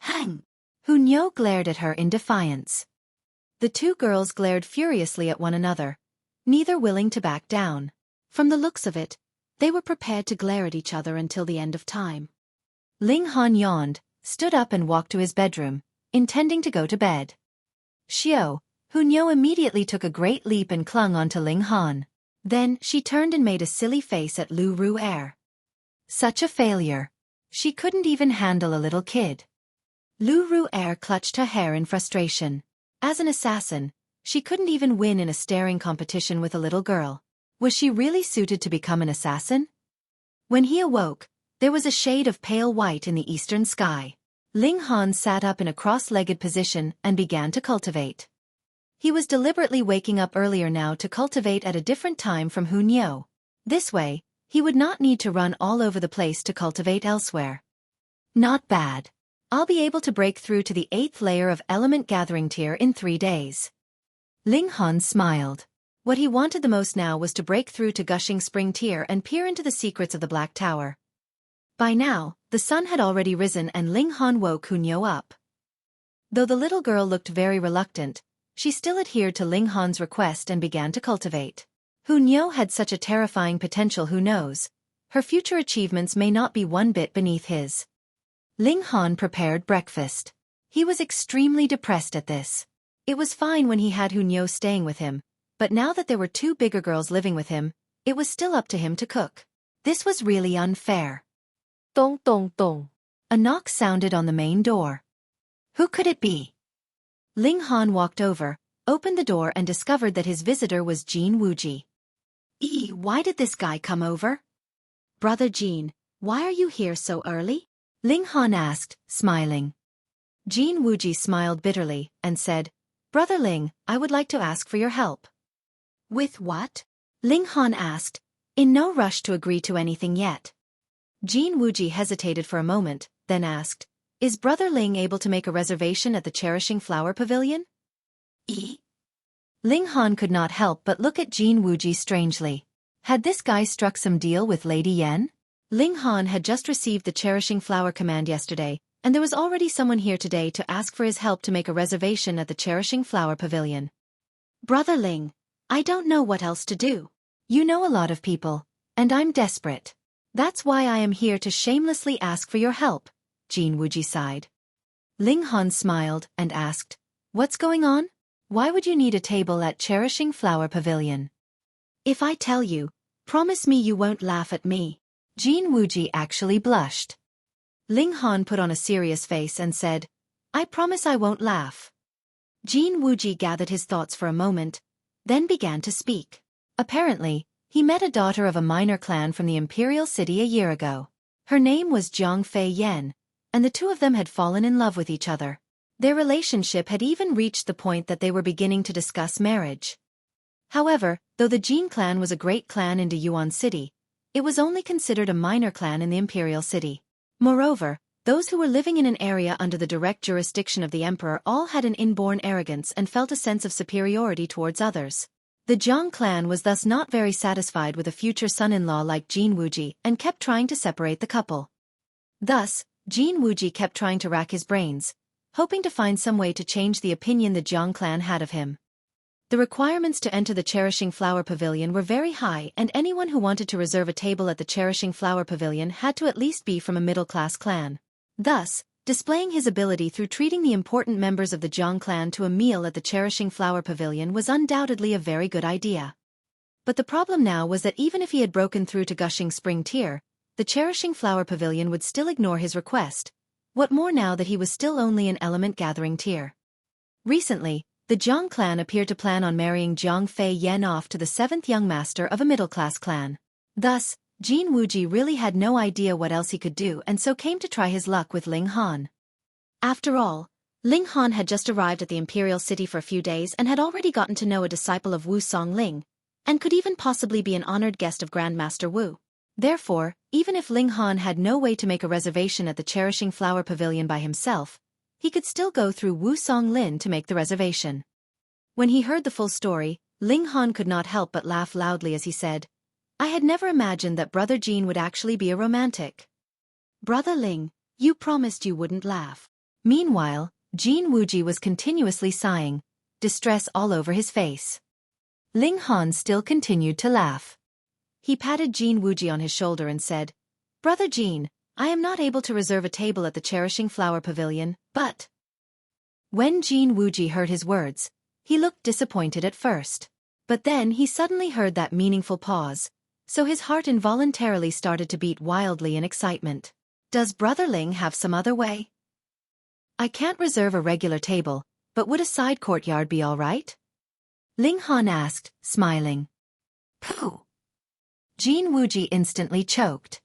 "Hang!" Hunyeo glared at her in defiance. The two girls glared furiously at one another, neither willing to back down. From the looks of it, they were prepared to glare at each other until the end of time. Ling Han yawned, stood up and walked to his bedroom, intending to go to bed. Hunyeo immediately took a great leap and clung onto Ling Han. Then she turned and made a silly face at Lu Ru'er. Such a failure. She couldn't even handle a little kid. Lu Ru'er clutched her hair in frustration. As an assassin, she couldn't even win in a staring competition with a little girl. Was she really suited to become an assassin? When he awoke, there was a shade of pale white in the eastern sky. Ling Han sat up in a cross-legged position and began to cultivate. He was deliberately waking up earlier now to cultivate at a different time from Hunyeo. This way, he would not need to run all over the place to cultivate elsewhere. Not bad. I'll be able to break through to the 8th layer of element gathering tier in 3 days. Ling Han smiled. What he wanted the most now was to break through to gushing spring tier and peer into the secrets of the Black Tower. By now, the sun had already risen and Ling Han woke Hunyeo up. Though the little girl looked very reluctant, she still adhered to Ling Han's request and began to cultivate. Hunyeo had such a terrifying potential, who knows? Her future achievements may not be one bit beneath his. Ling Han prepared breakfast. He was extremely depressed at this. It was fine when he had Hunyeo staying with him, but now that there were 2 bigger girls living with him, it was still up to him to cook. This was really unfair. Dong dong dong. A knock sounded on the main door. Who could it be? Ling Han walked over, opened the door and discovered that his visitor was Jin Wuji. Why did this guy come over? Brother Jin, why are you here so early? Ling Han asked, smiling. Jin Wuji smiled bitterly and said, Brother Ling, I would like to ask for your help. With what? Ling Han asked, in no rush to agree to anything yet. Jin Wuji hesitated for a moment, then asked, Is Brother Ling able to make a reservation at the Cherishing Flower Pavilion? Ling Han could not help but look at Jin Wuji strangely. Had this guy struck some deal with Lady Yen? Ling Han had just received the Cherishing Flower command yesterday, and there was already someone here today to ask for his help to make a reservation at the Cherishing Flower Pavilion. Brother Ling, I don't know what else to do. You know a lot of people, and I'm desperate. That's why I am here to shamelessly ask for your help, Jin Wuji sighed. Ling Han smiled and asked, What's going on? Why would you need a table at Cherishing Flower Pavilion? If I tell you, promise me you won't laugh at me. Jin Wuji actually blushed. Ling Han put on a serious face and said, I promise I won't laugh. Jin Wuji gathered his thoughts for a moment, then began to speak. Apparently, he met a daughter of a minor clan from the Imperial City a year ago. Her name was Zhang Yen, and the two of them had fallen in love with each other. Their relationship had even reached the point that they were beginning to discuss marriage. However, though the Jin clan was a great clan in Yuan City, it was only considered a minor clan in the Imperial City. Moreover, those who were living in an area under the direct jurisdiction of the emperor all had an inborn arrogance and felt a sense of superiority towards others. The Zhang clan was thus not very satisfied with a future son-in-law like Jin Wuji and kept trying to separate the couple. Thus, Jin Wuji kept trying to rack his brains, hoping to find some way to change the opinion the Zhang clan had of him. The requirements to enter the Cherishing Flower Pavilion were very high, and anyone who wanted to reserve a table at the Cherishing Flower Pavilion had to at least be from a middle-class clan. Thus, displaying his ability through treating the important members of the Zhang clan to a meal at the Cherishing Flower Pavilion was undoubtedly a very good idea. But the problem now was that even if he had broken through to Gushing Spring Tier, the Cherishing Flower Pavilion would still ignore his request. What more now that he was still only an Element Gathering Tier? Recently, the Zhang clan appeared to plan on marrying Zhang Yen off to the 7th young master of a middle-class clan. Thus, Jin Wuji really had no idea what else he could do and so came to try his luck with Ling Han. After all, Ling Han had just arrived at the Imperial City for a few days and had already gotten to know a disciple of Wu Songling, and could even possibly be an honored guest of Grandmaster Wu. Therefore, even if Ling Han had no way to make a reservation at the Cherishing Flower Pavilion by himself, he could still go through Wu Songlin to make the reservation. When he heard the full story, Ling Han could not help but laugh loudly as he said, I had never imagined that Brother Jin would actually be a romantic. Brother Ling, you promised you wouldn't laugh. Meanwhile, Jin Wuji was continuously sighing, distress all over his face. Ling Han still continued to laugh. He patted Jin Wuji on his shoulder and said, Brother Jin, I am not able to reserve a table at the Cherishing Flower Pavilion, but... When Jin Wuji heard his words, he looked disappointed at first. But then he suddenly heard that meaningful pause, so his heart involuntarily started to beat wildly in excitement. Does Brother Ling have some other way? I can't reserve a regular table, but would a side courtyard be all right? Ling Han asked, smiling. Pooh! Jin Wuji instantly choked.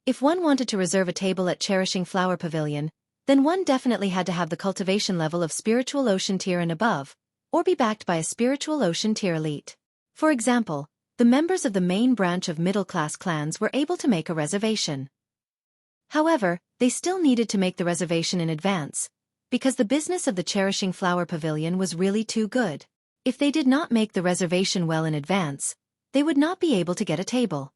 If one wanted to reserve a table at Cherishing Flower Pavilion, then one definitely had to have the cultivation level of Spiritual Ocean Tier and above, or be backed by a Spiritual Ocean Tier elite. For example, the members of the main branch of middle-class clans were able to make a reservation. However, they still needed to make the reservation in advance, because the business of the Cherishing Flower Pavilion was really too good. If they did not make the reservation well in advance, they would not be able to get a table.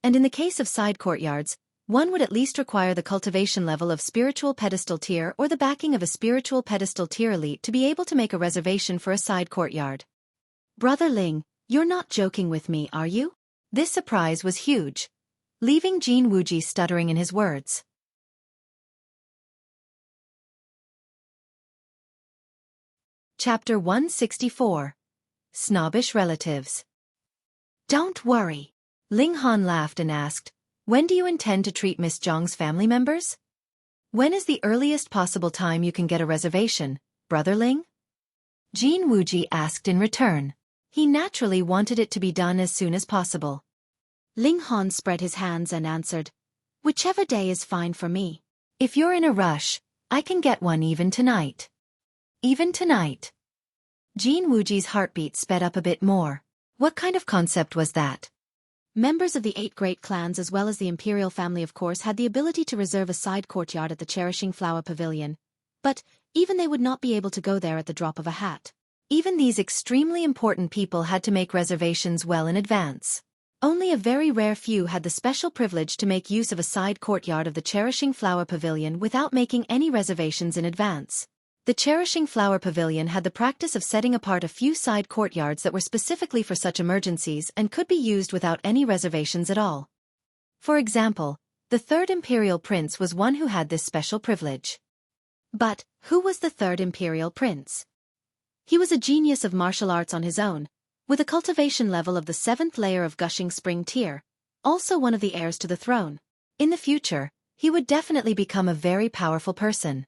And in the case of side courtyards, one would at least require the cultivation level of Spiritual Pedestal Tier or the backing of a Spiritual Pedestal Tier elite to be able to make a reservation for a side courtyard. Brother Ling, you're not joking with me, are you? This surprise was huge, leaving Jin Wuji stuttering in his words. Chapter 164. Snobbish Relatives. Don't worry. Ling Han laughed and asked, "When do you intend to treat Miss Zhang's family members? When is the earliest possible time you can get a reservation, Brother Ling?" Jin Wuji asked in return. He naturally wanted it to be done as soon as possible. Ling Han spread his hands and answered, "Whichever day is fine for me." "If you're in a rush, I can get one even tonight." "Even tonight?" Jin Wuji's heartbeat sped up a bit more. What kind of concept was that? Members of the 8 great clans as well as the imperial family of course had the ability to reserve a side courtyard at the Cherishing Flower Pavilion, but even they would not be able to go there at the drop of a hat. Even these extremely important people had to make reservations well in advance. Only a very rare few had the special privilege to make use of a side courtyard of the Cherishing Flower Pavilion without making any reservations in advance. The Cherishing Flower Pavilion had the practice of setting apart a few side courtyards that were specifically for such emergencies and could be used without any reservations at all. For example, the third imperial prince was one who had this special privilege. But who was the third imperial prince? He was a genius of martial arts on his own, with a cultivation level of the 7th layer of Gushing Spring tier, also one of the heirs to the throne. In the future, he would definitely become a very powerful person.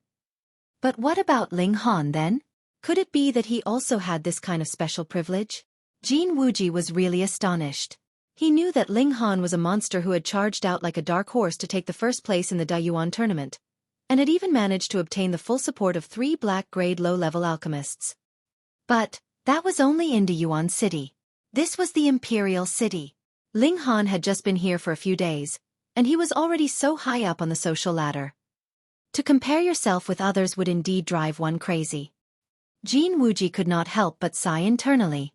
But what about Ling Han then? Could it be that he also had this kind of special privilege? Jin Wuji was really astonished. He knew that Ling Han was a monster who had charged out like a dark horse to take the first place in the Daiyuan tournament, and had even managed to obtain the full support of 3 black-grade low-level alchemists. But that was only in Daiyuan City. This was the Imperial City. Ling Han had just been here for a few days, and he was already so high up on the social ladder. To compare yourself with others would indeed drive one crazy. Jin Wuji could not help but sigh internally.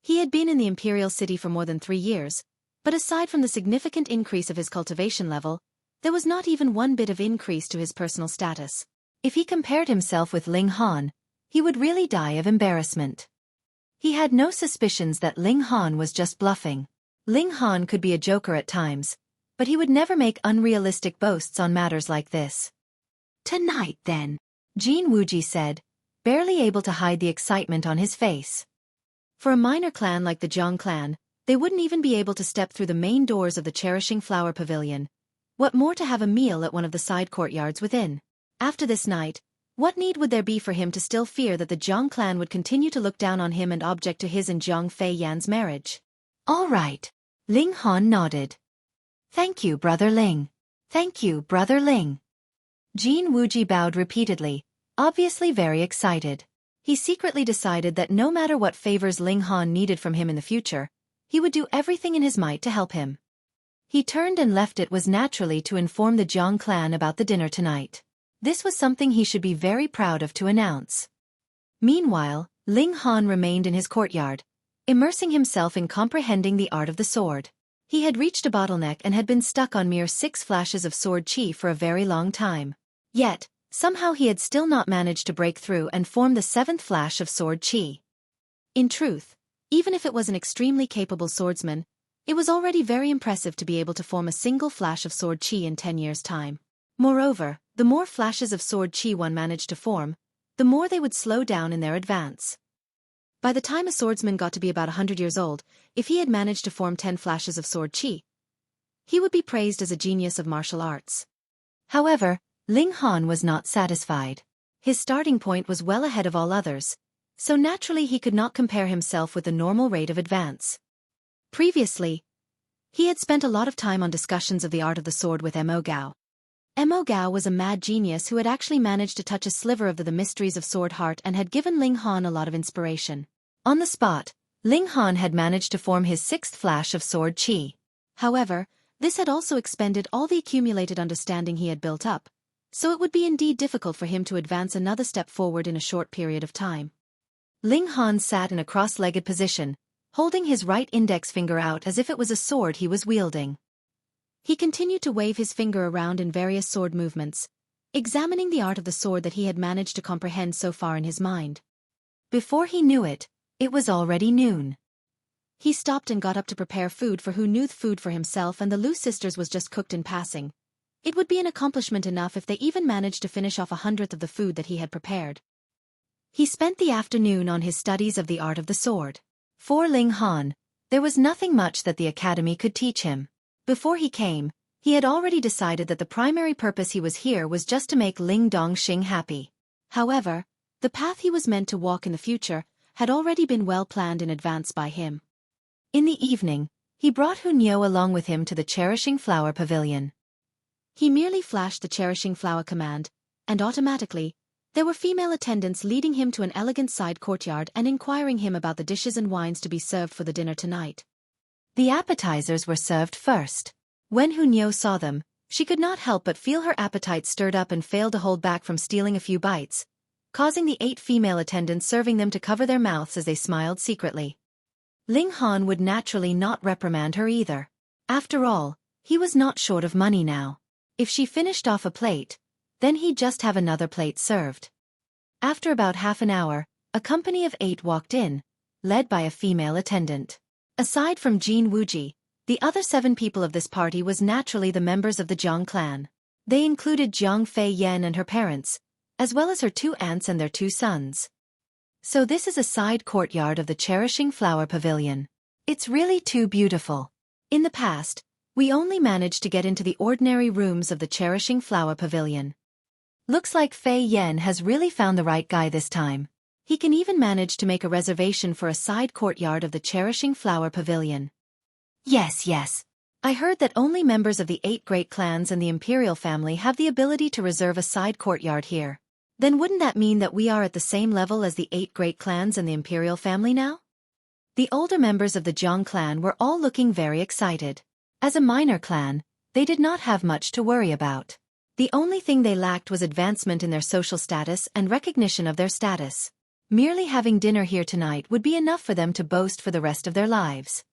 He had been in the Imperial City for more than 3 years, but aside from the significant increase of his cultivation level, there was not even one bit of increase to his personal status. If he compared himself with Ling Han, he would really die of embarrassment. He had no suspicions that Ling Han was just bluffing. Ling Han could be a joker at times, but he would never make unrealistic boasts on matters like this. "Tonight then," Jin Wuji said, barely able to hide the excitement on his face. For a minor clan like the Zhang clan, they wouldn't even be able to step through the main doors of the Cherishing Flower Pavilion. What more to have a meal at one of the side courtyards within? After this night, what need would there be for him to still fear that the Zhang clan would continue to look down on him and object to his and Zhang Fei Yan's marriage? "All right." Ling Han nodded. "Thank you, Brother Ling. Thank you, Brother Ling." Jin Wuji bowed repeatedly, obviously very excited. He secretly decided that no matter what favors Ling Han needed from him in the future, he would do everything in his might to help him. He turned and left. It was naturally to inform the Zhang clan about the dinner tonight. This was something he should be very proud of to announce. Meanwhile, Ling Han remained in his courtyard, immersing himself in comprehending the art of the sword. He had reached a bottleneck and had been stuck on mere 6 flashes of sword chi for a very long time. Yet, somehow he had still not managed to break through and form the 7th flash of sword chi. In truth, even if it was an extremely capable swordsman, it was already very impressive to be able to form a single flash of sword chi in 10 years' time. Moreover, the more flashes of sword chi one managed to form, the more they would slow down in their advance. By the time a swordsman got to be about 100 years old, if he had managed to form 10 flashes of sword chi, he would be praised as a genius of martial arts. However, Ling Han was not satisfied. His starting point was well ahead of all others, so naturally he could not compare himself with the normal rate of advance. Previously, he had spent a lot of time on discussions of the art of the sword with Mo Gao. Mo Gao was a mad genius who had actually managed to touch a sliver of the mysteries of sword heart and had given Ling Han a lot of inspiration. On the spot, Ling Han had managed to form his 6th flash of sword chi. However, this had also expended all the accumulated understanding he had built up, so it would be indeed difficult for him to advance another step forward in a short period of time. Ling Han sat in a cross-legged position, holding his right index finger out as if it was a sword he was wielding. He continued to wave his finger around in various sword movements, examining the art of the sword that he had managed to comprehend so far in his mind. Before he knew it, it was already noon. He stopped and got up to prepare food for Hu knew food for himself, and the Lu sisters was just cooked in passing. It would be an accomplishment enough if they even managed to finish off 1/100th of the food that he had prepared. He spent the afternoon on his studies of the art of the sword. For Ling Han, There was nothing much that the academy could teach him. Before he came, he had already decided that the primary purpose he was here was just to make Ling Dongxing happy. However, the path he was meant to walk in the future had already been well planned in advance by him. In the evening, he brought Hunyao along with him to the Cherishing Flower Pavilion. He merely flashed the Cherishing Flower command, and automatically, there were female attendants leading him to an elegant side courtyard and inquiring him about the dishes and wines to be served for the dinner tonight. The appetizers were served first. When Hunyao saw them, she could not help but feel her appetite stirred up and failed to hold back from stealing a few bites, causing the 8 female attendants serving them to cover their mouths as they smiled secretly. Ling Han would naturally not reprimand her either. After all, he was not short of money now. If she finished off a plate, then he'd just have another plate served. After about half an hour, a company of 8 walked in, led by a female attendant. Aside from Jin Wuji, the other 7 people of this party was naturally the members of the Jiang clan. They included Jiang Fei Yan and her parents, as well as her 2 aunts and their 2 sons. So this is a side courtyard of the Cherishing Flower Pavilion. It's really too beautiful. In the past, we only managed to get into the ordinary rooms of the Cherishing Flower Pavilion. Looks like Fei Yan has really found the right guy this time. He can even manage to make a reservation for a side courtyard of the Cherishing Flower Pavilion. Yes. I heard that only members of the 8 great clans and the imperial family have the ability to reserve a side courtyard here. Then wouldn't that mean that we are at the same level as the 8 great clans and the imperial family now? The older members of the Jiang clan were all looking very excited. As a minor clan, they did not have much to worry about. The only thing they lacked was advancement in their social status and recognition of their status. Merely having dinner here tonight would be enough for them to boast for the rest of their lives.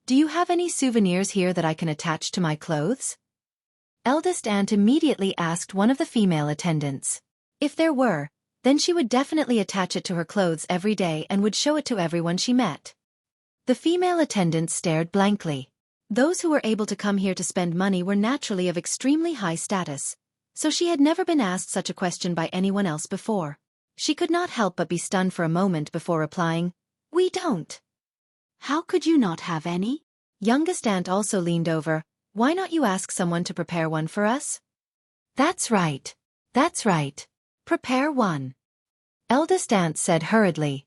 Do you have any souvenirs here that I can attach to my clothes? Eldest aunt immediately asked one of the female attendants. If there were, then she would definitely attach it to her clothes every day and would show it to everyone she met. The female attendant stared blankly. Those who were able to come here to spend money were naturally of extremely high status, so she had never been asked such a question by anyone else before. She could not help but be stunned for a moment before replying, "We don't." How could you not have any? Youngest aunt also leaned over. Why not you ask someone to prepare one for us? That's right. Prepare one. Eldest aunt said hurriedly.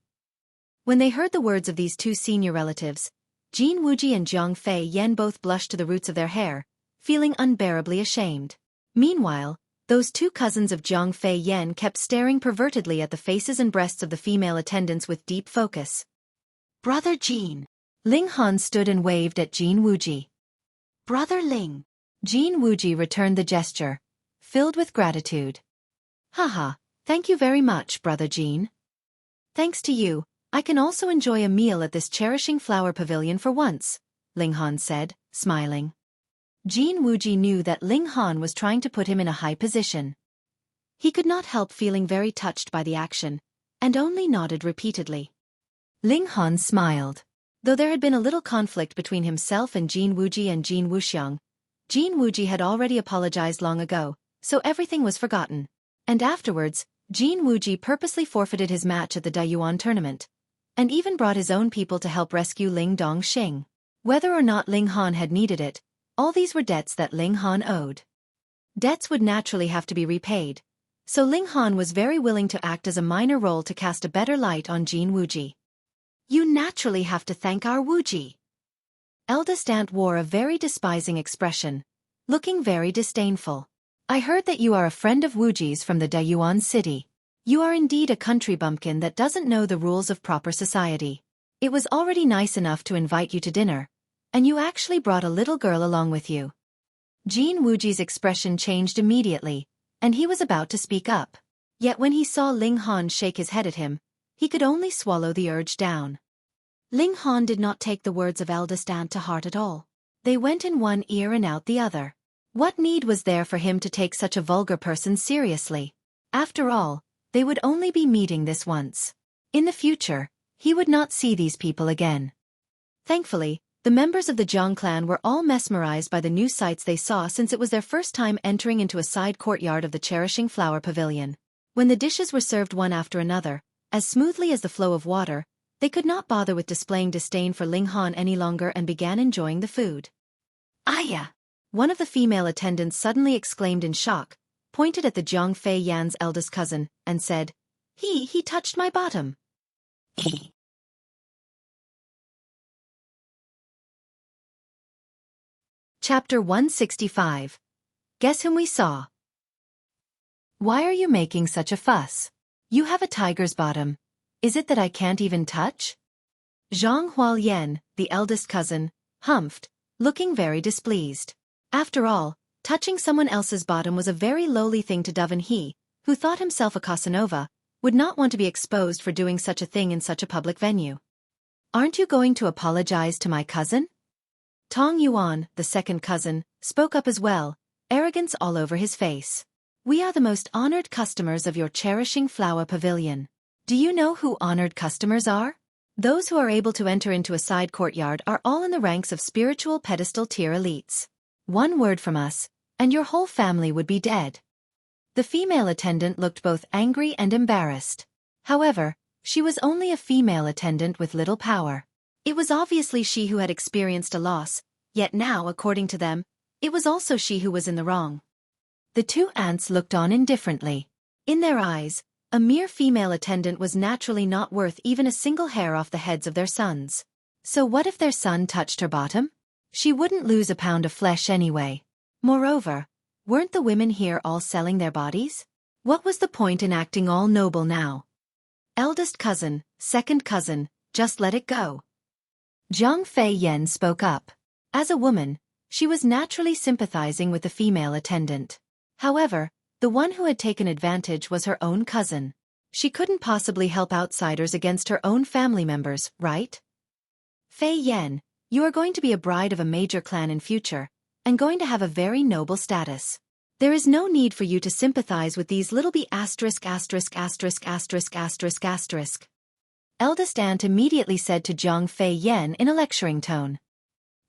When they heard the words of these 2 senior relatives, Jin Wuji and Jiang Fei Yan both blushed to the roots of their hair, feeling unbearably ashamed. Meanwhile, those 2 cousins of Jiang Fei Yan kept staring pervertedly at the faces and breasts of the female attendants with deep focus. Brother Jin. Ling Han stood and waved at Jin Wuji. Brother Ling. Jin Wuji returned the gesture, filled with gratitude. Haha, thank you very much, Brother Jin. Thanks to you, I can also enjoy a meal at this Cherishing Flower Pavilion for once, Ling Han said, smiling. Jin Wuji knew that Ling Han was trying to put him in a high position. He could not help feeling very touched by the action, and only nodded repeatedly. Ling Han smiled. Though there had been a little conflict between himself and Jin Wuji and Jin Wuxiang, Jin Wuji had already apologized long ago, so everything was forgotten. And afterwards, Jin Wuji purposely forfeited his match at the Dayuan tournament, and even brought his own people to help rescue Ling Dongxing. Whether or not Ling Han had needed it, all these were debts that Ling Han owed. Debts would naturally have to be repaid, so Ling Han was very willing to act as a minor role to cast a better light on Jin Wuji. You naturally have to thank our Wuji. Eldest aunt wore a very despising expression, looking very disdainful. I heard that you are a friend of Wuji's from the Dayuan city. You are indeed a country bumpkin that doesn't know the rules of proper society. It was already nice enough to invite you to dinner, and you actually brought a little girl along with you. Jin Wuji's expression changed immediately, and he was about to speak up. Yet when he saw Ling Han shake his head at him, he could only swallow the urge down. Ling Han did not take the words of eldest aunt to heart at all. They went in one ear and out the other. What need was there for him to take such a vulgar person seriously? After all, they would only be meeting this once. In the future, he would not see these people again. Thankfully, the members of the Jiang clan were all mesmerized by the new sights they saw since it was their first time entering into a side courtyard of the Cherishing Flower Pavilion. When the dishes were served one after another, as smoothly as the flow of water, They could not bother with displaying disdain for Ling Han any longer and began enjoying the food. Aya! One of the female attendants suddenly exclaimed in shock, pointed at the Zhang Fei Yan's eldest cousin, and said, He touched my bottom. Chapter 165. Guess whom we saw? Why are you making such a fuss? You have a tiger's bottom. Is it that I can't even touch? Zhang Hualien, the eldest cousin, humphed, looking very displeased. After all, touching someone else's bottom was a very lowly thing to do, and he, who thought himself a Casanova, would not want to be exposed for doing such a thing in such a public venue. Aren't you going to apologize to my cousin? Tong Yuan, the second cousin, spoke up as well, arrogance all over his face. We are the most honored customers of your cherishing flower pavilion. Do you know who honored customers are? Those who are able to enter into a side courtyard are all in the ranks of spiritual pedestal tier elites. One word from us, and your whole family would be dead. The female attendant looked both angry and embarrassed. However, she was only a female attendant with little power. It was obviously she who had experienced a loss, yet now, according to them, it was also she who was in the wrong. The two aunts looked on indifferently. In their eyes, a mere female attendant was naturally not worth even a single hair off the heads of their sons. So what if their son touched her bottom? She wouldn't lose a pound of flesh anyway. Moreover, weren't the women here all selling their bodies? What was the point in acting all noble now? Eldest cousin, second cousin, just let it go. Zhang Fei Yan spoke up. As a woman, she was naturally sympathizing with the female attendant. However, the one who had taken advantage was her own cousin. She couldn't possibly help outsiders against her own family members, right? Fei Yan, you are going to be a bride of a major clan in future, and going to have a very noble status. There is no need for you to sympathize with these little b********************************. Eldest aunt immediately said to Zhang Fei Yan in a lecturing tone.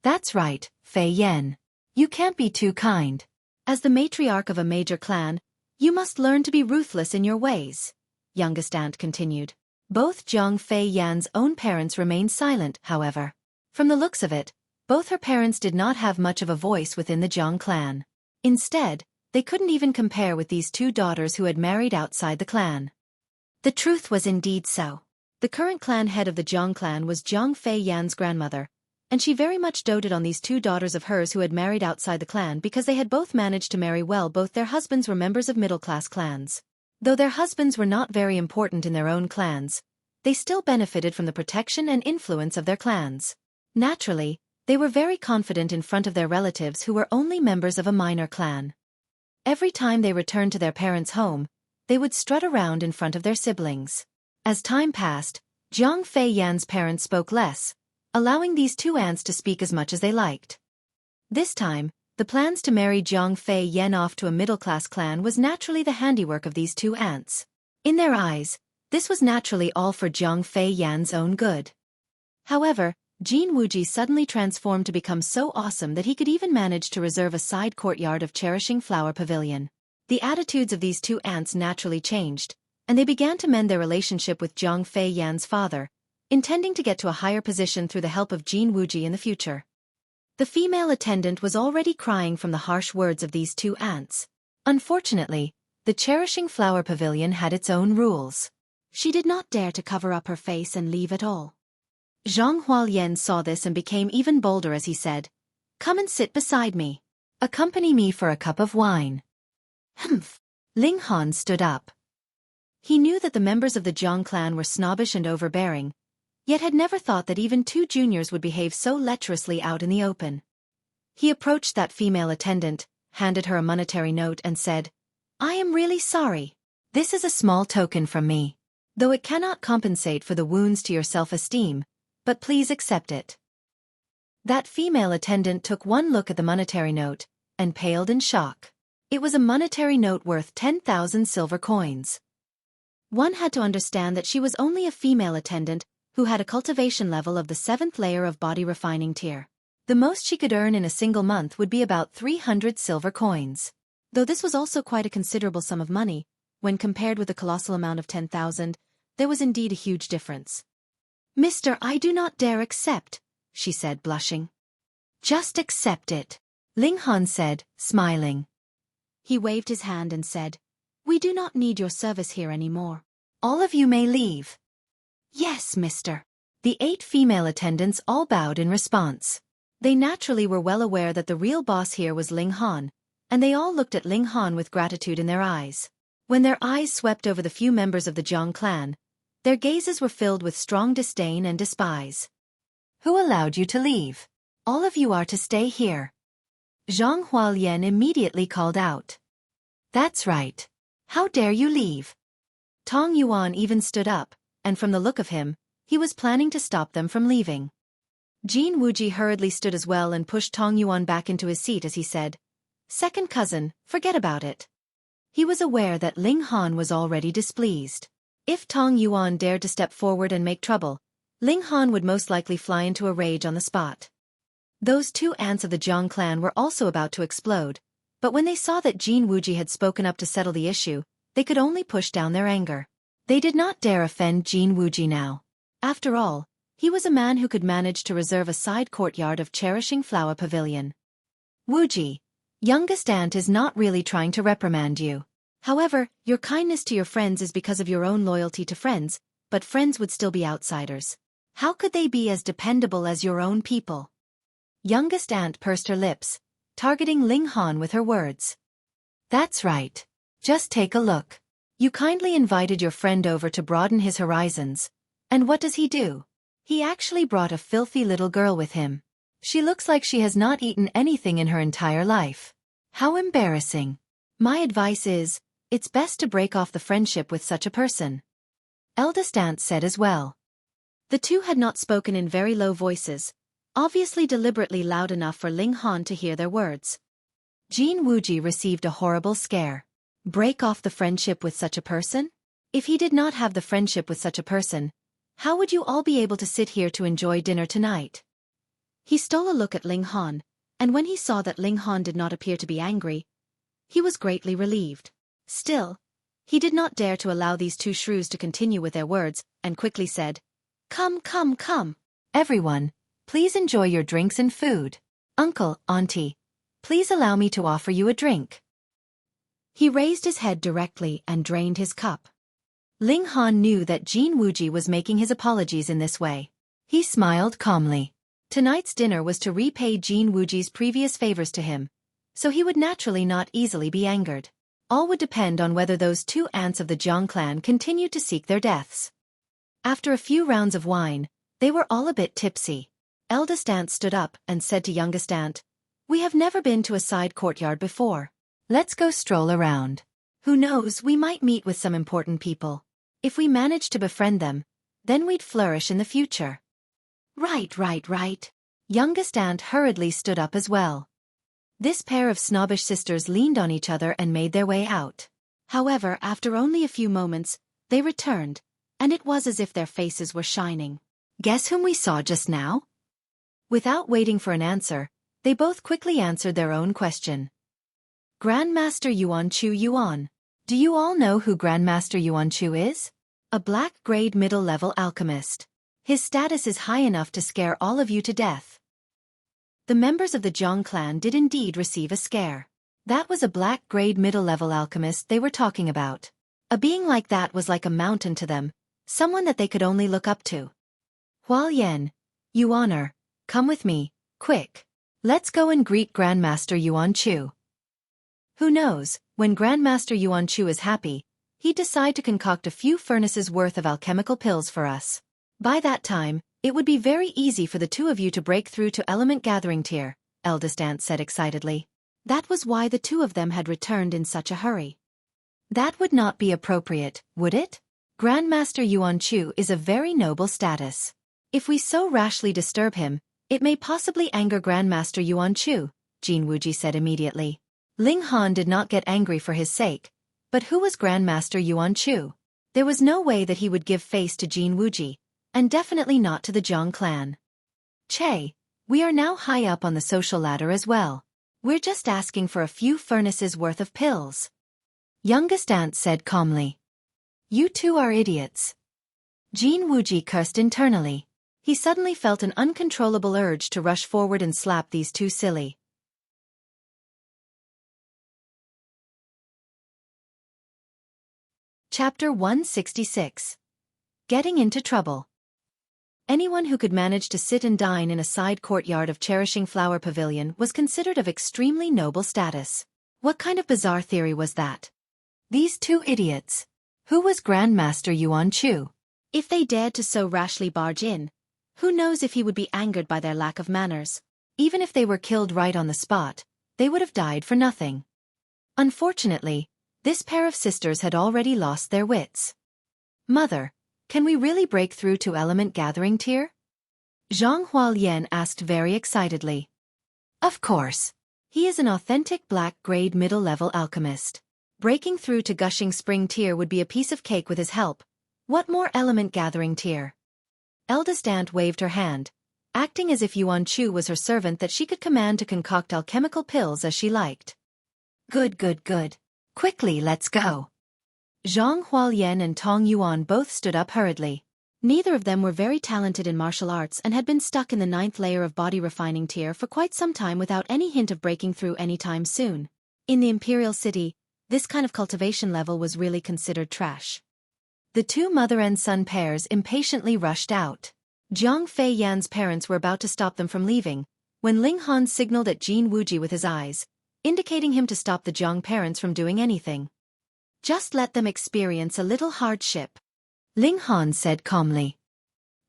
That's right, Fei Yan. You can't be too kind. As the matriarch of a major clan, you must learn to be ruthless in your ways, youngest aunt continued. Both Zhang Fei Yan's own parents remained silent, however. From the looks of it, both her parents did not have much of a voice within the Zhang clan. Instead, they couldn't even compare with these two daughters who had married outside the clan. The truth was indeed so. The current clan head of the Zhang clan was Zhang Fei Yan's grandmother, and she very much doted on these two daughters of hers who had married outside the clan because they had both managed to marry well. Both their husbands were members of middle-class clans. Though their husbands were not very important in their own clans, they still benefited from the protection and influence of their clans. Naturally, they were very confident in front of their relatives who were only members of a minor clan. Every time they returned to their parents' home, they would strut around in front of their siblings. As time passed, Zhang Fei Yan's parents spoke less, allowing these two aunts to speak as much as they liked. This time, the plans to marry Zhang Fei Yan off to a middle-class clan was naturally the handiwork of these two aunts. In their eyes, this was naturally all for Zhang Fei Yan's own good. However, Jin Wuji suddenly transformed to become so awesome that he could even manage to reserve a side courtyard of cherishing flower pavilion. The attitudes of these two aunts naturally changed, and they began to mend their relationship with Zhang Fei Yan's father, intending to get to a higher position through the help of Jin Wuji in the future. The female attendant was already crying from the harsh words of these two aunts. Unfortunately, the cherishing flower pavilion had its own rules. She did not dare to cover up her face and leave at all. Zhang Hualien saw this and became even bolder as he said, "Come and sit beside me. Accompany me for a cup of wine." Humph! Ling Han stood up. He knew that the members of the Zhang clan were snobbish and overbearing, yet had never thought that even two juniors would behave so lecherously out in the open. He approached that female attendant, handed her a monetary note and said, "I am really sorry. This is a small token from me. Though it cannot compensate for the wounds to your self-esteem, but please accept it." That female attendant took one look at the monetary note, and paled in shock. It was a monetary note worth 10,000 silver coins. One had to understand that she was only a female attendant who had a cultivation level of the 7th layer of body refining tier. The most she could earn in a single month would be about 300 silver coins. Though this was also quite a considerable sum of money, when compared with the colossal amount of 10,000, there was indeed a huge difference. Mister, I do not dare accept, she said, blushing. Just accept it, Ling Han said, smiling. He waved his hand and said, we do not need your service here anymore. All of you may leave. Yes, mister. The 8 female attendants all bowed in response. They naturally were well aware that the real boss here was Ling Han, and they all looked at Ling Han with gratitude in their eyes. When their eyes swept over the few members of the Zhang clan, their gazes were filled with strong disdain and despise. Who allowed you to leave? All of you are to stay here. Zhang Hualian immediately called out. That's right. How dare you leave? Tong Yuan even stood up, and from the look of him, he was planning to stop them from leaving. Jin Wuji hurriedly stood as well and pushed Tong Yuan back into his seat as he said, Second cousin, forget about it. He was aware that Ling Han was already displeased. If Tong Yuan dared to step forward and make trouble, Ling Han would most likely fly into a rage on the spot. Those 2 ants of the Zhang clan were also about to explode, but when they saw that Jin Wuji had spoken up to settle the issue, they could only push down their anger. They did not dare offend Jin Wuji now. After all, he was a man who could manage to reserve a side courtyard of Cherishing Flower Pavilion. Wuji, youngest ant is not really trying to reprimand you. However, your kindness to your friends is because of your own loyalty to friends, but friends would still be outsiders. How could they be as dependable as your own people? Youngest ant pursed her lips, targeting Ling Han with her words. That's right. Just take a look. You kindly invited your friend over to broaden his horizons. And what does he do? He actually brought a filthy little girl with him. She looks like she has not eaten anything in her entire life. How embarrassing. My advice is, it's best to break off the friendship with such a person. Eldest ant said as well. The 2 had not spoken in very low voices, obviously deliberately loud enough for Ling Han to hear their words. Jin Wuji received a horrible scare. Break off the friendship with such a person? If he did not have the friendship with such a person, how would you all be able to sit here to enjoy dinner tonight? He stole a look at Ling Han, and when he saw that Ling Han did not appear to be angry, he was greatly relieved. Still, he did not dare to allow these 2 shrews to continue with their words, and quickly said, Come, come, come. Everyone, please enjoy your drinks and food. Uncle, auntie, please allow me to offer you a drink. He raised his head directly and drained his cup. Ling Han knew that Jin Wuji was making his apologies in this way. He smiled calmly. Tonight's dinner was to repay Jin Wuji's previous favors to him, so he would naturally not easily be angered. All would depend on whether those 2 ants of the Zhang clan continued to seek their deaths. After a few rounds of wine, they were all a bit tipsy. Eldest ant stood up and said to youngest ant, We have never been to a side courtyard before. Let's go stroll around. Who knows, we might meet with some important people. If we manage to befriend them, then we'd flourish in the future. Right. Youngest ant hurriedly stood up as well. This pair of snobbish sisters leaned on each other and made their way out. However, after only a few moments, they returned, and it was as if their faces were shining. Guess whom we saw just now? Without waiting for an answer, they both quickly answered their own question. Grandmaster Yuan Chu Yuan. Do you all know who Grandmaster Yuan Chu is? A black-grade middle-level alchemist. His status is high enough to scare all of you to death. The members of the Zhang clan did indeed receive a scare. That was a black-grade middle-level alchemist they were talking about. A being like that was like a mountain to them, someone that they could only look up to. Hualian, Yuaner, come with me, quick. Let's go and greet Grandmaster Yuan Chu. Who knows, when Grandmaster Yuan Chu is happy, he'd decide to concoct a few furnaces worth of alchemical pills for us. By that time, it would be very easy for the 2 of you to break through to Element Gathering Tier, Eldest Ant said excitedly. That was why the 2 of them had returned in such a hurry. That would not be appropriate, would it? Grandmaster Yuan Chu is a very noble status. If we so rashly disturb him, it may possibly anger Grandmaster Yuan Chu, Jin Wuji said immediately. Ling Han did not get angry for his sake, but who was Grandmaster Yuan Chu? There was no way that he would give face to Jin Wuji, and definitely not to the Zhang clan. Che, we are now high up on the social ladder as well. We're just asking for a few furnaces worth of pills. Youngest Ant said calmly. You 2 are idiots. Jin Wuji cursed internally. He suddenly felt an uncontrollable urge to rush forward and slap these two silly. Chapter 166. Getting into trouble. Anyone who could manage to sit and dine in a side courtyard of Cherishing Flower Pavilion was considered of extremely noble status. What kind of bizarre theory was that? These two idiots. Who was Grandmaster Yuan Chu? If they dared to so rashly barge in, who knows if he would be angered by their lack of manners. Even if they were killed right on the spot, they would have died for nothing. Unfortunately, this pair of sisters had already lost their wits. Mother, can we really break through to element gathering tier? Zhang Hualian asked very excitedly. Of course. He is an authentic black-grade middle-level alchemist. Breaking through to gushing spring tier would be a piece of cake with his help. What more element gathering tier? Eldest aunt waved her hand, acting as if Yuan Chu was her servant that she could command to concoct alchemical pills as she liked. Good. Quickly, let's go. Zhang Hualian and Tong Yuan both stood up hurriedly. Neither of them were very talented in martial arts and had been stuck in the 9th layer of body refining tier for quite some time without any hint of breaking through anytime soon. In the Imperial City, this kind of cultivation level was really considered trash. The two mother and son pairs impatiently rushed out. Jiang Fei Yan's parents were about to stop them from leaving, when Ling Han signaled at Jin Wuji with his eyes, indicating him to stop the Jiang parents from doing anything. Just let them experience a little hardship, Ling Han said calmly.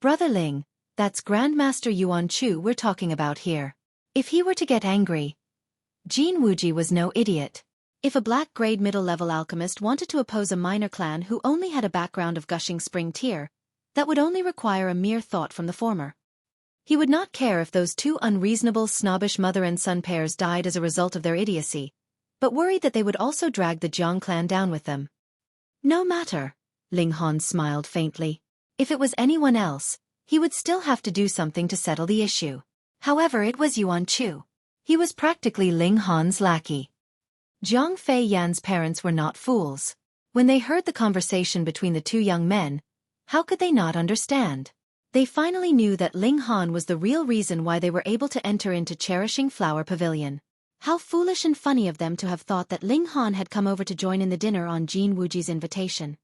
Brother Ling, that's Grandmaster Yuan Chu we're talking about here. If he were to get angry. Jin Wuji was no idiot. If a black-grade middle-level alchemist wanted to oppose a minor clan who only had a background of gushing spring tier, that would only require a mere thought from the former. He would not care if those two unreasonable, snobbish mother and son pairs died as a result of their idiocy, but worried that they would also drag the Jiang clan down with them. No matter, Ling Han smiled faintly. If it was anyone else, he would still have to do something to settle the issue. However, it was Yuan Chu. He was practically Ling Han's lackey. Jiang Fei Yan's parents were not fools. When they heard the conversation between the two young men, how could they not understand? They finally knew that Ling Han was the real reason why they were able to enter into Cherishing Flower Pavilion. How foolish and funny of them to have thought that Ling Han had come over to join in the dinner on Jin Wuji's invitation.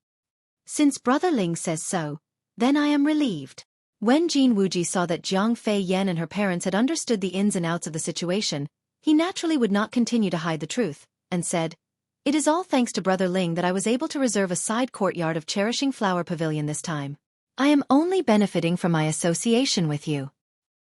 Since Brother Ling says so, then I am relieved. When Jin Wuji saw that Jiang Fei Yan and her parents had understood the ins and outs of the situation, he naturally would not continue to hide the truth, and said, It is all thanks to Brother Ling that I was able to reserve a side courtyard of Cherishing Flower Pavilion this time. I am only benefiting from my association with you.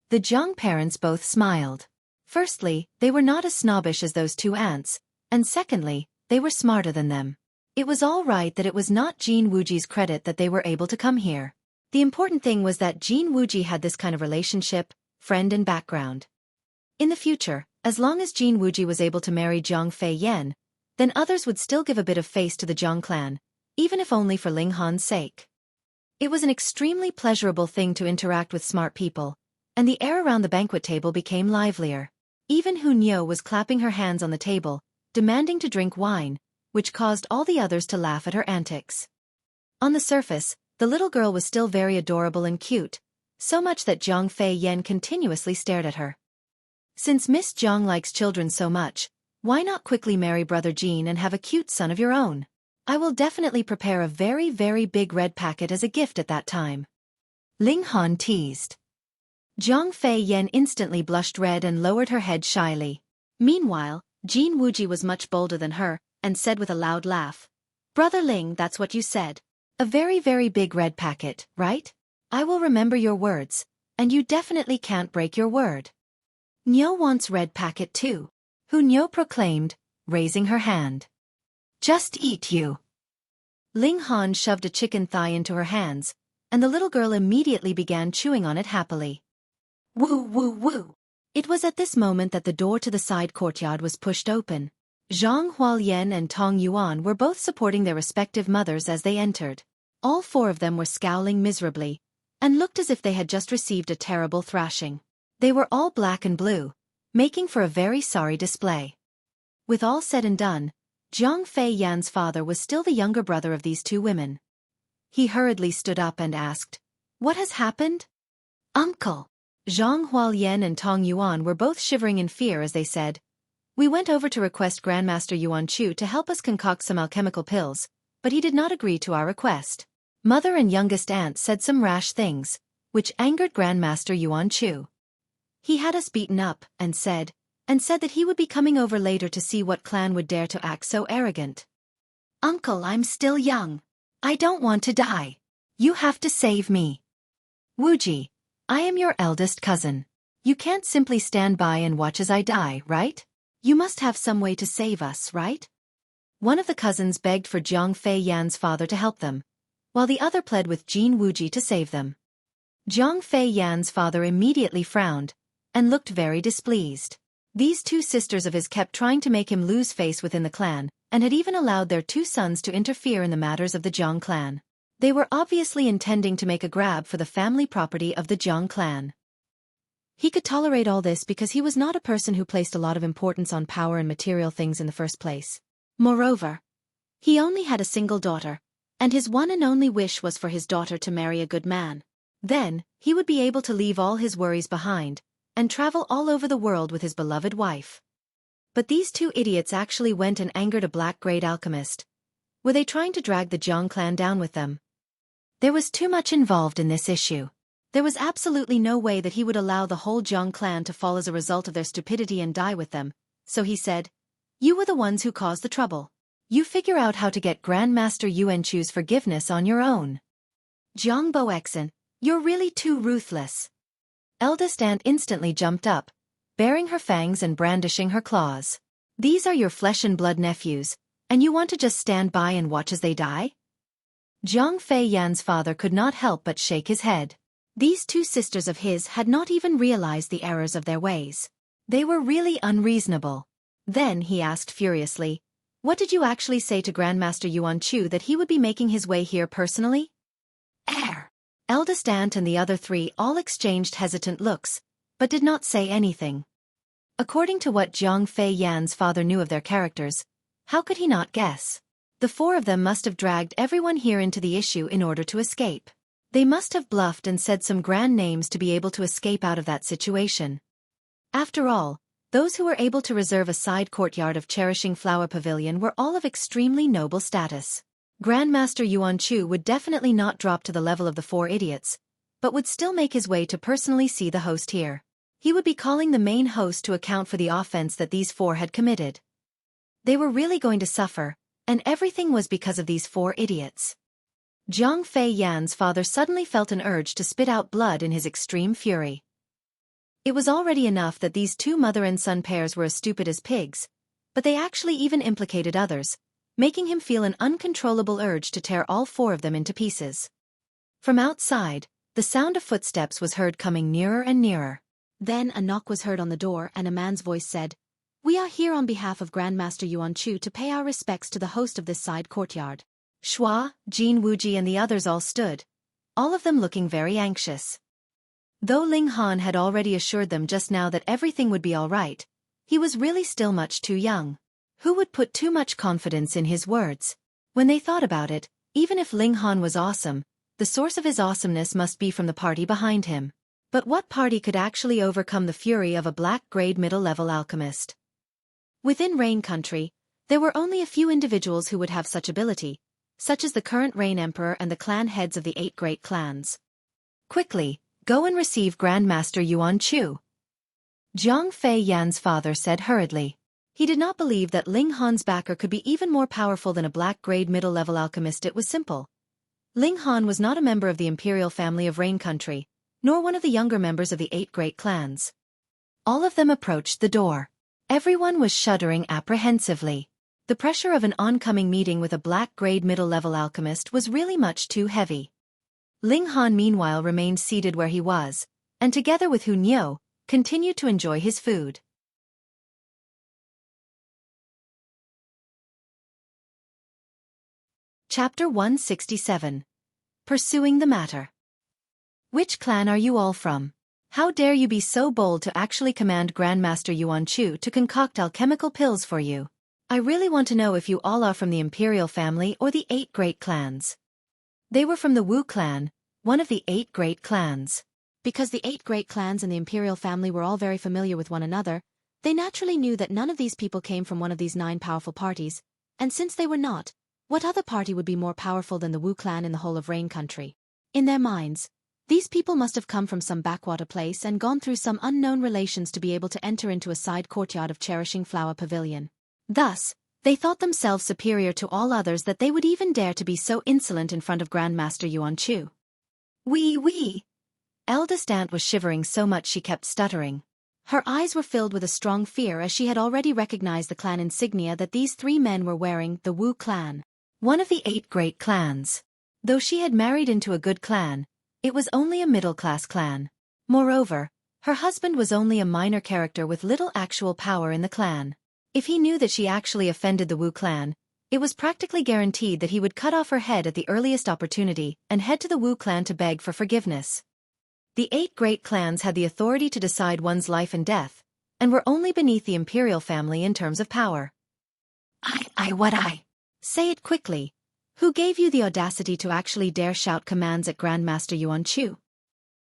The Jiang parents both smiled. Firstly, they were not as snobbish as those two aunts, and secondly, they were smarter than them. It was all right that it was not Jin Wuji's credit that they were able to come here. The important thing was that Jin Wuji had this kind of relationship, friend and background. In the future, as long as Jin Wuji was able to marry Jiang Fei Yan, then others would still give a bit of face to the Jiang clan, even if only for Ling Han's sake. It was an extremely pleasurable thing to interact with smart people, and the air around the banquet table became livelier. Even Hu Niu was clapping her hands on the table, demanding to drink wine, which caused all the others to laugh at her antics. On the surface, the little girl was still very adorable and cute, so much that Jiang Fei Yan continuously stared at her. Since Miss Jiang likes children so much, why not quickly marry Brother Jin and have a cute son of your own? I will definitely prepare a very, very big red packet as a gift at that time. Ling Han teased. Jiang Fei Yan instantly blushed red and lowered her head shyly. Meanwhile, Jin Wuji was much bolder than her, and said with a loud laugh, Brother Ling, that's what you said. A very, very big red packet, right? I will remember your words, and you definitely can't break your word. Niu wants red packet too, Hu Niu proclaimed, raising her hand. Just eat you. Ling Han shoved a chicken thigh into her hands, and the little girl immediately began chewing on it happily. Woo woo woo. It was at this moment that the door to the side courtyard was pushed open. Zhang Hualian and Tong Yuan were both supporting their respective mothers as they entered. All four of them were scowling miserably, and looked as if they had just received a terrible thrashing. They were all black and blue, making for a very sorry display. With all said and done, Jiang Fei Yan's father was still the younger brother of these two women. He hurriedly stood up and asked, "What has happened?" "Uncle." Zhang Hualien and Tong Yuan were both shivering in fear as they said, "We went over to request Grandmaster Yuan Chu to help us concoct some alchemical pills, but he did not agree to our request." Mother and youngest aunt said some rash things, which angered Grandmaster Yuan Chu. He had us beaten up, and said that he would be coming over later to see what clan would dare to act so arrogant. "Uncle, I'm still young. I don't want to die. You have to save me." "Wuji, I am your eldest cousin. You can't simply stand by and watch as I die, right? You must have some way to save us, right?" One of the cousins begged for Jiang Fei Yan's father to help them, while the other pled with Jin Wuji to save them. Jiang Fei Yan's father immediately frowned, and looked very displeased. These two sisters of his kept trying to make him lose face within the clan, and had even allowed their two sons to interfere in the matters of the Jiang clan. They were obviously intending to make a grab for the family property of the Jiang clan. He could tolerate all this because he was not a person who placed a lot of importance on power and material things in the first place. Moreover, he only had a single daughter, and his one and only wish was for his daughter to marry a good man. Then, he would be able to leave all his worries behind, and travel all over the world with his beloved wife. But these two idiots actually went and angered a black-grade alchemist. Were they trying to drag the Jiang clan down with them? There was too much involved in this issue. There was absolutely no way that he would allow the whole Jiang clan to fall as a result of their stupidity and die with them, so he said, "You were the ones who caused the trouble. You figure out how to get Grandmaster Yuan Chu's forgiveness on your own." "Jiang Boexin, you're really too ruthless." Eldest aunt instantly jumped up, baring her fangs and brandishing her claws. "These are your flesh-and-blood nephews, and you want to just stand by and watch as they die?" Jiang Fei Yan's father could not help but shake his head. These two sisters of his had not even realized the errors of their ways. They were really unreasonable. Then he asked furiously, "What did you actually say to Grandmaster Yuan Chu that he would be making his way here personally?" Eldest aunt and the other three all exchanged hesitant looks, but did not say anything. According to what Jiang Fei Yan's father knew of their characters, how could he not guess? The four of them must have dragged everyone here into the issue in order to escape. They must have bluffed and said some grand names to be able to escape out of that situation. After all, those who were able to reserve a side courtyard of Cherishing Flower Pavilion were all of extremely noble status. Grandmaster Yuan Chu would definitely not drop to the level of the four idiots, but would still make his way to personally see the host here. He would be calling the main host to account for the offense that these four had committed. They were really going to suffer, and everything was because of these four idiots. Jiang Fei Yan's father suddenly felt an urge to spit out blood in his extreme fury. It was already enough that these two mother and son pairs were as stupid as pigs, but they actually even implicated others, making him feel an uncontrollable urge to tear all four of them into pieces. From outside, the sound of footsteps was heard coming nearer and nearer. Then a knock was heard on the door and a man's voice said, "We are here on behalf of Grandmaster Yuan Chu to pay our respects to the host of this side courtyard." Shua, Jin Wuji and the others all stood, all of them looking very anxious. Though Ling Han had already assured them just now that everything would be all right, he was really still much too young. Who would put too much confidence in his words? When they thought about it, even if Ling Han was awesome, the source of his awesomeness must be from the party behind him. But what party could actually overcome the fury of a black-grade middle-level alchemist? Within Rain Country, there were only a few individuals who would have such ability, such as the current Rain Emperor and the clan heads of the 8 great clans. "Quickly, go and receive Grandmaster Yuan Chu," Jiang Fei Yan's father said hurriedly. He did not believe that Ling Han's backer could be even more powerful than a black-grade middle-level alchemist. It was simple. Ling Han was not a member of the imperial family of Rain Country, nor one of the younger members of the 8 great clans. All of them approached the door. Everyone was shuddering apprehensively. The pressure of an oncoming meeting with a black-grade middle-level alchemist was really much too heavy. Ling Han meanwhile remained seated where he was, and together with Hu Niu, continued to enjoy his food. Chapter 167. Pursuing the Matter. "Which clan are you all from? How dare you be so bold to actually command Grandmaster Yuan Chu to concoct alchemical pills for you? I really want to know if you all are from the imperial family or the 8 great clans." They were from the Wu clan, one of the 8 great clans. Because the 8 great clans and the imperial family were all very familiar with one another, they naturally knew that none of these people came from one of these 9 powerful parties, and since they were not, what other party would be more powerful than the Wu clan in the whole of Rain Country? In their minds, these people must have come from some backwater place and gone through some unknown relations to be able to enter into a side courtyard of Cherishing Flower Pavilion. Thus, they thought themselves superior to all others that they would even dare to be so insolent in front of Grandmaster Yuan Chu. Wee. Eldest aunt was shivering so much she kept stuttering. Her eyes were filled with a strong fear as she had already recognized the clan insignia that these 3 men were wearing, the Wu clan. One of the 8 great clans. Though she had married into a good clan, it was only a middle-class clan. Moreover, her husband was only a minor character with little actual power in the clan. If he knew that she actually offended the Wu clan, it was practically guaranteed that he would cut off her head at the earliest opportunity and head to the Wu clan to beg for forgiveness. The 8 great clans had the authority to decide one's life and death, and were only beneath the imperial family in terms of power. I. Say it quickly. Who gave you the audacity to actually dare shout commands at Grandmaster Yuan Chu?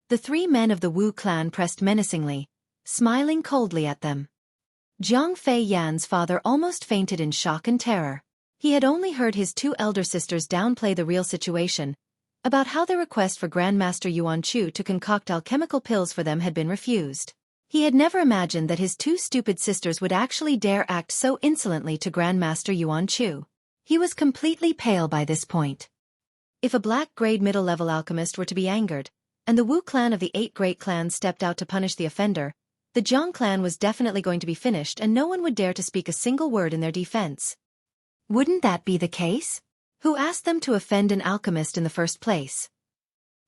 The 3 men of the Wu clan pressed menacingly, smiling coldly at them. Jiang Fei Yan's father almost fainted in shock and terror. He had only heard his 2 elder sisters downplay the real situation, about how their request for Grandmaster Yuan Chu to concoct alchemical pills for them had been refused. He had never imagined that his 2 stupid sisters would actually dare act so insolently to Grandmaster Yuan Chu. He was completely pale by this point. If a black-grade middle-level alchemist were to be angered, and the Wu clan of the 8 great clans stepped out to punish the offender, the Jiang clan was definitely going to be finished and no one would dare to speak a single word in their defense. Wouldn't that be the case? Who asked them to offend an alchemist in the first place?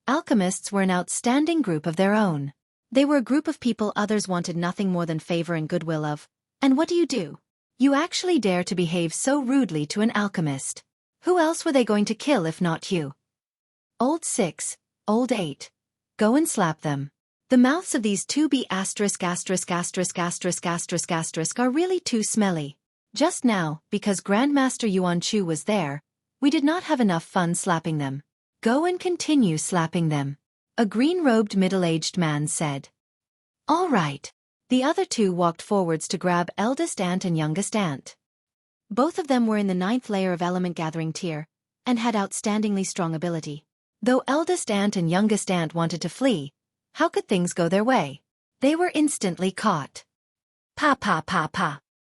Alchemists were an outstanding group of their own. They were a group of people others wanted nothing more than favor and goodwill of. And what do? You actually dare to behave so rudely to an alchemist. Who else were they going to kill if not you? Old 6, old 8. Go and slap them. The mouths of these 2B*** are really too smelly. Just now, because Grandmaster Yuan Chu was there, we did not have enough fun slapping them. Go and continue slapping them. A green-robed middle-aged man said. All right. The other 2 walked forwards to grab eldest aunt and youngest aunt. Both of them were in the 9th layer of element gathering tier, and had outstandingly strong ability. Though eldest aunt and youngest aunt wanted to flee, how could things go their way? They were instantly caught. Pa.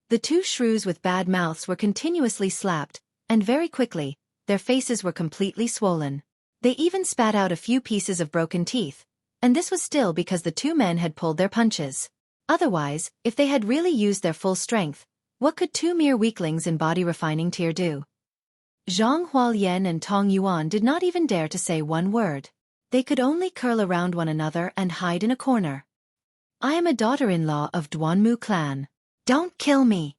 The 2 shrews with bad mouths were continuously slapped, and very quickly, their faces were completely swollen. They even spat out a few pieces of broken teeth, and this was still because the 2 men had pulled their punches. Otherwise, if they had really used their full strength, what could 2 mere weaklings in body refining tier do? Zhang Hualien and Tong Yuan did not even dare to say one word. They could only curl around one another and hide in a corner. I am a daughter-in-law of Duanmu clan. Don't kill me.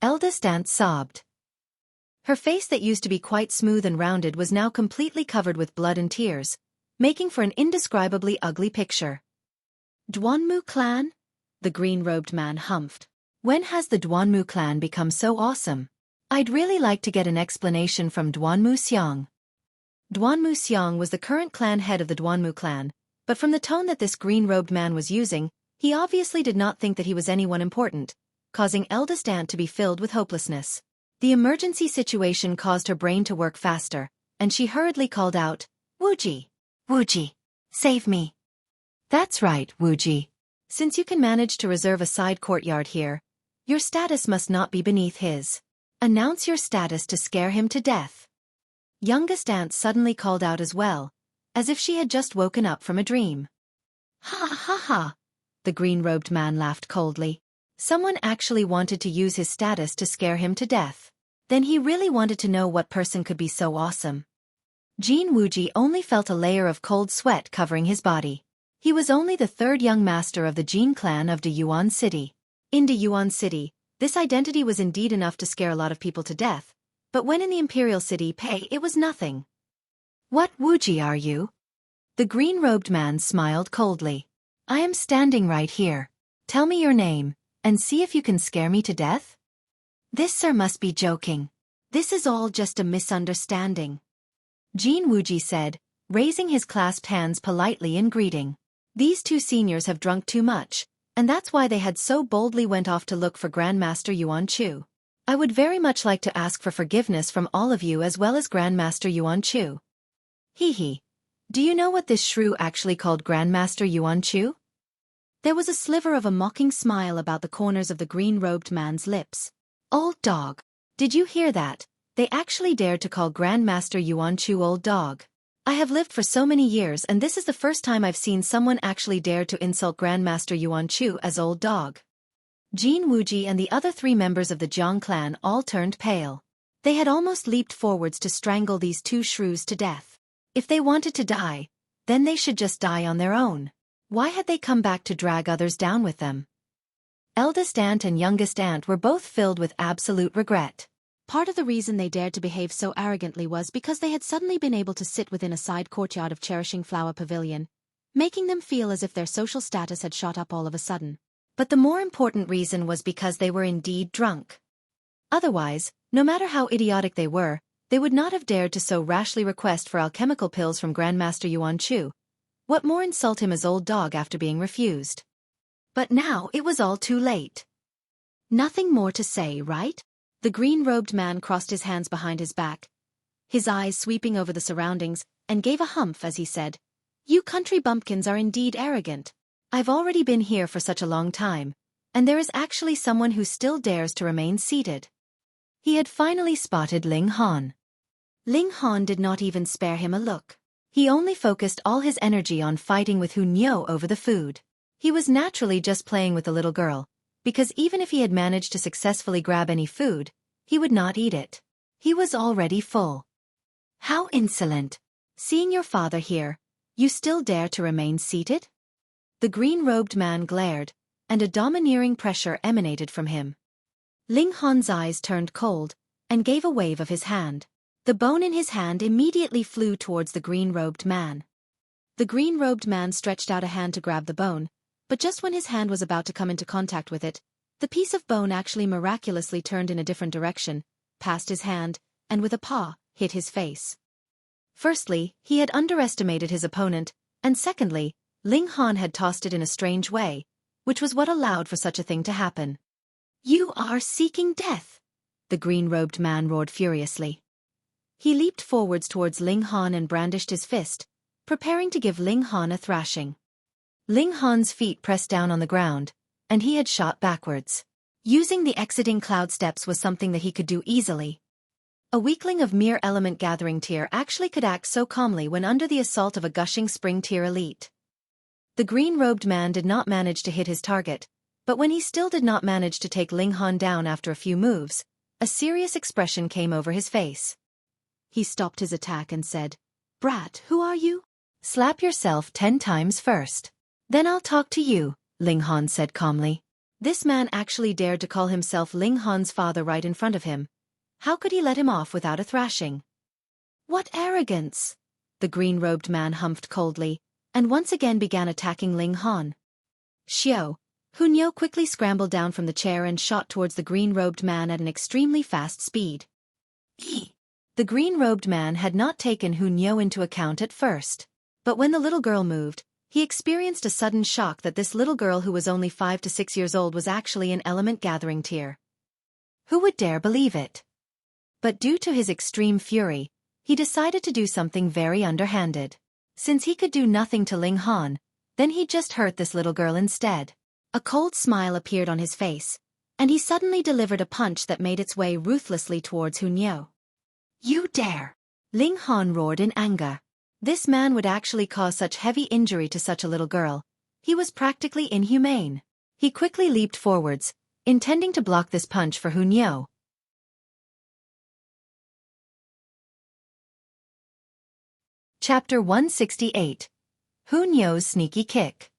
Eldest aunt sobbed. Her face that used to be quite smooth and rounded was now completely covered with blood and tears, making for an indescribably ugly picture. Duanmu clan? The green-robed man humphed. When has the Duanmu clan become so awesome? I'd really like to get an explanation from Duanmu Xiang. Duanmu Xiang was the current clan head of the Duanmu clan, but from the tone that this green-robed man was using, he obviously did not think that he was anyone important, causing eldest aunt to be filled with hopelessness. The emergency situation caused her brain to work faster, and she hurriedly called out, Wuji! Wuji! Save me! That's right, Wuji. Since you can manage to reserve a side courtyard here, your status must not be beneath his. Announce your status to scare him to death. Youngest aunt suddenly called out as well, as if she had just woken up from a dream. Ha. The green-robed man laughed coldly. Someone actually wanted to use his status to scare him to death. Then he really wanted to know what person could be so awesome. Jin Wuji only felt a layer of cold sweat covering his body. He was only the 3rd young master of the Jin clan of Deyuan City. In Deyuan City, this identity was indeed enough to scare a lot of people to death, but when in the Imperial City it was nothing. What Wuji are you? The green-robed man smiled coldly. I am standing right here. Tell me your name, and see if you can scare me to death? This sir must be joking. This is all just a misunderstanding. Jin Wuji said, raising his clasped hands politely in greeting. These two seniors have drunk too much, and that's why they had so boldly went off to look for Grandmaster Yuan Chu. I would very much like to ask for forgiveness from all of you as well as Grandmaster Yuan Chu. Hee hee. Do you know what this shrew actually called Grandmaster Yuan Chu? There was a sliver of a mocking smile about the corners of the green-robed man's lips. Old dog. Did you hear that? They actually dared to call Grandmaster Yuan Chu old dog. I have lived for so many years and this is the first time I've seen someone actually dare to insult Grandmaster Yuan Chu as old dog. Jin Wuji and the other three members of the Jiang clan all turned pale. They had almost leaped forwards to strangle these two shrews to death. If they wanted to die, then they should just die on their own. Why had they come back to drag others down with them? Eldest aunt and youngest aunt were both filled with absolute regret. Part of the reason they dared to behave so arrogantly was because they had suddenly been able to sit within a side courtyard of Cherishing Flower Pavilion, making them feel as if their social status had shot up all of a sudden. But the more important reason was because they were indeed drunk. Otherwise, no matter how idiotic they were, they would not have dared to so rashly request for alchemical pills from Grandmaster Yuan Chu. What more insult him as old dog after being refused? But now it was all too late. Nothing more to say, right? The green-robed man crossed his hands behind his back, his eyes sweeping over the surroundings, and gave a humph as he said, "You country bumpkins are indeed arrogant. I've already been here for such a long time, and there is actually someone who still dares to remain seated." He had finally spotted Ling Han. Ling Han did not even spare him a look. He only focused all his energy on fighting with Hu Niu over the food. He was naturally just playing with the little girl, because even if he had managed to successfully grab any food, he would not eat it. He was already full. How insolent! Seeing your father here, you still dare to remain seated? The green-robed man glared, and a domineering pressure emanated from him. Ling Han's eyes turned cold, and gave a wave of his hand. The bone in his hand immediately flew towards the green-robed man. The green-robed man stretched out a hand to grab the bone, but just when his hand was about to come into contact with it, the piece of bone actually miraculously turned in a different direction, passed his hand, and with a paw, hit his face. Firstly, he had underestimated his opponent, and secondly, Ling Han had tossed it in a strange way, which was what allowed for such a thing to happen. "You are seeking death!" the green-robed man roared furiously. He leaped forwards towards Ling Han and brandished his fist, preparing to give Ling Han a thrashing. Ling Han's feet pressed down on the ground, and he had shot backwards. Using the exiting cloud steps was something that he could do easily. A weakling of mere element gathering tier actually could act so calmly when under the assault of a gushing spring tier elite. The green-robed man did not manage to hit his target, but when he still did not manage to take Ling Han down after a few moves, a serious expression came over his face. He stopped his attack and said, "Brat, who are you? Slap yourself 10 times first. Then I'll talk to you," Ling Han said calmly. This man actually dared to call himself Ling Han's father right in front of him. How could he let him off without a thrashing? "What arrogance!" the green-robed man humphed coldly, and once again began attacking Ling Han. "Xiao!" Hu Niu quickly scrambled down from the chair and shot towards the green-robed man at an extremely fast speed. The green-robed man had not taken Hu Niu into account at first, but when the little girl moved, he experienced a sudden shock that this little girl who was only 5 to 6 years old was actually an element gathering tier. Who would dare believe it? But due to his extreme fury, he decided to do something very underhanded. Since he could do nothing to Ling Han, then he'd just hurt this little girl instead. A cold smile appeared on his face, and he suddenly delivered a punch that made its way ruthlessly towards Hu Niu. "You dare!" Ling Han roared in anger. This man would actually cause such heavy injury to such a little girl. He was practically inhumane. He quickly leaped forwards, intending to block this punch for Hu Niu. Chapter 168. Hu Niu's Sneaky Kick.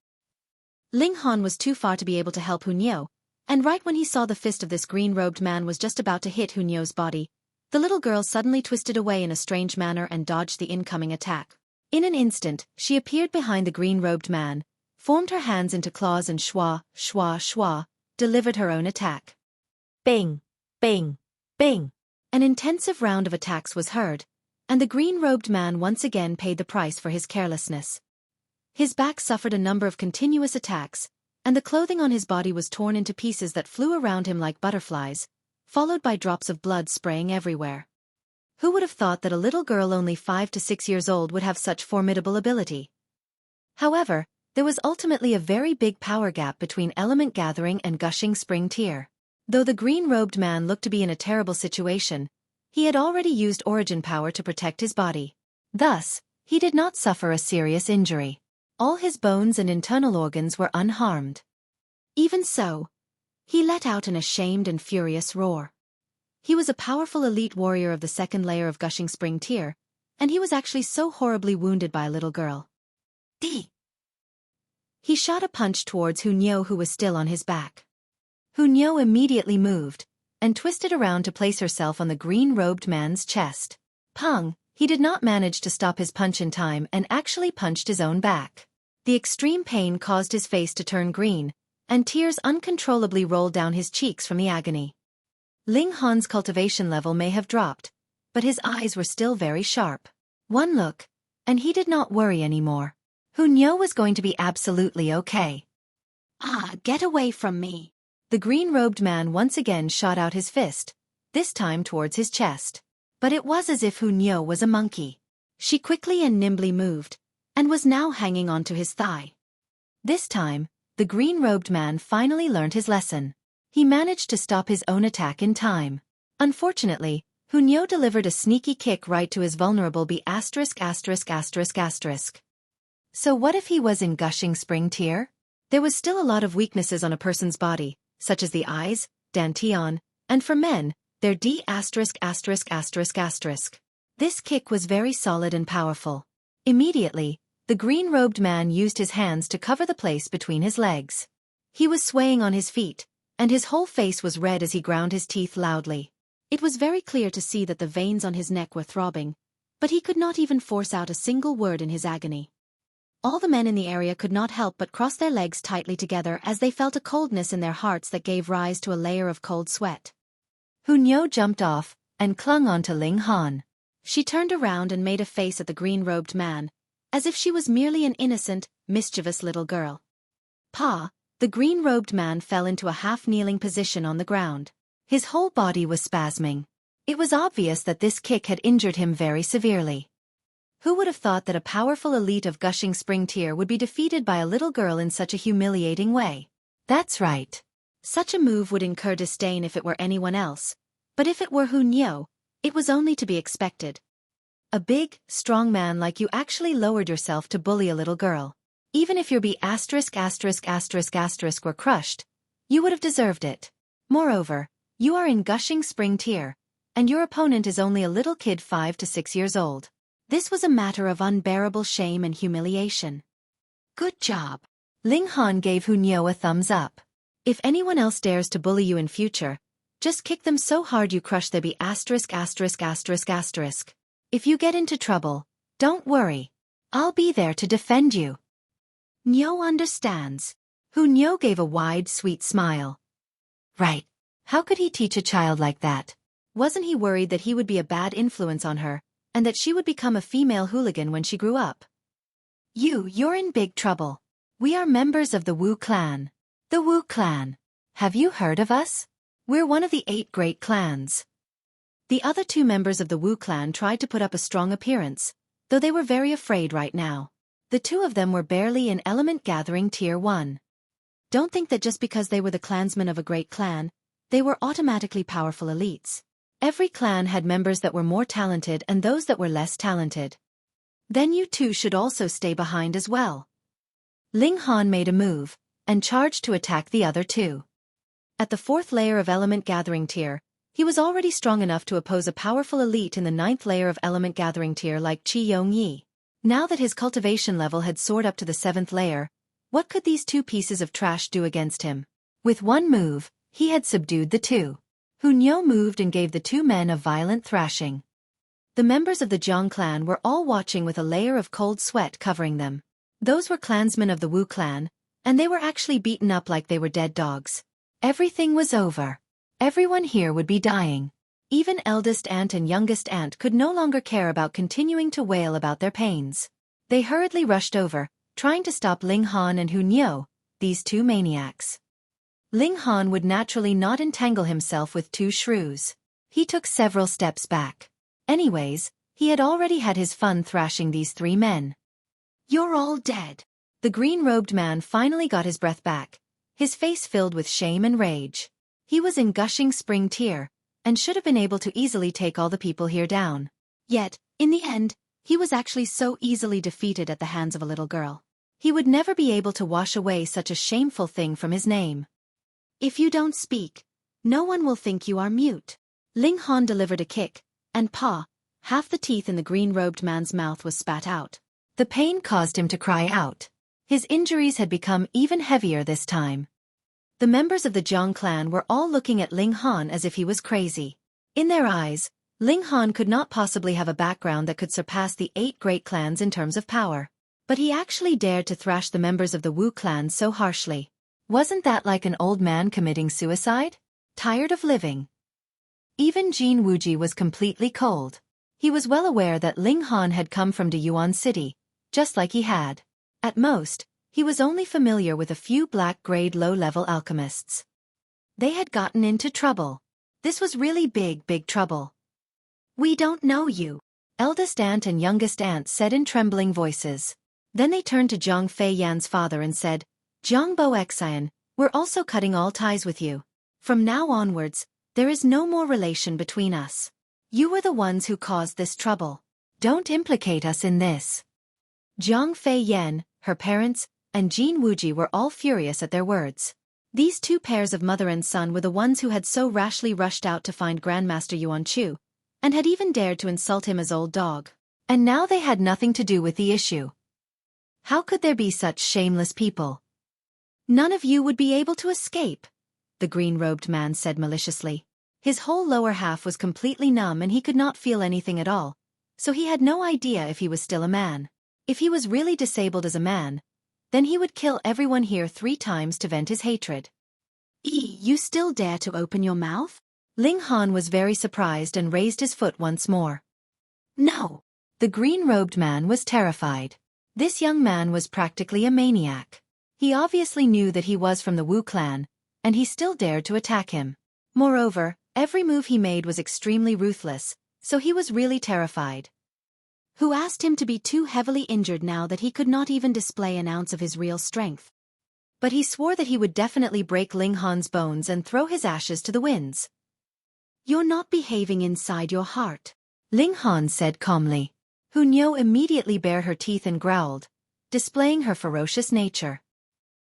Ling Han was too far to be able to help Hu Niu, and right when he saw the fist of this green-robed man was just about to hit Hu Niu's body, the little girl suddenly twisted away in a strange manner and dodged the incoming attack. In an instant, she appeared behind the green-robed man, formed her hands into claws and schwa, schwa, schwa, delivered her own attack. Bang, bang, bang. An intensive round of attacks was heard, And the green-robed man once again paid the price for his carelessness. His back suffered a number of continuous attacks, and the clothing on his body was torn into pieces that flew around him like butterflies, followed by drops of blood spraying everywhere. Who would have thought that a little girl only 5 to 6 years old would have such formidable ability? However, there was ultimately a very big power gap between element gathering and gushing spring tear. Though the green-robed man looked to be in a terrible situation, he had already used origin power to protect his body. Thus, he did not suffer a serious injury. All his bones and internal organs were unharmed. Even so, he let out an ashamed and furious roar. He was a powerful elite warrior of the second layer of gushing spring tear, and he was actually so horribly wounded by a little girl. D. He shot a punch towards Hunyeo, who was still on his back. Hunyeo immediately moved, and twisted around to place herself on the green-robed man's chest. Pung! He did not manage to stop his punch in time and actually punched his own back. The extreme pain caused his face to turn green, and tears uncontrollably rolled down his cheeks from the agony. Ling Han's cultivation level may have dropped, but his eyes were still very sharp. One look, and he did not worry anymore. Hunyeo was going to be absolutely okay. Ah, get away from me! The green-robed man once again shot out his fist, this time towards his chest. But it was as if Hunyeo was a monkey. She quickly and nimbly moved, and was now hanging onto his thigh. This time, the green-robed man finally learned his lesson. He managed to stop his own attack in time. Unfortunately, Hunyeo delivered a sneaky kick right to his vulnerable B**********. So what if he was in gushing spring tear? There was still a lot of weaknesses on a person's body, such as the eyes, dantian, and for men, their D**********. This kick was very solid and powerful. Immediately, the green-robed man used his hands to cover the place between his legs. He was swaying on his feet, and his whole face was red as he ground his teeth loudly. It was very clear to see that the veins on his neck were throbbing, but he could not even force out a single word in his agony. All the men in the area could not help but cross their legs tightly together as they felt a coldness in their hearts that gave rise to a layer of cold sweat. Hunyeo jumped off, and clung onto Ling Han. She turned around and made a face at the green-robed man, as if she was merely an innocent, mischievous little girl. Pa! The green-robed man fell into a half-kneeling position on the ground. His whole body was spasming. It was obvious that this kick had injured him very severely. Who would have thought that a powerful elite of gushing spring tear would be defeated by a little girl in such a humiliating way? That's right. Such a move would incur disdain if it were anyone else, but if it were Hunyeo, it was only to be expected. A big, strong man like you actually lowered yourself to bully a little girl. Even if your B***** were crushed, you would have deserved it. Moreover, you are in gushing spring tear, and your opponent is only a little kid 5 to 6 years old. This was a matter of unbearable shame and humiliation. Good job. Ling Han gave Hunyeo a thumbs up. If anyone else dares to bully you in future, just kick them so hard you crush their B*********. If you get into trouble, don't worry. I'll be there to defend you. Nyeo understands. Hunyeo gave a wide, sweet smile. Right. How could he teach a child like that? Wasn't he worried that he would be a bad influence on her, and that she would become a female hooligan when she grew up? You're in big trouble. We are members of the Wu clan. The Wu clan. Have you heard of us? We're one of the 8 great clans. The other 2 members of the Wu clan tried to put up a strong appearance, though they were very afraid right now. The 2 of them were barely in element gathering tier 1. Don't think that just because they were the clansmen of a great clan, they were automatically powerful elites. Every clan had members that were more talented and those that were less talented. Then you 2 should also stay behind as well. Ling Han made a move, and charged to attack the other 2. At the 4th layer of element gathering tier, he was already strong enough to oppose a powerful elite in the 9th layer of element gathering tier like Qi Yongyi. Now that his cultivation level had soared up to the 7th layer, what could these 2 pieces of trash do against him? With one move, he had subdued the 2. Hunyeo moved and gave the 2 men a violent thrashing. The members of the Jiang clan were all watching with a layer of cold sweat covering them. Those were clansmen of the Wu clan, and they were actually beaten up like they were dead dogs. Everything was over. Everyone here would be dying. Even eldest aunt and youngest aunt could no longer care about continuing to wail about their pains. They hurriedly rushed over, trying to stop Ling Han and Hu Niu, these two maniacs. Ling Han would naturally not entangle himself with two shrews. He took several steps back. Anyways, he had already had his fun thrashing these three men. You're all dead. The green-robed man finally got his breath back, his face filled with shame and rage. He was in gushing spring tear, and should have been able to easily take all the people here down. Yet, in the end, he was actually so easily defeated at the hands of a little girl. He would never be able to wash away such a shameful thing from his name. If you don't speak, no one will think you are mute. Ling Han delivered a kick, and half the teeth in the green-robed man's mouth was spat out. The pain caused him to cry out. His injuries had become even heavier this time. The members of the Jiang clan were all looking at Ling Han as if he was crazy. In their eyes, Ling Han could not possibly have a background that could surpass the 8 great clans in terms of power. But he actually dared to thrash the members of the Wu clan so harshly. Wasn't that like an old man committing suicide? Tired of living? Even Jin Wuji was completely cold. He was well aware that Ling Han had come from Deyuan City, just like he had. At most, he was only familiar with a few black-grade low-level alchemists. They had gotten into trouble. This was really big trouble. We don't know you, eldest aunt and youngest aunt said in trembling voices. Then they turned to Zhang Fei Yan's father and said, Zhang Bo Xian, we're also cutting all ties with you. From now onwards, there is no more relation between us. You were the ones who caused this trouble. Don't implicate us in this. Zhang Fei Yan, her parents, and Jin Wuji were all furious at their words. These two pairs of mother and son were the ones who had so rashly rushed out to find Grandmaster Yuan Chu, and had even dared to insult him as old dog. And now they had nothing to do with the issue. How could there be such shameless people? None of you would be able to escape, the green-robed man said maliciously. His whole lower half was completely numb and he could not feel anything at all, so he had no idea if he was still a man. If he was really disabled as a man, then he would kill everyone here 3 times to vent his hatred. You still dare to open your mouth? Ling Han was very surprised and raised his foot once more. No. The green-robed man was terrified. This young man was practically a maniac. He obviously knew that he was from the Wu clan, and he still dared to attack him. Moreover, every move he made was extremely ruthless, so he was really terrified. Who asked him to be too heavily injured now that he could not even display an ounce of his real strength? But he swore that he would definitely break Ling Han's bones and throw his ashes to the winds. You're not behaving inside your heart, Ling Han said calmly. Hu Niu immediately bared her teeth and growled, displaying her ferocious nature.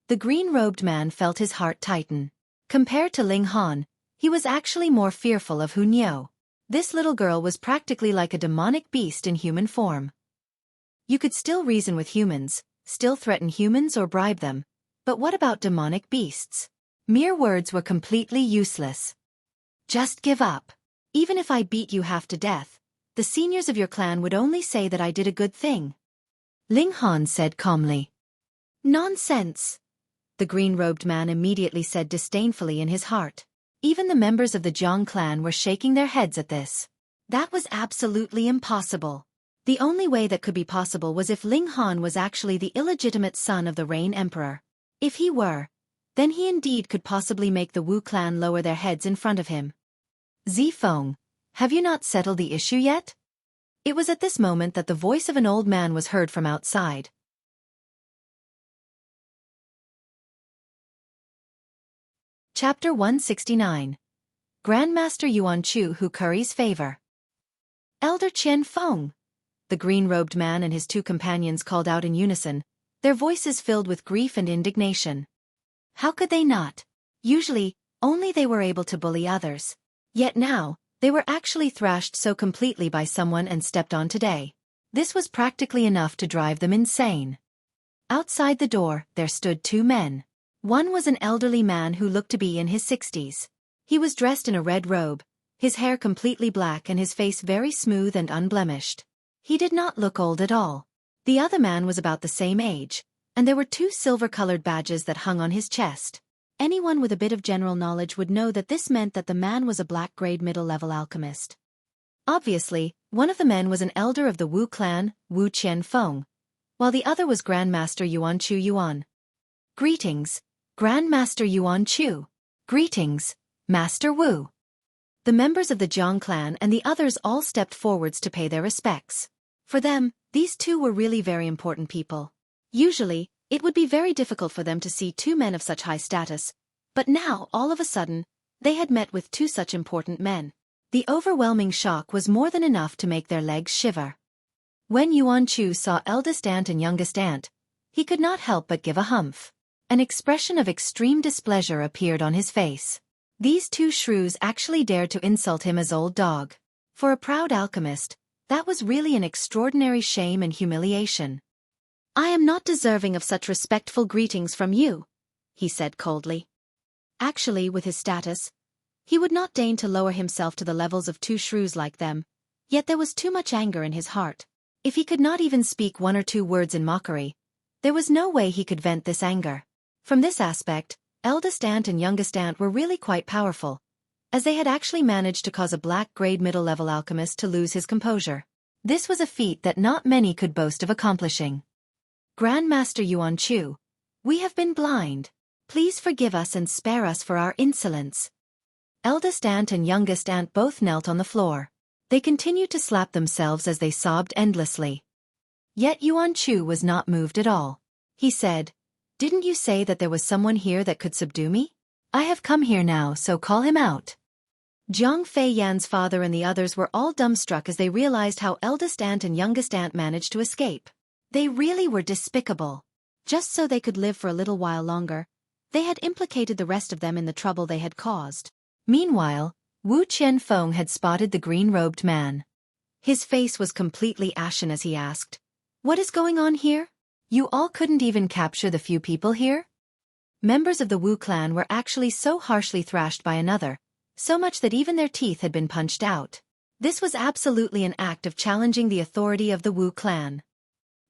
The green-robed man felt his heart tighten. Compared to Ling Han, he was actually more fearful of Hu Niu. This little girl was practically like a demonic beast in human form. You could still reason with humans, still threaten humans or bribe them, but what about demonic beasts? Mere words were completely useless. Just give up. Even if I beat you half to death, the seniors of your clan would only say that I did a good thing. Ling Han said calmly. Nonsense, the green-robed man immediately said disdainfully in his heart. Even the members of the Jiang clan were shaking their heads at this. That was absolutely impossible. The only way that could be possible was if Ling Han was actually the illegitimate son of the Rain Emperor. If he were, then he indeed could possibly make the Wu clan lower their heads in front of him. Zifeng, have you not settled the issue yet? It was at this moment that the voice of an old man was heard from outside. Chapter 169. Grandmaster Yuan Chu who curries favor. Elder Qian Feng, the green-robed man and his 2 companions called out in unison, their voices filled with grief and indignation. How could they not? Usually, only they were able to bully others. Yet now, they were actually thrashed so completely by someone and stepped on today. This was practically enough to drive them insane. Outside the door, there stood 2 men. One was an elderly man who looked to be in his 60s. He was dressed in a red robe, his hair completely black and his face very smooth and unblemished. He did not look old at all. The other man was about the same age, and there were 2 silver-colored badges that hung on his chest. Anyone with a bit of general knowledge would know that this meant that the man was a black-grade middle-level alchemist. Obviously, one of the men was an elder of the Wu clan, Wu Qianfeng, while the other was Grandmaster Yuan Chu Yuan. Greetings, Grandmaster Yuan Chu. Greetings, Master Wu. The members of the Jiang clan and the others all stepped forwards to pay their respects. For them, these two were really very important people. Usually, it would be very difficult for them to see two men of such high status, but now, all of a sudden, they had met with two such important men. The overwhelming shock was more than enough to make their legs shiver. When Yuan Chu saw eldest aunt and youngest aunt, he could not help but give a humph. An expression of extreme displeasure appeared on his face. These two shrews actually dared to insult him as old dog. For a proud alchemist, that was really an extraordinary shame and humiliation. I am not deserving of such respectful greetings from you, he said coldly. Actually, with his status, he would not deign to lower himself to the levels of two shrews like them, yet there was too much anger in his heart. If he could not even speak one or two words in mockery, there was no way he could vent this anger. From this aspect, eldest aunt and youngest aunt were really quite powerful, as they had actually managed to cause a black-grade middle-level alchemist to lose his composure. This was a feat that not many could boast of accomplishing. Grandmaster Yuan Chu, we have been blind. Please forgive us and spare us for our insolence. Eldest aunt and youngest aunt both knelt on the floor. They continued to slap themselves as they sobbed endlessly. Yet Yuan Chu was not moved at all. He said, "Didn't you say that there was someone here that could subdue me? I have come here now, so call him out." Zhang Fei Yan's father and the others were all dumbstruck as they realized how eldest aunt and youngest aunt managed to escape. They really were despicable. Just so they could live for a little while longer, they had implicated the rest of them in the trouble they had caused. Meanwhile, Wu Qianfeng had spotted the green-robed man. His face was completely ashen as he asked, "What is going on here? You all couldn't even capture the few people here?" Members of the Wu clan were actually so harshly thrashed by another, so much that even their teeth had been punched out. This was absolutely an act of challenging the authority of the Wu clan.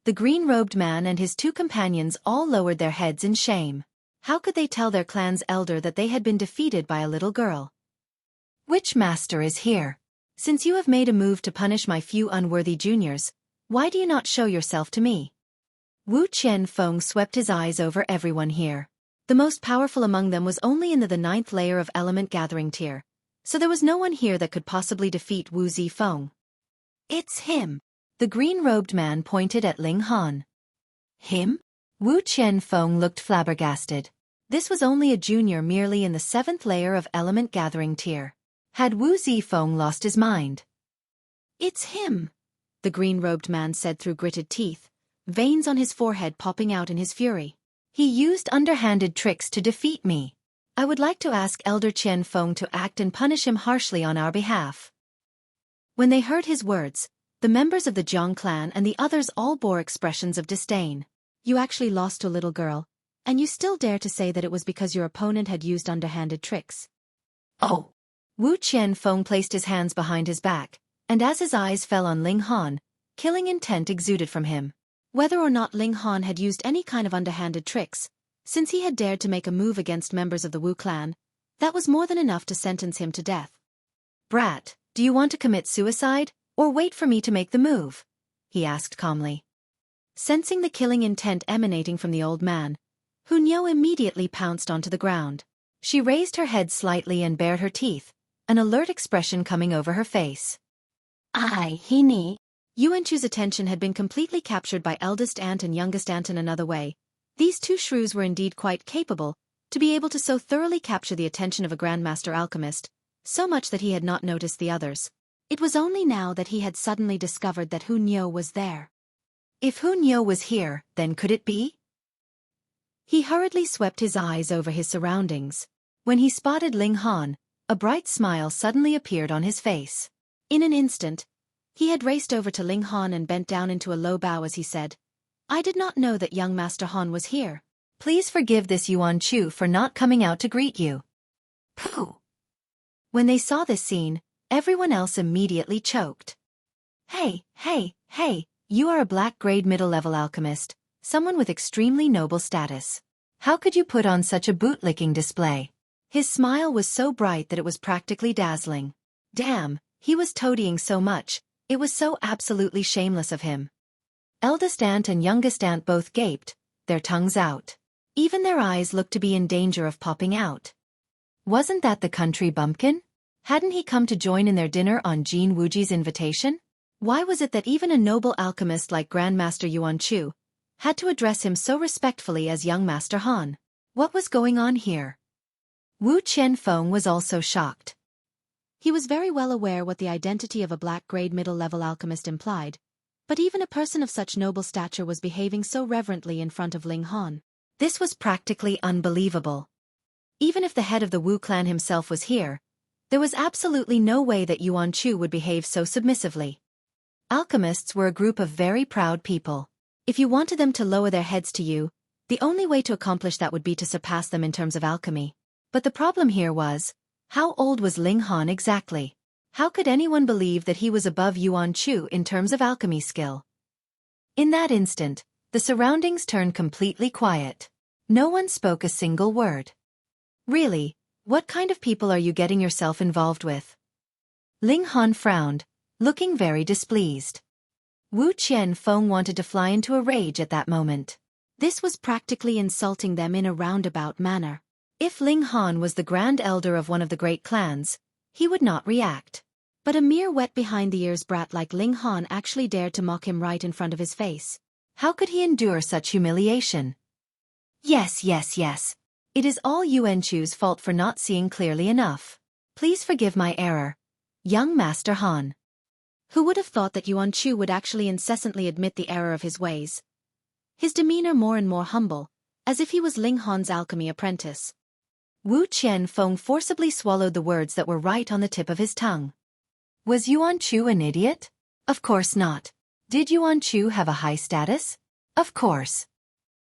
The green-robed man and his two companions all lowered their heads in shame. How could they tell their clan's elder that they had been defeated by a little girl? "Which master is here? Since you have made a move to punish my few unworthy juniors, why do you not show yourself to me?" Wu Qianfeng swept his eyes over everyone here. The most powerful among them was only in the 9th layer of element gathering tier, so there was no one here that could possibly defeat Wu Zifeng. "It's him." The green-robed man pointed at Ling Han. "Him?" Wu Qianfeng looked flabbergasted. This was only a junior merely in the 7th layer of element gathering tier. Had Wu Zifeng lost his mind? "It's him," the green-robed man said through gritted teeth, veins on his forehead popping out in his fury. "He used underhanded tricks to defeat me. I would like to ask Elder Qianfeng to act and punish him harshly on our behalf." When they heard his words, the members of the Jiang clan and the others all bore expressions of disdain. "You actually lost to a little girl, and you still dare to say that it was because your opponent had used underhanded tricks." "Oh!" Wu Qianfeng placed his hands behind his back, and as his eyes fell on Ling Han, killing intent exuded from him. Whether or not Ling Han had used any kind of underhanded tricks, since he had dared to make a move against members of the Wu clan, that was more than enough to sentence him to death. "Brat, do you want to commit suicide, or wait for me to make the move?" he asked calmly. Sensing the killing intent emanating from the old man, Hunyao immediately pounced onto the ground. She raised her head slightly and bared her teeth, an alert expression coming over her face. Hini. Yuanchu's attention had been completely captured by eldest aunt and youngest aunt in another way. These two shrews were indeed quite capable, to be able to so thoroughly capture the attention of a grandmaster alchemist, so much that he had not noticed the others. It was only now that he had suddenly discovered that Hunyao was there. If Hunyao was here, then could it be? He hurriedly swept his eyes over his surroundings. When he spotted Ling Han, a bright smile suddenly appeared on his face. In an instant, he had raced over to Ling Han and bent down into a low bow as he said, "I did not know that young Master Han was here. Please forgive this Yuan Chu for not coming out to greet you." Pooh! When they saw this scene, everyone else immediately choked. Hey, you are a black-grade middle-level alchemist, someone with extremely noble status. How could you put on such a bootlicking display? His smile was so bright that it was practically dazzling. Damn, he was toadying so much, it was so absolutely shameless of him. Eldest aunt and youngest aunt both gaped, their tongues out. Even their eyes looked to be in danger of popping out. Wasn't that the country bumpkin? Hadn't he come to join in their dinner on Jin Wuji's invitation? Why was it that even a noble alchemist like Grandmaster Yuan Chu had to address him so respectfully as young Master Han? What was going on here? Wu Qianfeng was also shocked. He was very well aware what the identity of a black-grade middle-level alchemist implied, but even a person of such noble stature was behaving so reverently in front of Ling Han. This was practically unbelievable. Even if the head of the Wu clan himself was here, there was absolutely no way that Yuan Chu would behave so submissively. Alchemists were a group of very proud people. If you wanted them to lower their heads to you, the only way to accomplish that would be to surpass them in terms of alchemy. But the problem here was, how old was Ling Han exactly? How could anyone believe that he was above Yuan Chu in terms of alchemy skill? In that instant, the surroundings turned completely quiet. No one spoke a single word. Really, what kind of people are you getting yourself involved with? Ling Han frowned, looking very displeased. Wu Qianfeng wanted to fly into a rage at that moment. This was practically insulting them in a roundabout manner. If Ling Han was the grand elder of one of the great clans, he would not react. But a mere wet-behind-the-ears brat like Ling Han actually dared to mock him right in front of his face. How could he endure such humiliation? Yes. It is all Yuan Chu's fault for not seeing clearly enough. Please forgive my error, young Master Han. Who would have thought that Yuan Chu would actually incessantly admit the error of his ways? His demeanor more and more humble, as if he was Ling Han's alchemy apprentice. Wu Qianfeng forcibly swallowed the words that were right on the tip of his tongue. Was Yuan Chu an idiot? Of course not. Did Yuan Chu have a high status? Of course.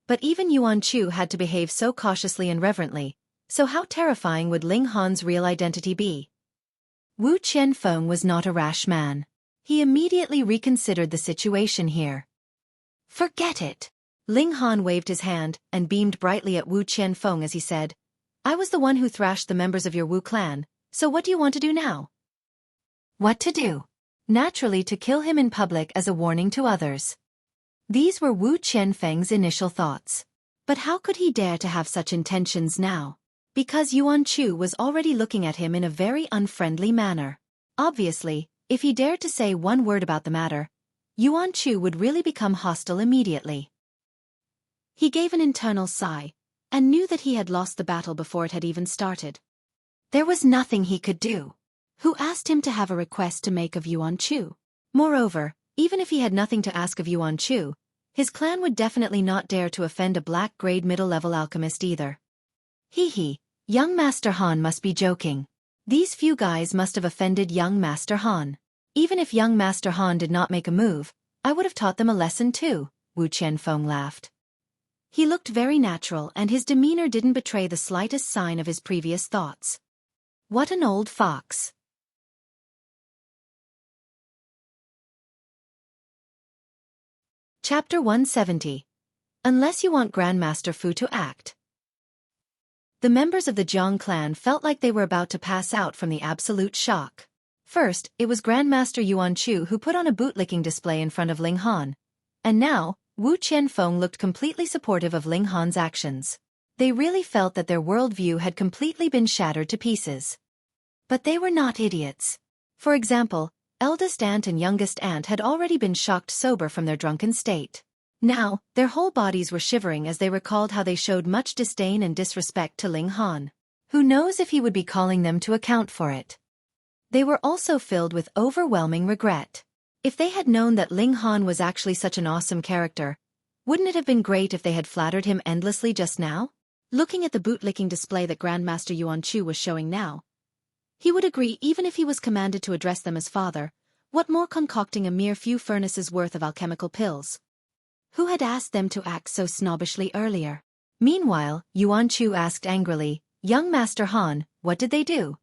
But even Yuan Chu had to behave so cautiously and reverently, so how terrifying would Ling Han's real identity be? Wu Qianfeng was not a rash man. He immediately reconsidered the situation here. Forget it. Ling Han waved his hand and beamed brightly at Wu Qianfeng as he said, I was the one who thrashed the members of your Wu clan, so what do you want to do now? What to do? Naturally to kill him in public as a warning to others. These were Wu Qianfeng's initial thoughts. But how could he dare to have such intentions now? Because Yuan Chu was already looking at him in a very unfriendly manner. Obviously, if he dared to say one word about the matter, Yuan Chu would really become hostile immediately. He gave an internal sigh, and knew that he had lost the battle before it had even started. There was nothing he could do. Who asked him to have a request to make of Yuan Chu? Moreover, even if he had nothing to ask of Yuan Chu, his clan would definitely not dare to offend a black-grade middle-level alchemist either. Young Master Han must be joking. These few guys must have offended young Master Han. Even if young Master Han did not make a move, I would have taught them a lesson too, Wu Qianfeng laughed. He looked very natural and his demeanor didn't betray the slightest sign of his previous thoughts. What an old fox. Chapter 170. Unless you want Grandmaster Fu to act. The members of the Jiang clan felt like they were about to pass out from the absolute shock. First, it was Grandmaster Yuan Chu who put on a bootlicking display in front of Ling Han. And now, Wu Qianfeng looked completely supportive of Ling Han's actions. They really felt that their worldview had completely been shattered to pieces. But they were not idiots. For example, eldest aunt and youngest aunt had already been shocked sober from their drunken state. Now, their whole bodies were shivering as they recalled how they showed much disdain and disrespect to Ling Han. Who knows if he would be calling them to account for it? They were also filled with overwhelming regret. If they had known that Ling Han was actually such an awesome character, wouldn't it have been great if they had flattered him endlessly just now? Looking at the bootlicking display that Grandmaster Yuan Chu was showing now, he would agree even if he was commanded to address them as father. What more concocting a mere few furnaces worth of alchemical pills? Who had asked them to act so snobbishly earlier? Meanwhile, Yuan Chu asked angrily, Young Master Han, what did they do?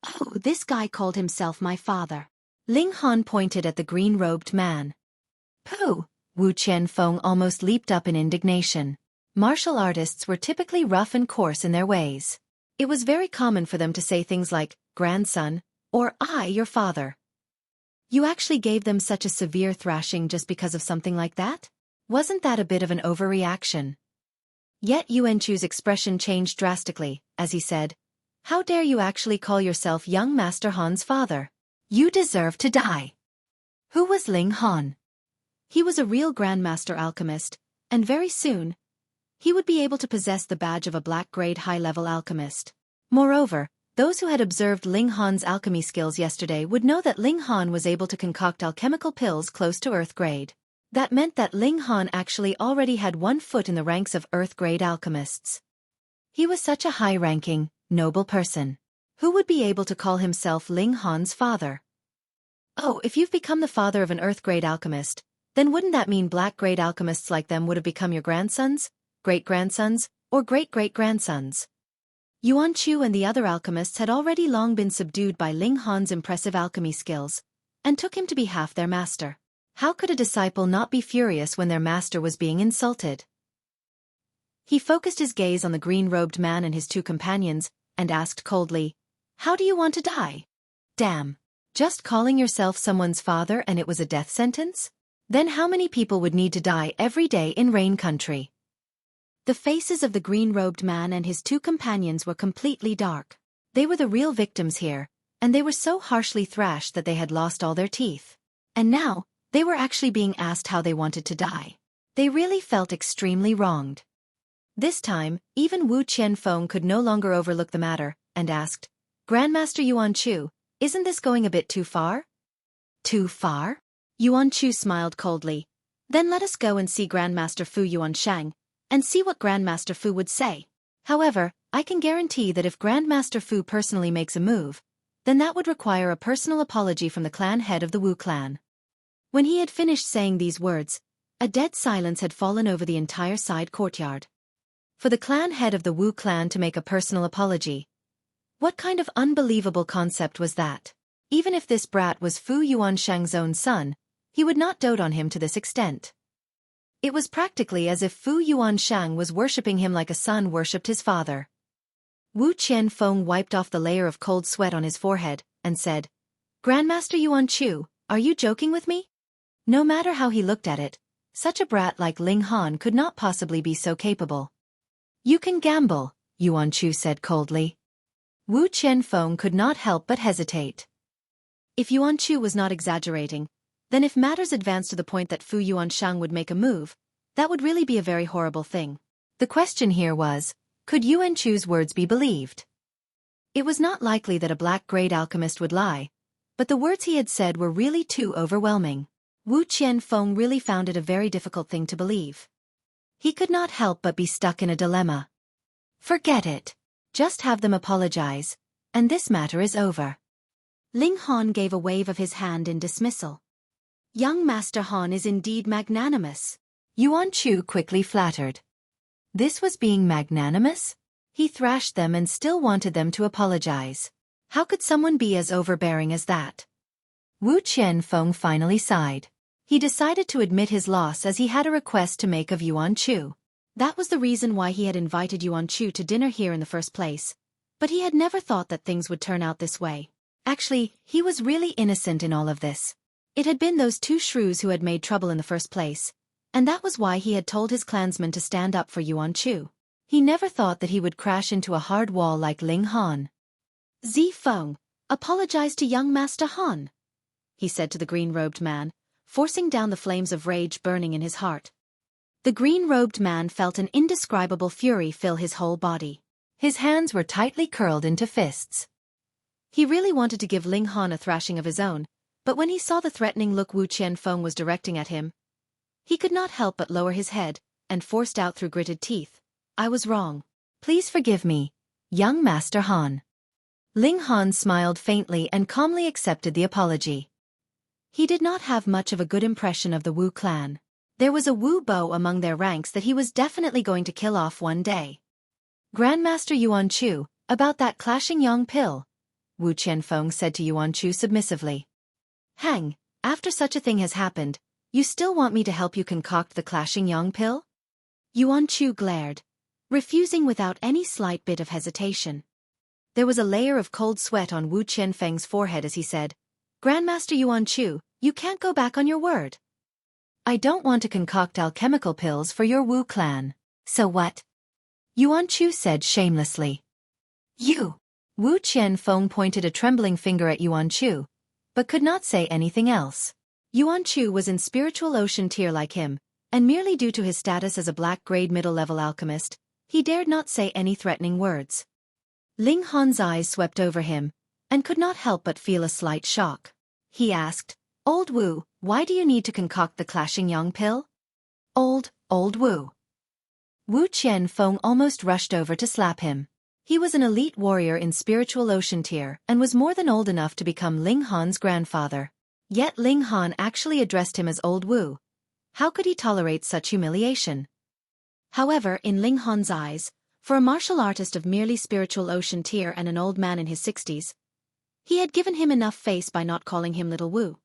Oh, this guy called himself my father. Ling Han pointed at the green-robed man. Pooh! Wu Qianfeng almost leaped up in indignation. Martial artists were typically rough and coarse in their ways. It was very common for them to say things like, grandson, or I, your father. You actually gave them such a severe thrashing just because of something like that? Wasn't that a bit of an overreaction? Yet Yuanchu's expression changed drastically, as he said, how dare you actually call yourself young Master Han's father? You deserve to die. Who was Ling Han? He was a real Grandmaster alchemist, and very soon, he would be able to possess the badge of a black-grade high-level alchemist. Moreover, those who had observed Ling Han's alchemy skills yesterday would know that Ling Han was able to concoct alchemical pills close to Earth grade. That meant that Ling Han actually already had 1 foot in the ranks of Earth grade alchemists. He was such a high-ranking, noble person. Who would be able to call himself Ling Han's father? Oh, if you've become the father of an Earth grade alchemist, then wouldn't that mean black grade alchemists like them would have become your grandsons, great-grandsons, or great-great-grandsons? Yuanchu and the other alchemists had already long been subdued by Ling Han's impressive alchemy skills, and took him to be half their master. How could a disciple not be furious when their master was being insulted? He focused his gaze on the green-robed man and his 2 companions, and asked coldly, how do you want to die? Damn. Just calling yourself someone's father and it was a death sentence? Then how many people would need to die every day in Rain Country? The faces of the green-robed man and his 2 companions were completely dark. They were the real victims here, and they were so harshly thrashed that they had lost all their teeth. And now, they were actually being asked how they wanted to die. They really felt extremely wronged. This time, even Wu Qianfeng could no longer overlook the matter, and asked, Grandmaster Yuanchu, isn't this going a bit too far? Too far? Yuanchu smiled coldly. Then let us go and see Grandmaster Fu Yuanshang, and see what Grandmaster Fu would say. However, I can guarantee that if Grandmaster Fu personally makes a move, then that would require a personal apology from the clan head of the Wu clan. When he had finished saying these words, a dead silence had fallen over the entire side courtyard. For the clan head of the Wu clan to make a personal apology. What kind of unbelievable concept was that? Even if this brat was Fu Yuanshang's own son, he would not dote on him to this extent. It was practically as if Fu Yuanshang was worshipping him like a son worshipped his father. Wu Qianfeng wiped off the layer of cold sweat on his forehead, and said, Grandmaster Yuanchu, are you joking with me? No matter how he looked at it, such a brat like Ling Han could not possibly be so capable. You can gamble, Yuanchu said coldly. Wu Qianfeng could not help but hesitate. If Yuanchu was not exaggerating, then if matters advanced to the point that Fu Yuanshang would make a move, that would really be a very horrible thing. The question here was, could Yuanchu's words be believed? It was not likely that a black-grade alchemist would lie, but the words he had said were really too overwhelming. Wu Qianfeng really found it a very difficult thing to believe. He could not help but be stuck in a dilemma. Forget it. Just have them apologize, and this matter is over. Ling Han gave a wave of his hand in dismissal. Young Master Han is indeed magnanimous. Yuanchu quickly flattered. This was being magnanimous? He thrashed them and still wanted them to apologize. How could someone be as overbearing as that? Wu Qianfeng finally sighed. He decided to admit his loss as he had a request to make of Yuanchu. That was the reason why he had invited Yuanchu to dinner here in the first place. But he had never thought that things would turn out this way. Actually, he was really innocent in all of this. It had been those 2 shrews who had made trouble in the first place, and that was why he had told his clansmen to stand up for Yuanchu. He never thought that he would crash into a hard wall like Ling Han. Zifeng, apologize to young Master Han, he said to the green-robed man, forcing down the flames of rage burning in his heart. The green-robed man felt an indescribable fury fill his whole body. His hands were tightly curled into fists. He really wanted to give Ling Han a thrashing of his own, but when he saw the threatening look Wu Qianfeng was directing at him, he could not help but lower his head, and forced out through gritted teeth, I was wrong. Please forgive me, young Master Han. Ling Han smiled faintly and calmly accepted the apology. He did not have much of a good impression of the Wu clan. There was a Wu Bo among their ranks that he was definitely going to kill off one day. Grandmaster Yuanchu, about that clashing yang pill, Wu Qianfeng said to Yuanchu submissively. Hang, after such a thing has happened, you still want me to help you concoct the clashing yang pill? Yuan Chu glared, refusing without any slight bit of hesitation. There was a layer of cold sweat on Wu Qianfeng's forehead as he said, "Grandmaster Yuan Chu, you can't go back on your word. I don't want to concoct alchemical pills for your Wu clan. So what?" Yuan Chu said shamelessly. "You." Wu Qianfeng pointed a trembling finger at Yuan Chu, but could not say anything else. Yuan Chu was in spiritual ocean tier like him, and merely due to his status as a black-grade middle-level alchemist, he dared not say any threatening words. Ling Han's eyes swept over him, and could not help but feel a slight shock. He asked, "Old Wu, why do you need to concoct the clashing yang pill?" Old Wu. Wu Qianfeng almost rushed over to slap him. He was an elite warrior in spiritual ocean tier and was more than old enough to become Ling Han's grandfather. Yet Ling Han actually addressed him as Old Wu. How could he tolerate such humiliation? However, in Ling Han's eyes, for a martial artist of merely spiritual ocean tier and an old man in his 60s, he had given him enough face by not calling him Little Wu.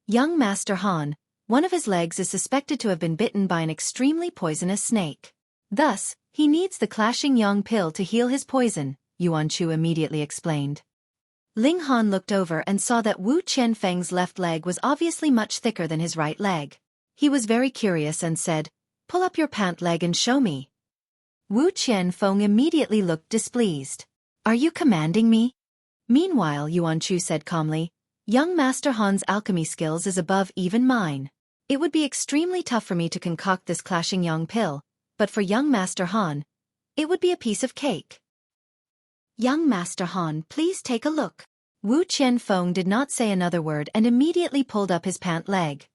Young Master Han, one of his legs is suspected to have been bitten by an extremely poisonous snake. Thus, he needs the clashing yang pill to heal his poison, Yuan Chu immediately explained. Ling Han looked over and saw that Wu Qianfeng's left leg was obviously much thicker than his right leg. He was very curious and said, "Pull up your pant leg and show me." Wu Qianfeng immediately looked displeased. "Are you commanding me?" Meanwhile, Yuan Chu said calmly, "Young Master Han's alchemy skills is above even mine. It would be extremely tough for me to concoct this clashing yang pill, but for young Master Han, it would be a piece of cake." "Young Master Han, please take a look." Wu Qianfeng did not say another word and immediately pulled up his pant leg.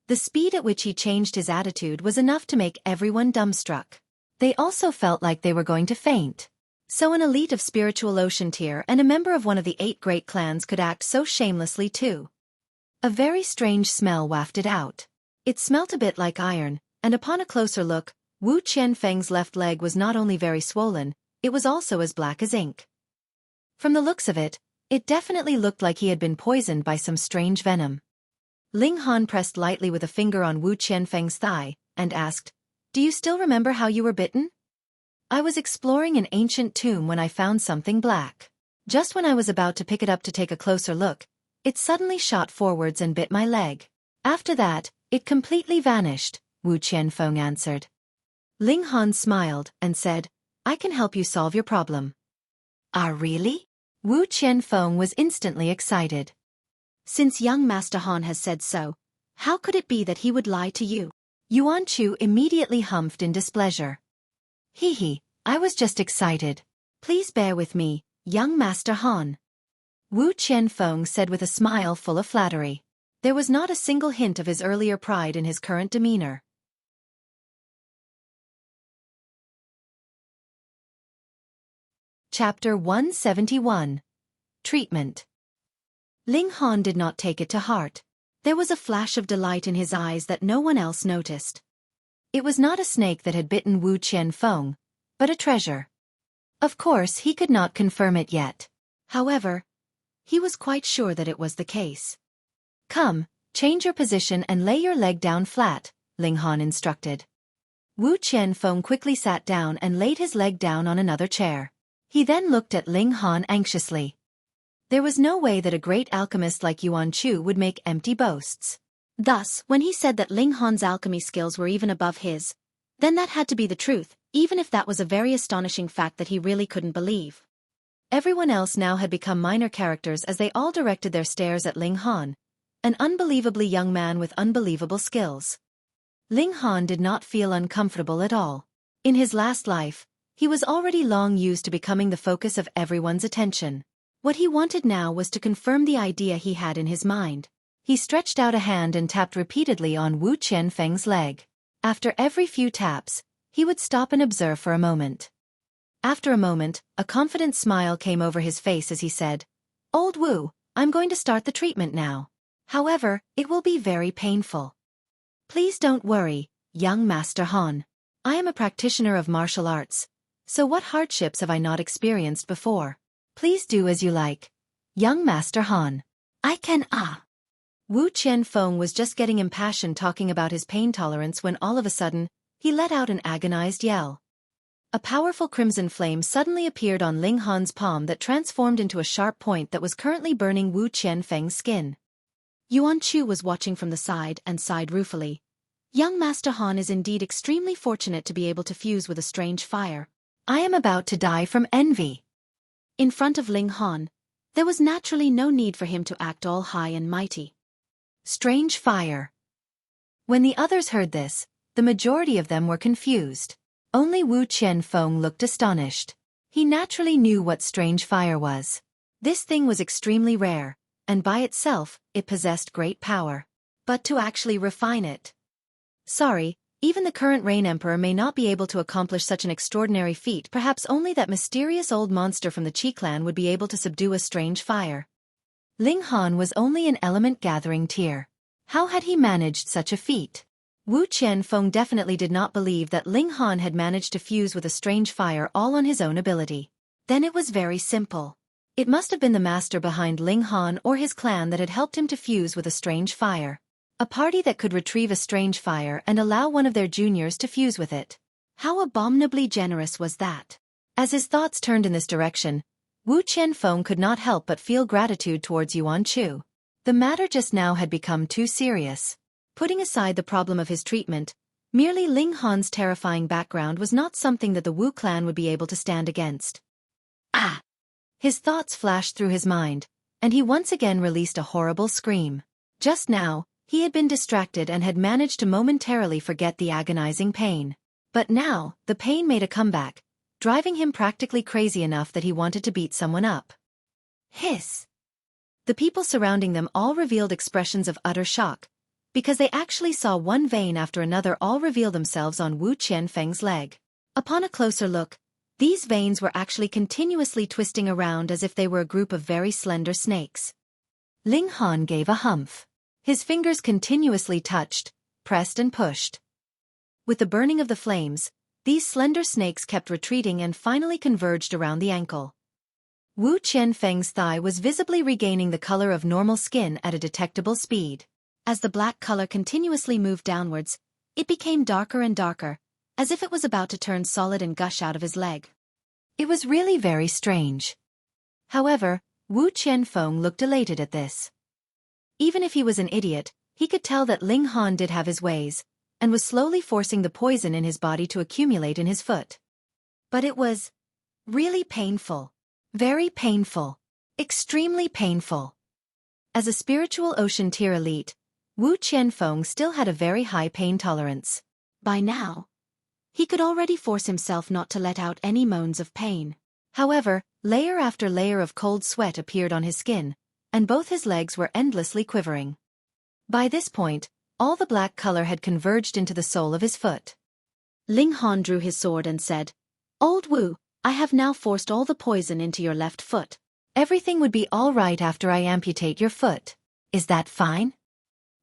The speed at which he changed his attitude was enough to make everyone dumbstruck. They also felt like they were going to faint. So an elite of spiritual ocean tier and a member of one of the 8 great clans could act so shamelessly too. A very strange smell wafted out. It smelt a bit like iron, and upon a closer look, Wu Qianfeng's left leg was not only very swollen, it was also as black as ink. From the looks of it, it definitely looked like he had been poisoned by some strange venom. Ling Han pressed lightly with a finger on Wu Qianfeng's thigh, and asked, "Do you still remember how you were bitten?" "I was exploring an ancient tomb when I found something black. Just when I was about to pick it up to take a closer look, it suddenly shot forwards and bit my leg. After that, it completely vanished," Wu Qianfeng answered. Ling Han smiled and said, "I can help you solve your problem." "Ah, really?" Wu Qianfeng was instantly excited. "Since young Master Han has said so, how could it be that he would lie to you?" Yuan Chu immediately humphed in displeasure. "Hee, I was just excited. Please bear with me, young Master Han," Wu Qianfeng said with a smile full of flattery. There was not a single hint of his earlier pride in his current demeanor. Chapter 171. Treatment. Ling Han did not take it to heart. There was a flash of delight in his eyes that no one else noticed. It was not a snake that had bitten Wu Qianfeng, but a treasure. Of course, he could not confirm it yet. However, he was quite sure that it was the case. "Come, change your position and lay your leg down flat," Ling Han instructed. Wu Qianfeng quickly sat down and laid his leg down on another chair. He then looked at Ling Han anxiously. There was no way that a great alchemist like Yuan Chu would make empty boasts. Thus, when he said that Ling Han's alchemy skills were even above his, then that had to be the truth, even if that was a very astonishing fact that he really couldn't believe. Everyone else now had become minor characters as they all directed their stares at Ling Han, an unbelievably young man with unbelievable skills. Ling Han did not feel uncomfortable at all. In his last life, he was already long used to becoming the focus of everyone's attention. What he wanted now was to confirm the idea he had in his mind. He stretched out a hand and tapped repeatedly on Wu Qianfeng's leg. After every few taps, he would stop and observe for a moment. After a moment, a confident smile came over his face as he said, "Old Wu, I'm going to start the treatment now. However, it will be very painful. Please don't worry, young Master Han. I am a practitioner of martial arts, so what hardships have I not experienced before? Please do as you like, young Master Han." "I can Wu Qianfeng was just getting impassioned talking about his pain tolerance when all of a sudden, He let out an agonized yell. A powerful crimson flame suddenly appeared on Ling Han's palm that transformed into a sharp point that was currently burning Wu Qianfeng's skin. Yuan Chu was watching from the side and sighed ruefully. Young Master Han is indeed extremely fortunate to be able to fuse with a strange fire. I am about to die from envy. In front of Ling Han, there was naturally no need for him to act all high and mighty. Strange fire. When the others heard this, the majority of them were confused. Only Wu Qianfeng looked astonished. He naturally knew what strange fire was. This thing was extremely rare, and by itself, it possessed great power. But to actually refine it. Sorry, even the current Rain Emperor may not be able to accomplish such an extraordinary feat. Perhaps only that mysterious old monster from the Qi clan would be able to subdue a strange fire. Ling Han was only an element-gathering tier. How had he managed such a feat? Wu Qianfeng definitely did not believe that Ling Han had managed to fuse with a strange fire all on his own ability. Then it was very simple. It must have been the master behind Ling Han or his clan that had helped him to fuse with a strange fire. A party that could retrieve a strange fire and allow one of their juniors to fuse with it. How abominably generous was that? As his thoughts turned in this direction, Wu Qianfeng could not help but feel gratitude towards Yuan Chu. The matter just now had become too serious. Putting aside the problem of his treatment, merely Ling Han's terrifying background was not something that the Wu clan would be able to stand against. Ah! His thoughts flashed through his mind, and he once again released a horrible scream. Just now, he had been distracted and had managed to momentarily forget the agonizing pain. But now, the pain made a comeback, driving him practically crazy enough that he wanted to beat someone up. Hiss! The people surrounding them all revealed expressions of utter shock, because they actually saw one vein after another all reveal themselves on Wu Qianfeng's leg. Upon a closer look, these veins were actually continuously twisting around as if they were a group of very slender snakes. Ling Han gave a humph. His fingers continuously touched, pressed and pushed. With the burning of the flames, these slender snakes kept retreating and finally converged around the ankle. Wu Qianfeng's thigh was visibly regaining the color of normal skin at a detectable speed. As the black color continuously moved downwards, it became darker and darker, as if it was about to turn solid and gush out of his leg. It was really very strange. However, Wu Qianfeng looked elated at this. Even if he was an idiot, he could tell that Ling Han did have his ways, and was slowly forcing the poison in his body to accumulate in his foot. But it was really painful. Very painful. Extremely painful. As a spiritual ocean tier elite, Wu Qianfeng still had a very high pain tolerance. By now, he could already force himself not to let out any moans of pain. However, layer after layer of cold sweat appeared on his skin, and both his legs were endlessly quivering. By this point, all the black color had converged into the sole of his foot. Ling Han drew his sword and said, "Old Wu, I have now forced all the poison into your left foot. Everything would be all right after I amputate your foot. Is that fine?"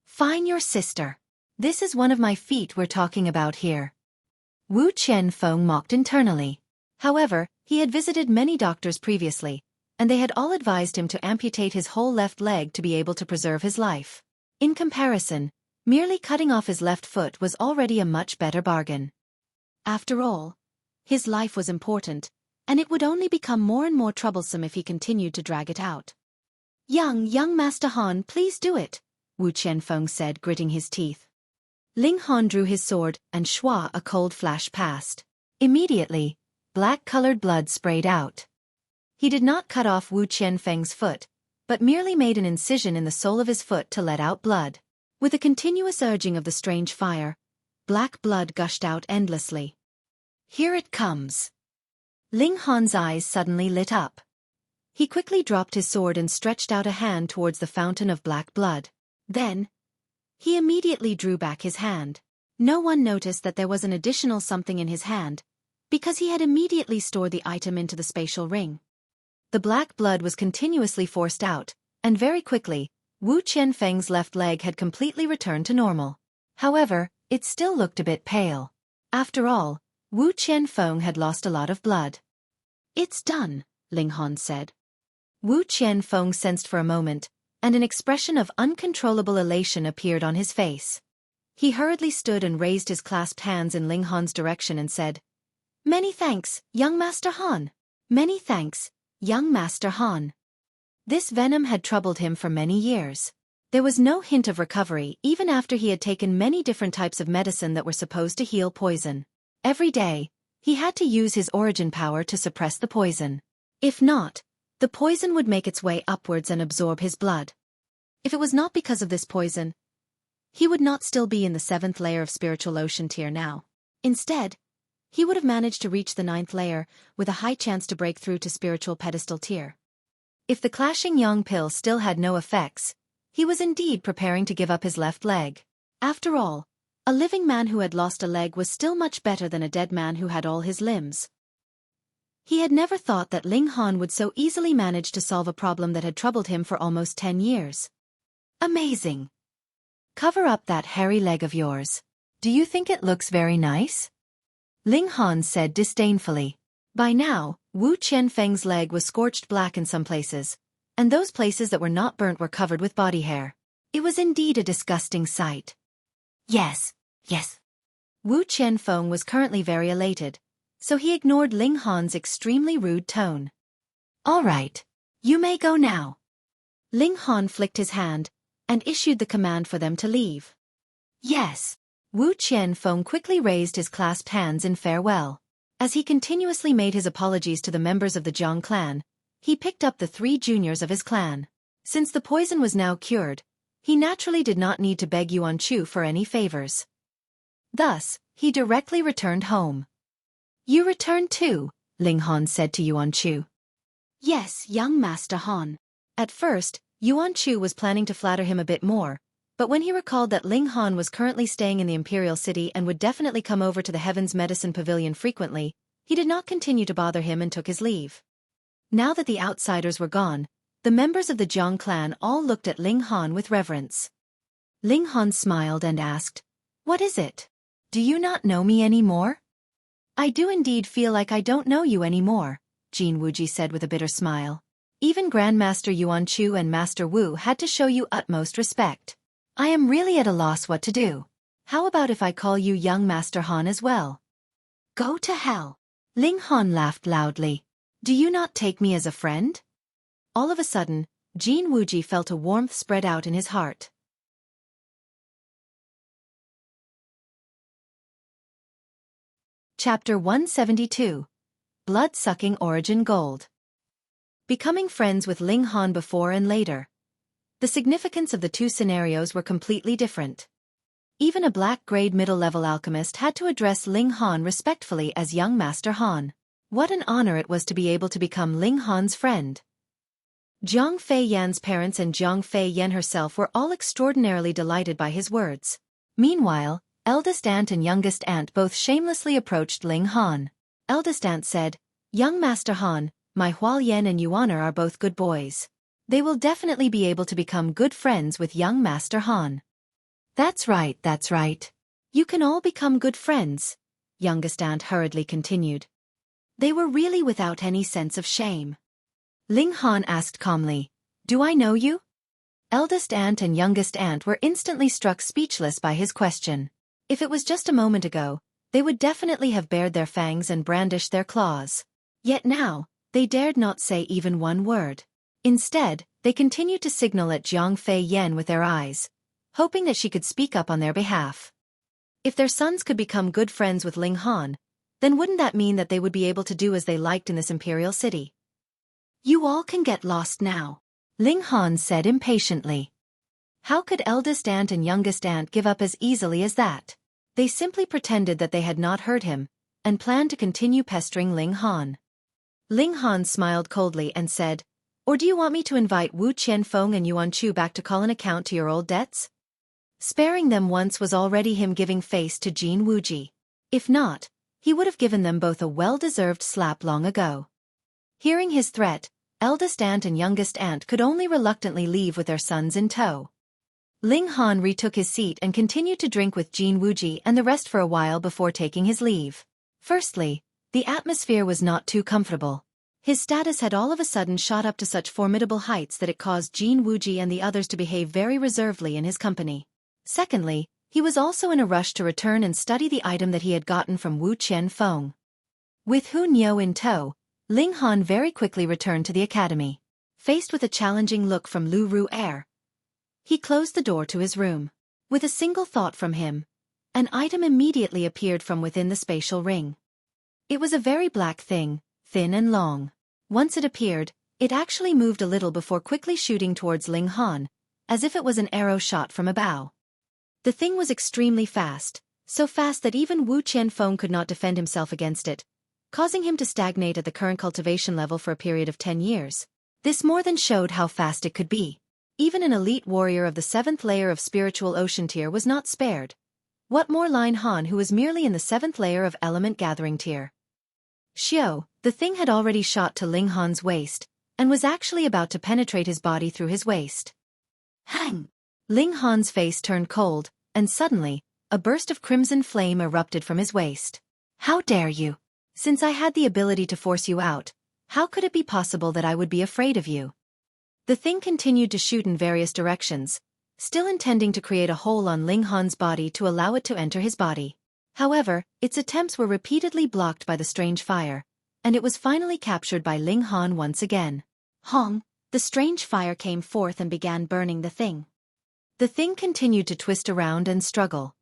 "Fine, your sister. This is one of my feet we're talking about here." Wu Qianfeng mocked internally. However, he had visited many doctors previously, and they had all advised him to amputate his whole left leg to be able to preserve his life. In comparison, merely cutting off his left foot was already a much better bargain. After all, his life was important, and it would only become more and more troublesome if he continued to drag it out. Young Master Han, please do it," Wu Qianfeng said, gritting his teeth. Ling Han drew his sword, and shwa, a cold flash passed. Immediately, black-colored blood sprayed out. He did not cut off Wu Qianfeng's foot, but merely made an incision in the sole of his foot to let out blood. With a continuous urging of the strange fire, black blood gushed out endlessly. Here it comes. Ling Han's eyes suddenly lit up. He quickly dropped his sword and stretched out a hand towards the fountain of black blood. Then, he immediately drew back his hand. No one noticed that there was an additional something in his hand, because he had immediately stored the item into the spatial ring. The black blood was continuously forced out, and very quickly, Wu Qianfeng's left leg had completely returned to normal. However, it still looked a bit pale. After all, Wu Qianfeng had lost a lot of blood. "It's done," Ling Han said. Wu Qianfeng sensed for a moment, and an expression of uncontrollable elation appeared on his face. He hurriedly stood and raised his clasped hands in Ling Han's direction and said, "Many thanks, young Master Han. Many thanks, young Master Han." This venom had troubled him for many years. There was no hint of recovery even after he had taken many different types of medicine that were supposed to heal poison. Every day, he had to use his origin power to suppress the poison. If not, the poison would make its way upwards and absorb his blood. If it was not because of this poison, he would not still be in the 7th layer of spiritual ocean tier now. Instead, he would have managed to reach the 9th layer with a high chance to break through to spiritual pedestal tier. If the clashing yang pill still had no effects, he was indeed preparing to give up his left leg. After all, a living man who had lost a leg was still much better than a dead man who had all his limbs. He had never thought that Ling Han would so easily manage to solve a problem that had troubled him for almost 10 years. Amazing. Cover up that hairy leg of yours. Do you think it looks very nice? Ling Han said disdainfully. By now, Wu Qianfeng's leg was scorched black in some places, and those places that were not burnt were covered with body hair. It was indeed a disgusting sight. Yes, yes. Wu Qianfeng was currently very elated, so he ignored Ling Han's extremely rude tone. All right, you may go now. Ling Han flicked his hand and issued the command for them to leave. Yes. Wu Qianfeng quickly raised his clasped hands in farewell. As he continuously made his apologies to the members of the Zhang clan, he picked up the 3 juniors of his clan. Since the poison was now cured, he naturally did not need to beg Yuan Chu for any favors. Thus, he directly returned home. You returned too, Ling Han said to Yuan Chu. Yes, young Master Han. At first, Yuan Chu was planning to flatter him a bit more, but when he recalled that Ling Han was currently staying in the Imperial City and would definitely come over to the Heaven's Medicine Pavilion frequently, he did not continue to bother him and took his leave. Now that the outsiders were gone, the members of the Zhang clan all looked at Ling Han with reverence. Ling Han smiled and asked, "What is it? Do you not know me anymore?" "I do indeed feel like I don't know you anymore," Jin Wuji said with a bitter smile. "Even Grandmaster Yuan Chu and Master Wu had to show you utmost respect. I am really at a loss what to do. How about if I call you young Master Han as well?" "Go to hell." Ling Han laughed loudly. "Do you not take me as a friend?" All of a sudden, Jin Wuji felt a warmth spread out in his heart. Chapter 172. Blood-Sucking Origin Gold. Becoming friends with Ling Han before and later. The significance of the 2 scenarios were completely different. Even a black-grade middle-level alchemist had to address Ling Han respectfully as young Master Han. What an honor it was to be able to become Ling Han's friend. Zhang Fei Yan's parents and Zhang Fei Yan herself were all extraordinarily delighted by his words. Meanwhile, eldest aunt and youngest aunt both shamelessly approached Ling Han. Eldest aunt said, "Young Master Han, my Hualien and Yuaner are both good boys. They will definitely be able to become good friends with young Master Han." That's right, that's right. You can all become good friends," youngest aunt hurriedly continued. They were really without any sense of shame. Ling Han asked calmly, "Do I know you?" Eldest aunt and youngest aunt were instantly struck speechless by his question. If it was just a moment ago, they would definitely have bared their fangs and brandished their claws. Yet now, they dared not say even one word. Instead, they continued to signal at Zhang Fei Yan with their eyes, hoping that she could speak up on their behalf. If their sons could become good friends with Ling Han, then wouldn't that mean that they would be able to do as they liked in this imperial city? "You all can get lost now," Ling Han said impatiently. How could eldest aunt and youngest aunt give up as easily as that? They simply pretended that they had not heard him, and planned to continue pestering Ling Han. Ling Han smiled coldly and said, "Or do you want me to invite Wu Qianfeng and Yuan Chu back to call an account to your old debts?" Sparing them once was already him giving face to Jin Wuji. If not, he would have given them both a well-deserved slap long ago. Hearing his threat, eldest aunt and youngest aunt could only reluctantly leave with their sons in tow. Ling Han retook his seat and continued to drink with Jin Wuji and the rest for a while before taking his leave. Firstly, the atmosphere was not too comfortable. His status had all of a sudden shot up to such formidable heights that it caused Jin Wuji and the others to behave very reservedly in his company. Secondly, He was also in a rush to return and study the item that he had gotten from Wu Qianfeng. With Hu Niu in tow, Ling Han very quickly returned to the academy. Faced with a challenging look from Lu Ru'er, he closed the door to his room. With a single thought from him, an item immediately appeared from within the spatial ring. It was a very black thing, thin and long. Once it appeared, it actually moved a little before quickly shooting towards Ling Han, as if it was an arrow shot from a bow. The thing was extremely fast, so fast that even Wu Qianfeng could not defend himself against it, causing him to stagnate at the current cultivation level for a period of 10 years. This more than showed how fast it could be. Even an elite warrior of the 7th layer of spiritual ocean tier was not spared. What more Ling Han, who was merely in the 7th layer of element gathering tier? Xiao, the thing had already shot to Ling Han's waist, and was actually about to penetrate his body through his waist. Hang! Ling Han's face turned cold, and suddenly, a burst of crimson flame erupted from his waist. How dare you! Since I had the ability to force you out, how could it be possible that I would be afraid of you? The thing continued to shoot in various directions, still intending to create a hole on Ling Han's body to allow it to enter his body. However, its attempts were repeatedly blocked by the strange fire, and it was finally captured by Ling Han once again. Hong, the strange fire came forth and began burning the thing. The thing continued to twist around and struggle.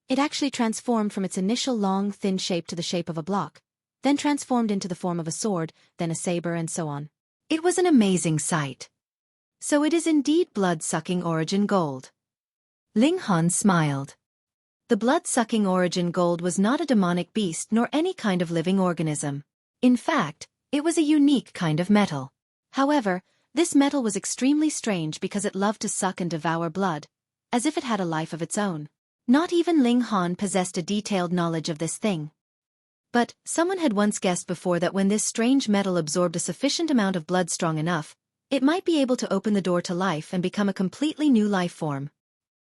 It actually transformed from its initial long, thin shape to the shape of a block, then transformed into the form of a sword, then a saber and so on. It was an amazing sight. So it is indeed blood-sucking origin gold. Ling Han smiled. The blood-sucking origin gold was not a demonic beast nor any kind of living organism. In fact, it was a unique kind of metal. However, this metal was extremely strange because it loved to suck and devour blood, as if it had a life of its own. Not even Ling Han possessed a detailed knowledge of this thing. But someone had once guessed before that when this strange metal absorbed a sufficient amount of blood strong enough, it might be able to open the door to life and become a completely new life form.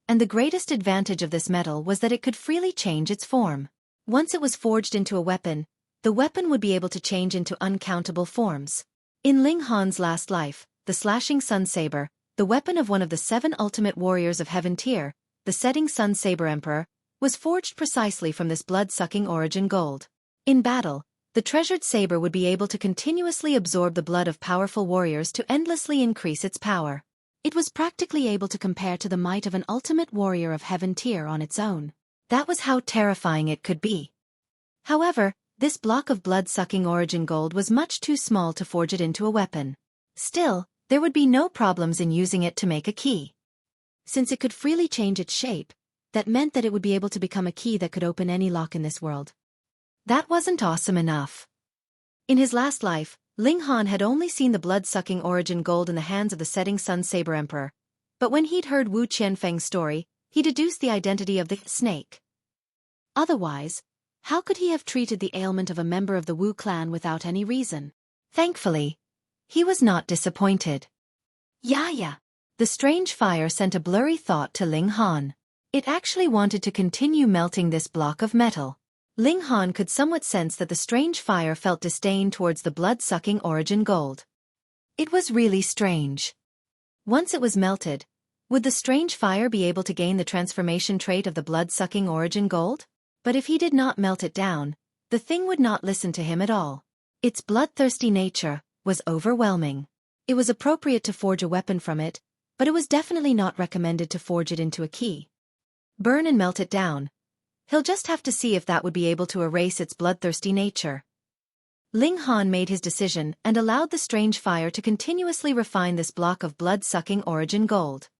And the greatest advantage of this metal was that it could freely change its form. Once it was forged into a weapon, the weapon would be able to change into uncountable forms. In Ling Han's last life, the slashing sun saber, the weapon of one of the 7 ultimate warriors of heaven tier, the setting sun saber emperor, was forged precisely from this blood-sucking origin gold. In battle, the treasured saber would be able to continuously absorb the blood of powerful warriors to endlessly increase its power. It was practically able to compare to the might of an ultimate warrior of heaven tier on its own. That was how terrifying it could be. However, this block of blood-sucking origin gold was much too small to forge it into a weapon. Still, there would be no problems in using it to make a key. Since it could freely change its shape, that meant that it would be able to become a key that could open any lock in this world. That wasn't awesome enough. In his last life, Ling Han had only seen the blood-sucking origin gold in the hands of the setting sun saber emperor, but when he'd heard Wu Qianfeng's story, he deduced the identity of the snake. Otherwise, how could he have treated the ailment of a member of the Wu clan without any reason? Thankfully, he was not disappointed. Yeah. The strange fire sent a blurry thought to Ling Han. It actually wanted to continue melting this block of metal. Ling Han could somewhat sense that the strange fire felt disdain towards the blood-sucking origin gold. It was really strange. Once it was melted, would the strange fire be able to gain the transformation trait of the blood-sucking origin gold? But if he did not melt it down, the thing would not listen to him at all. Its bloodthirsty nature was overwhelming. It was appropriate to forge a weapon from it, but it was definitely not recommended to forge it into a key. Burn and melt it down. He'll just have to see if that would be able to erase its bloodthirsty nature. Ling Han made his decision and allowed the strange fire to continuously refine this block of blood-sucking origin gold.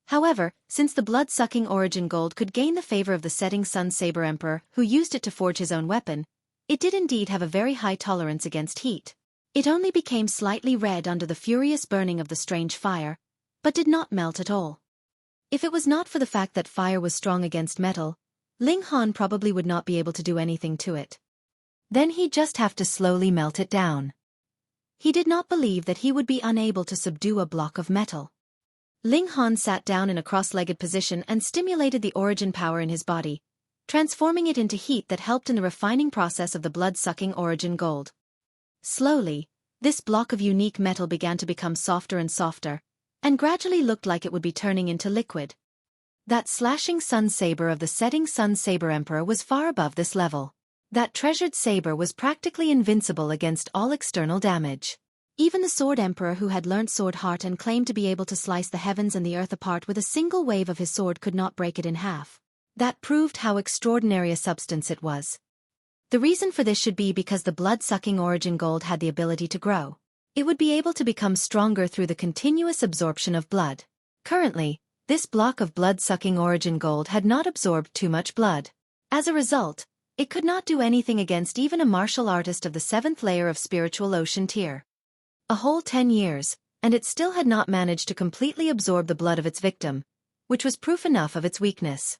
However, since the blood-sucking origin gold could gain the favor of the setting sun saber emperor who used it to forge his own weapon, it did indeed have a very high tolerance against heat. It only became slightly red under the furious burning of the strange fire, but did not melt at all. If it was not for the fact that fire was strong against metal, Ling Han probably would not be able to do anything to it. Then he'd just have to slowly melt it down. He did not believe that he would be unable to subdue a block of metal. Ling Han sat down in a cross-legged position and stimulated the origin power in his body, transforming it into heat that helped in the refining process of the blood-sucking origin gold. Slowly, this block of unique metal began to become softer and softer, and gradually looked like it would be turning into liquid. That slashing sun saber of the setting sun saber emperor was far above this level. That treasured saber was practically invincible against all external damage. Even the sword emperor who had learnt sword heart and claimed to be able to slice the heavens and the earth apart with a single wave of his sword could not break it in half. That proved how extraordinary a substance it was. The reason for this should be because the blood-sucking origin gold had the ability to grow. It would be able to become stronger through the continuous absorption of blood. Currently, this block of blood-sucking origin gold had not absorbed too much blood. As a result, it could not do anything against even a martial artist of the 7th layer of spiritual ocean tier. A whole 10 years, and it still had not managed to completely absorb the blood of its victim, which was proof enough of its weakness.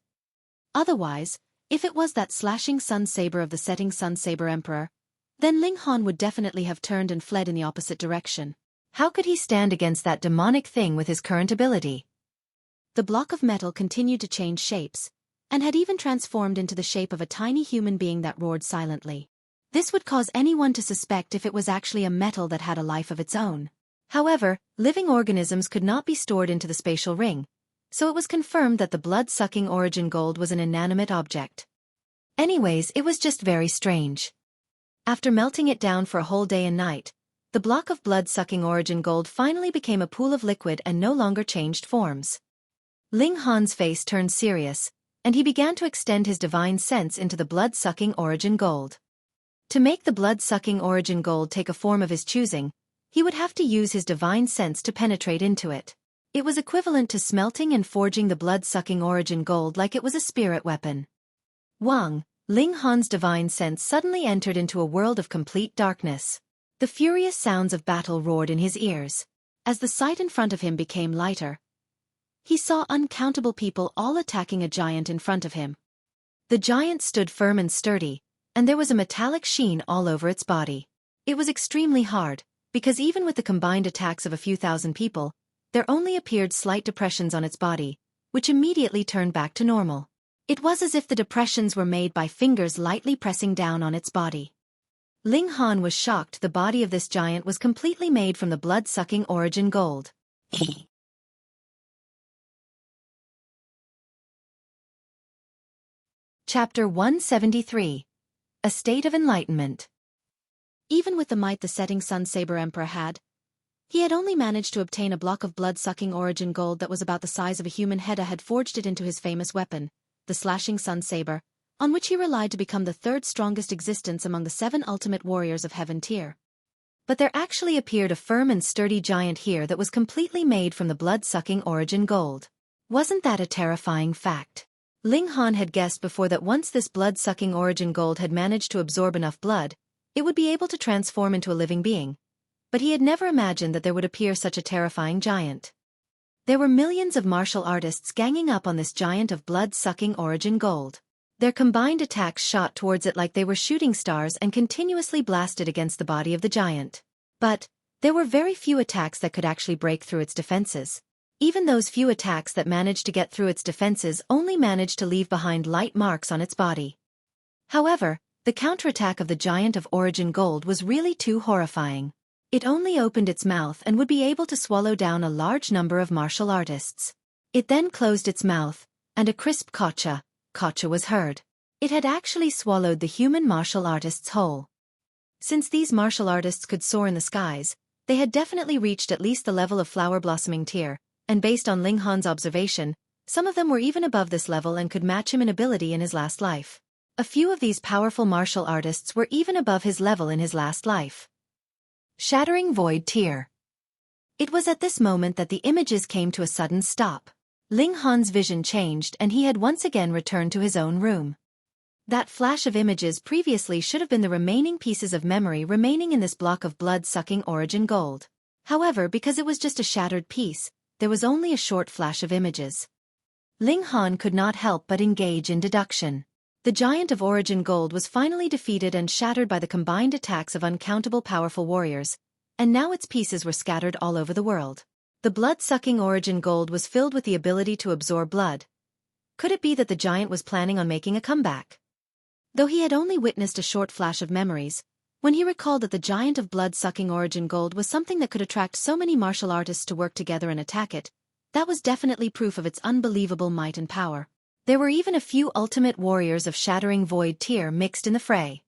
Otherwise, if it was that slashing sun saber of the setting sun saber emperor, then Ling Han would definitely have turned and fled in the opposite direction. How could he stand against that demonic thing with his current ability? The block of metal continued to change shapes, and had even transformed into the shape of a tiny human being that roared silently. This would cause anyone to suspect if it was actually a metal that had a life of its own. However, living organisms could not be stored into the spatial ring, so it was confirmed that the blood-sucking origin gold was an inanimate object. Anyways, it was just very strange. After melting it down for a whole day and night, the block of blood-sucking origin gold finally became a pool of liquid and no longer changed forms. Ling Han's face turned serious, and he began to extend his divine sense into the blood-sucking origin gold. To make the blood-sucking origin gold take a form of his choosing, he would have to use his divine sense to penetrate into it. It was equivalent to smelting and forging the blood-sucking origin gold like it was a spirit weapon. Wang, Ling Han's divine sense suddenly entered into a world of complete darkness. The furious sounds of battle roared in his ears. As the sight in front of him became lighter, he saw uncountable people all attacking a giant in front of him. The giant stood firm and sturdy, and there was a metallic sheen all over its body. It was extremely hard, because even with the combined attacks of a few thousand people, there only appeared slight depressions on its body, which immediately turned back to normal. It was as if the depressions were made by fingers lightly pressing down on its body. Ling Han was shocked the body of this giant was completely made from the blood-sucking origin gold. Chapter 173. A State of Enlightenment. Even with the might the setting sun saber emperor had, he had only managed to obtain a block of blood-sucking origin gold that was about the size of a human head. Had forged it into his famous weapon, the slashing sun saber, on which he relied to become the third strongest existence among the 7 ultimate warriors of heaven tier. But there actually appeared a firm and sturdy giant here that was completely made from the blood-sucking origin gold. Wasn't that a terrifying fact? Ling Han had guessed before that once this blood-sucking origin gold had managed to absorb enough blood, it would be able to transform into a living being. But he had never imagined that there would appear such a terrifying giant. There were millions of martial artists ganging up on this giant of blood-sucking origin gold. Their combined attacks shot towards it like they were shooting stars and continuously blasted against the body of the giant. But there were very few attacks that could actually break through its defenses. Even those few attacks that managed to get through its defenses only managed to leave behind light marks on its body. However, the counterattack of the giant of origin gold was really too horrifying. It only opened its mouth and would be able to swallow down a large number of martial artists. It then closed its mouth, and a crisp kacha was heard. It had actually swallowed the human martial artists whole. Since these martial artists could soar in the skies, they had definitely reached at least the level of flower blossoming tier, and based on Ling Han's observation, some of them were even above this level and could match him in ability in his last life. A few of these powerful martial artists were even above his level in his last life. Shattering Void Tier. It was at this moment that the images came to a sudden stop. Ling Han's vision changed and he had once again returned to his own room. That flash of images previously should have been the remaining pieces of memory remaining in this block of blood-sucking origin gold. However, because it was just a shattered piece, there was only a short flash of images. Ling Han could not help but engage in deduction. The giant of origin gold was finally defeated and shattered by the combined attacks of uncountable powerful warriors, and now its pieces were scattered all over the world. The blood-sucking origin gold was filled with the ability to absorb blood. Could it be that the giant was planning on making a comeback? Though he had only witnessed a short flash of memories, when he recalled that the giant of blood-sucking origin gold was something that could attract so many martial artists to work together and attack it, That was definitely proof of its unbelievable might and power. There were even a few ultimate warriors of shattering void tier mixed in the fray.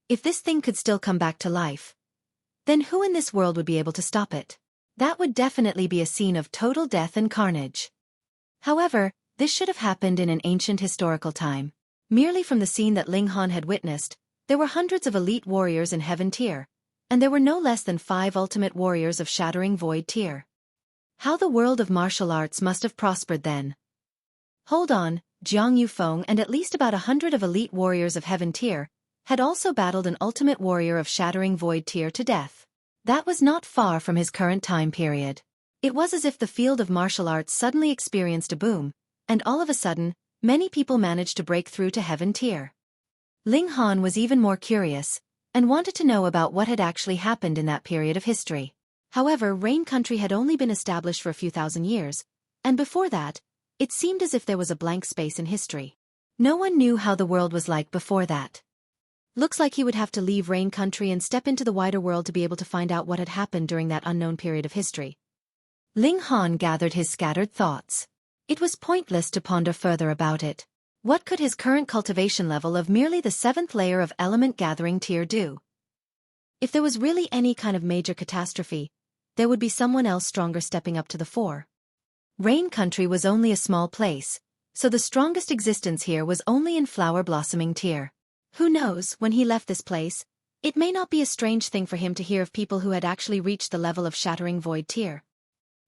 If this thing could still come back to life, then who in this world would be able to stop it? That would definitely be a scene of total death and carnage. However, this should have happened in an ancient historical time. Merely from the scene that Ling Han had witnessed, there were hundreds of elite warriors in heaven tier, and there were no less than 5 ultimate warriors of shattering void tier. How the world of martial arts must have prospered then. Hold on, Jiang Yufeng and at least about 100 of elite warriors of heaven tier had also battled an ultimate warrior of shattering void tier to death. That was not far from his current time period. It was as if the field of martial arts suddenly experienced a boom, and all of a sudden, many people managed to break through to heaven tier. Ling Han was even more curious, and wanted to know about what had actually happened in that period of history. However, Rain Country had only been established for a few thousand years, and before that, it seemed as if there was a blank space in history. No one knew how the world was like before that. Looks like he would have to leave Rain Country and step into the wider world to be able to find out what had happened during that unknown period of history. Ling Han gathered his scattered thoughts. It was pointless to ponder further about it. What could his current cultivation level of merely the 7th layer of element gathering tier do? If there was really any kind of major catastrophe, there would be someone else stronger stepping up to the fore. Rain Country was only a small place, so the strongest existence here was only in flower blossoming tier. Who knows, when he left this place, it may not be a strange thing for him to hear of people who had actually reached the level of shattering void tier.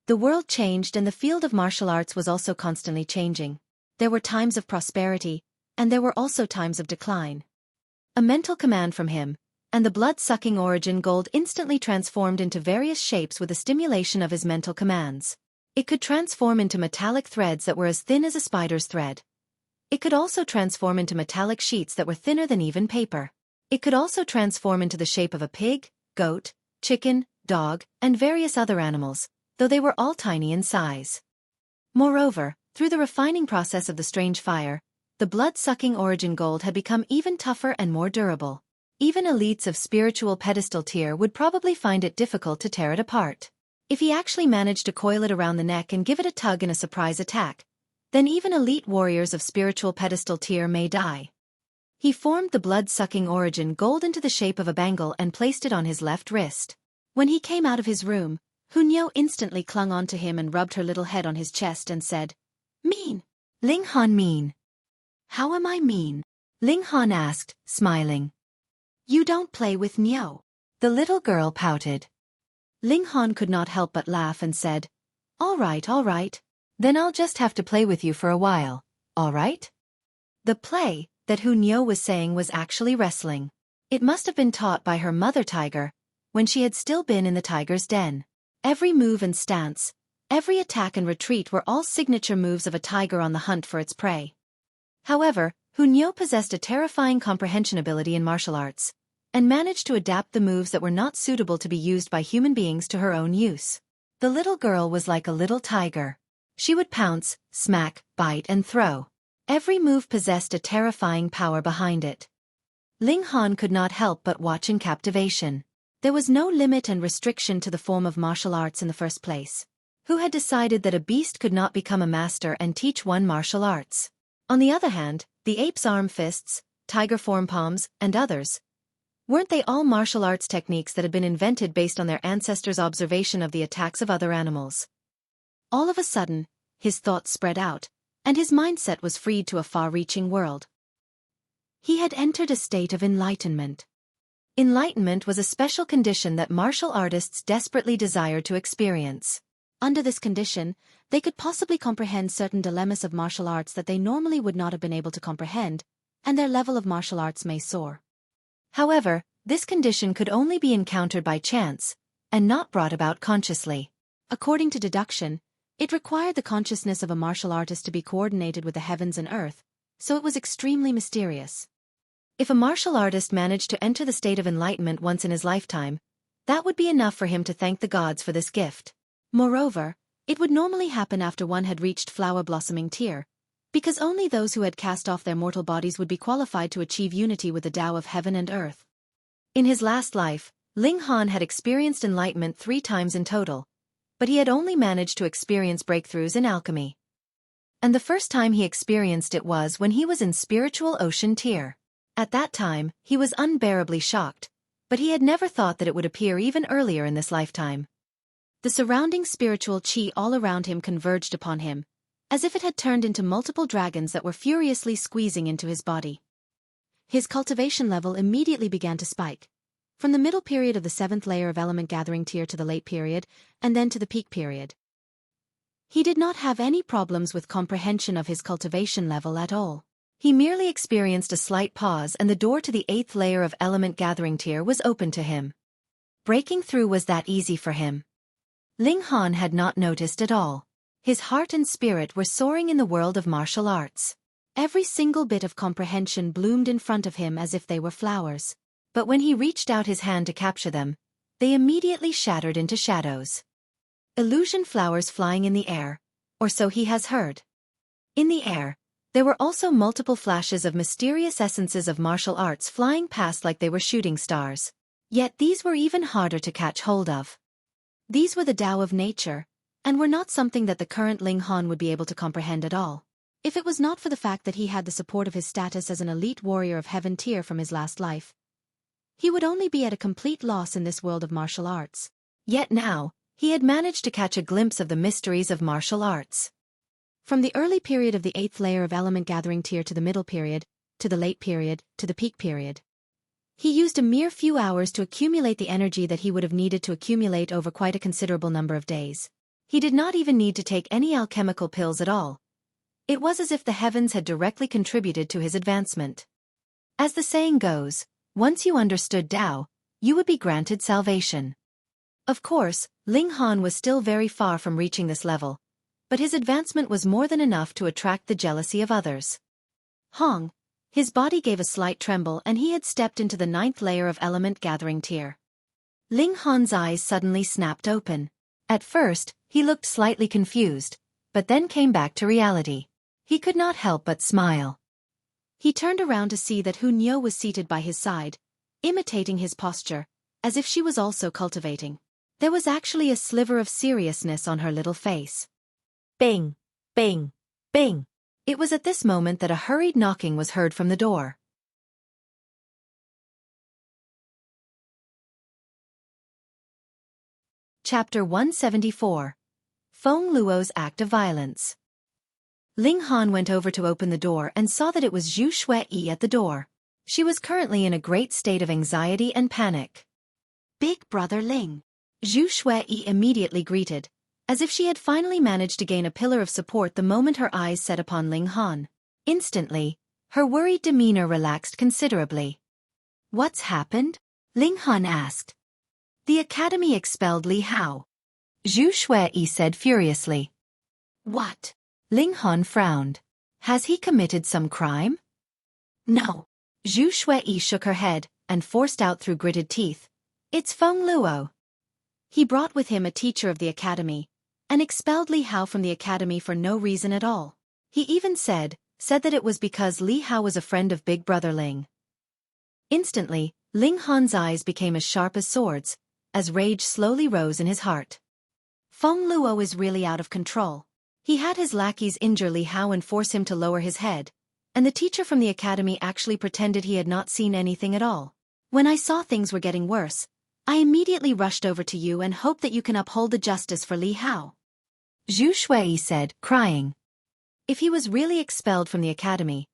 The world changed and the field of martial arts was also constantly changing. There were times of prosperity, and there were also times of decline. A mental command from him, and the blood-sucking origin gold instantly transformed into various shapes with the stimulation of his mental commands. It could transform into metallic threads that were as thin as a spider's thread. It could also transform into metallic sheets that were thinner than even paper. It could also transform into the shape of a pig, goat, chicken, dog, and various other animals, though they were all tiny in size. Moreover, through the refining process of the strange fire, the blood-sucking origin gold had become even tougher and more durable. Even elites of spiritual pedestal tier would probably find it difficult to tear it apart. If he actually managed to coil it around the neck and give it a tug in a surprise attack, then even elite warriors of spiritual pedestal tier may die. He formed the blood-sucking origin gold into the shape of a bangle and placed it on his left wrist. When he came out of his room, Hunyao instantly clung onto him and rubbed her little head on his chest and said, "Mean." Ling Han mean? "How am I mean?" Ling Han asked, smiling. "You don't play with Niao." The little girl pouted. Ling Han could not help but laugh and said, all right. Then I'll just have to play with you for a while, all right?" The play that Hunyao was saying was actually wrestling. It must have been taught by her mother tiger, when she had still been in the tiger's den. Every move and stance, every attack and retreat were all signature moves of a tiger on the hunt for its prey. However, Hunyao possessed a terrifying comprehension ability in martial arts, and managed to adapt the moves that were not suitable to be used by human beings to her own use. The little girl was like a little tiger. She would pounce, smack, bite and throw. Every move possessed a terrifying power behind it. Ling Han could not help but watch in captivation. There was no limit and restriction to the form of martial arts in the first place. Who had decided that a beast could not become a master and teach one martial arts? On the other hand, the ape's arm fists, tiger form palms, and others, weren't they all martial arts techniques that had been invented based on their ancestors' observation of the attacks of other animals? All of a sudden, his thoughts spread out, and his mindset was freed to a far-reaching world. He had entered a state of enlightenment. Enlightenment was a special condition that martial artists desperately desired to experience. Under this condition, they could possibly comprehend certain dilemmas of martial arts that they normally would not have been able to comprehend, and their level of martial arts may soar. However, this condition could only be encountered by chance, and not brought about consciously. According to deduction, it required the consciousness of a martial artist to be coordinated with the heavens and earth, so it was extremely mysterious. If a martial artist managed to enter the state of enlightenment once in his lifetime, that would be enough for him to thank the gods for this gift. Moreover, it would normally happen after one had reached flower blossoming tier, because only those who had cast off their mortal bodies would be qualified to achieve unity with the Tao of heaven and earth. In his last life, Ling Han had experienced enlightenment 3 times in total, but he had only managed to experience breakthroughs in alchemy. And the first time he experienced it was when he was in spiritual ocean tier. At that time, he was unbearably shocked, but he had never thought that it would appear even earlier in this lifetime. The surrounding spiritual chi all around him converged upon him, as if it had turned into multiple dragons that were furiously squeezing into his body. His cultivation level immediately began to spike, from the middle period of the 7th layer of element gathering tier to the late period, and then to the peak period. He did not have any problems with comprehension of his cultivation level at all. He merely experienced a slight pause and the door to the 8th layer of element gathering tier was open to him. Breaking through was that easy for him. Ling Han had not noticed at all. His heart and spirit were soaring in the world of martial arts. Every single bit of comprehension bloomed in front of him as if they were flowers. But when he reached out his hand to capture them, they immediately shattered into shadows. Illusion flowers flying in the air, or so he has heard. In the air, there were also multiple flashes of mysterious essences of martial arts flying past like they were shooting stars. Yet these were even harder to catch hold of. These were the Tao of nature, and were not something that the current Ling Han would be able to comprehend at all. If it was not for the fact that he had the support of his status as an elite warrior of heaven tier from his last life, he would only be at a complete loss in this world of martial arts. Yet now, he had managed to catch a glimpse of the mysteries of martial arts. From the early period of the 8th layer of element gathering tier to the middle period, to the late period, to the peak period. He used a mere few hours to accumulate the energy that he would have needed to accumulate over quite a considerable number of days. He did not even need to take any alchemical pills at all. It was as if the heavens had directly contributed to his advancement. As the saying goes, once you understood Tao, you would be granted salvation. Of course, Ling Han was still very far from reaching this level, but his advancement was more than enough to attract the jealousy of others. Hong, his body gave a slight tremble and he had stepped into the 9th layer of element gathering tier. Ling Han's eyes suddenly snapped open. At first, he looked slightly confused, but then came back to reality. He could not help but smile. He turned around to see that Hu Niu was seated by his side, imitating his posture, as if she was also cultivating. There was actually a sliver of seriousness on her little face. Bing, bing, bing. It was at this moment that a hurried knocking was heard from the door. Chapter 174. Feng Luo's Act of Violence. Ling Han went over to open the door and saw that it was Xueqi at the door. She was currently in a great state of anxiety and panic. Big brother Ling. Xueqi immediately greeted, as if she had finally managed to gain a pillar of support the moment her eyes set upon Ling Han. Instantly, her worried demeanor relaxed considerably. What's happened? Ling Han asked. The academy expelled Li Hao. Xueqi said furiously. What? Ling Han frowned. Has he committed some crime? No. Xueqi shook her head and forced out through gritted teeth. It's Feng Luo. He brought with him a teacher of the academy, and expelled Li Hao from the academy for no reason at all. He even said that it was because Li Hao was a friend of Big Brother Ling. Instantly, Ling Han's eyes became as sharp as swords, as rage slowly rose in his heart. Feng Luo is really out of control. He had his lackeys injure Li Hao and force him to lower his head, and the teacher from the academy actually pretended he had not seen anything at all. When I saw things were getting worse, I immediately rushed over to you and hoped that you can uphold the justice for Li Hao. Xueqi said, crying. If he was really expelled from the academy,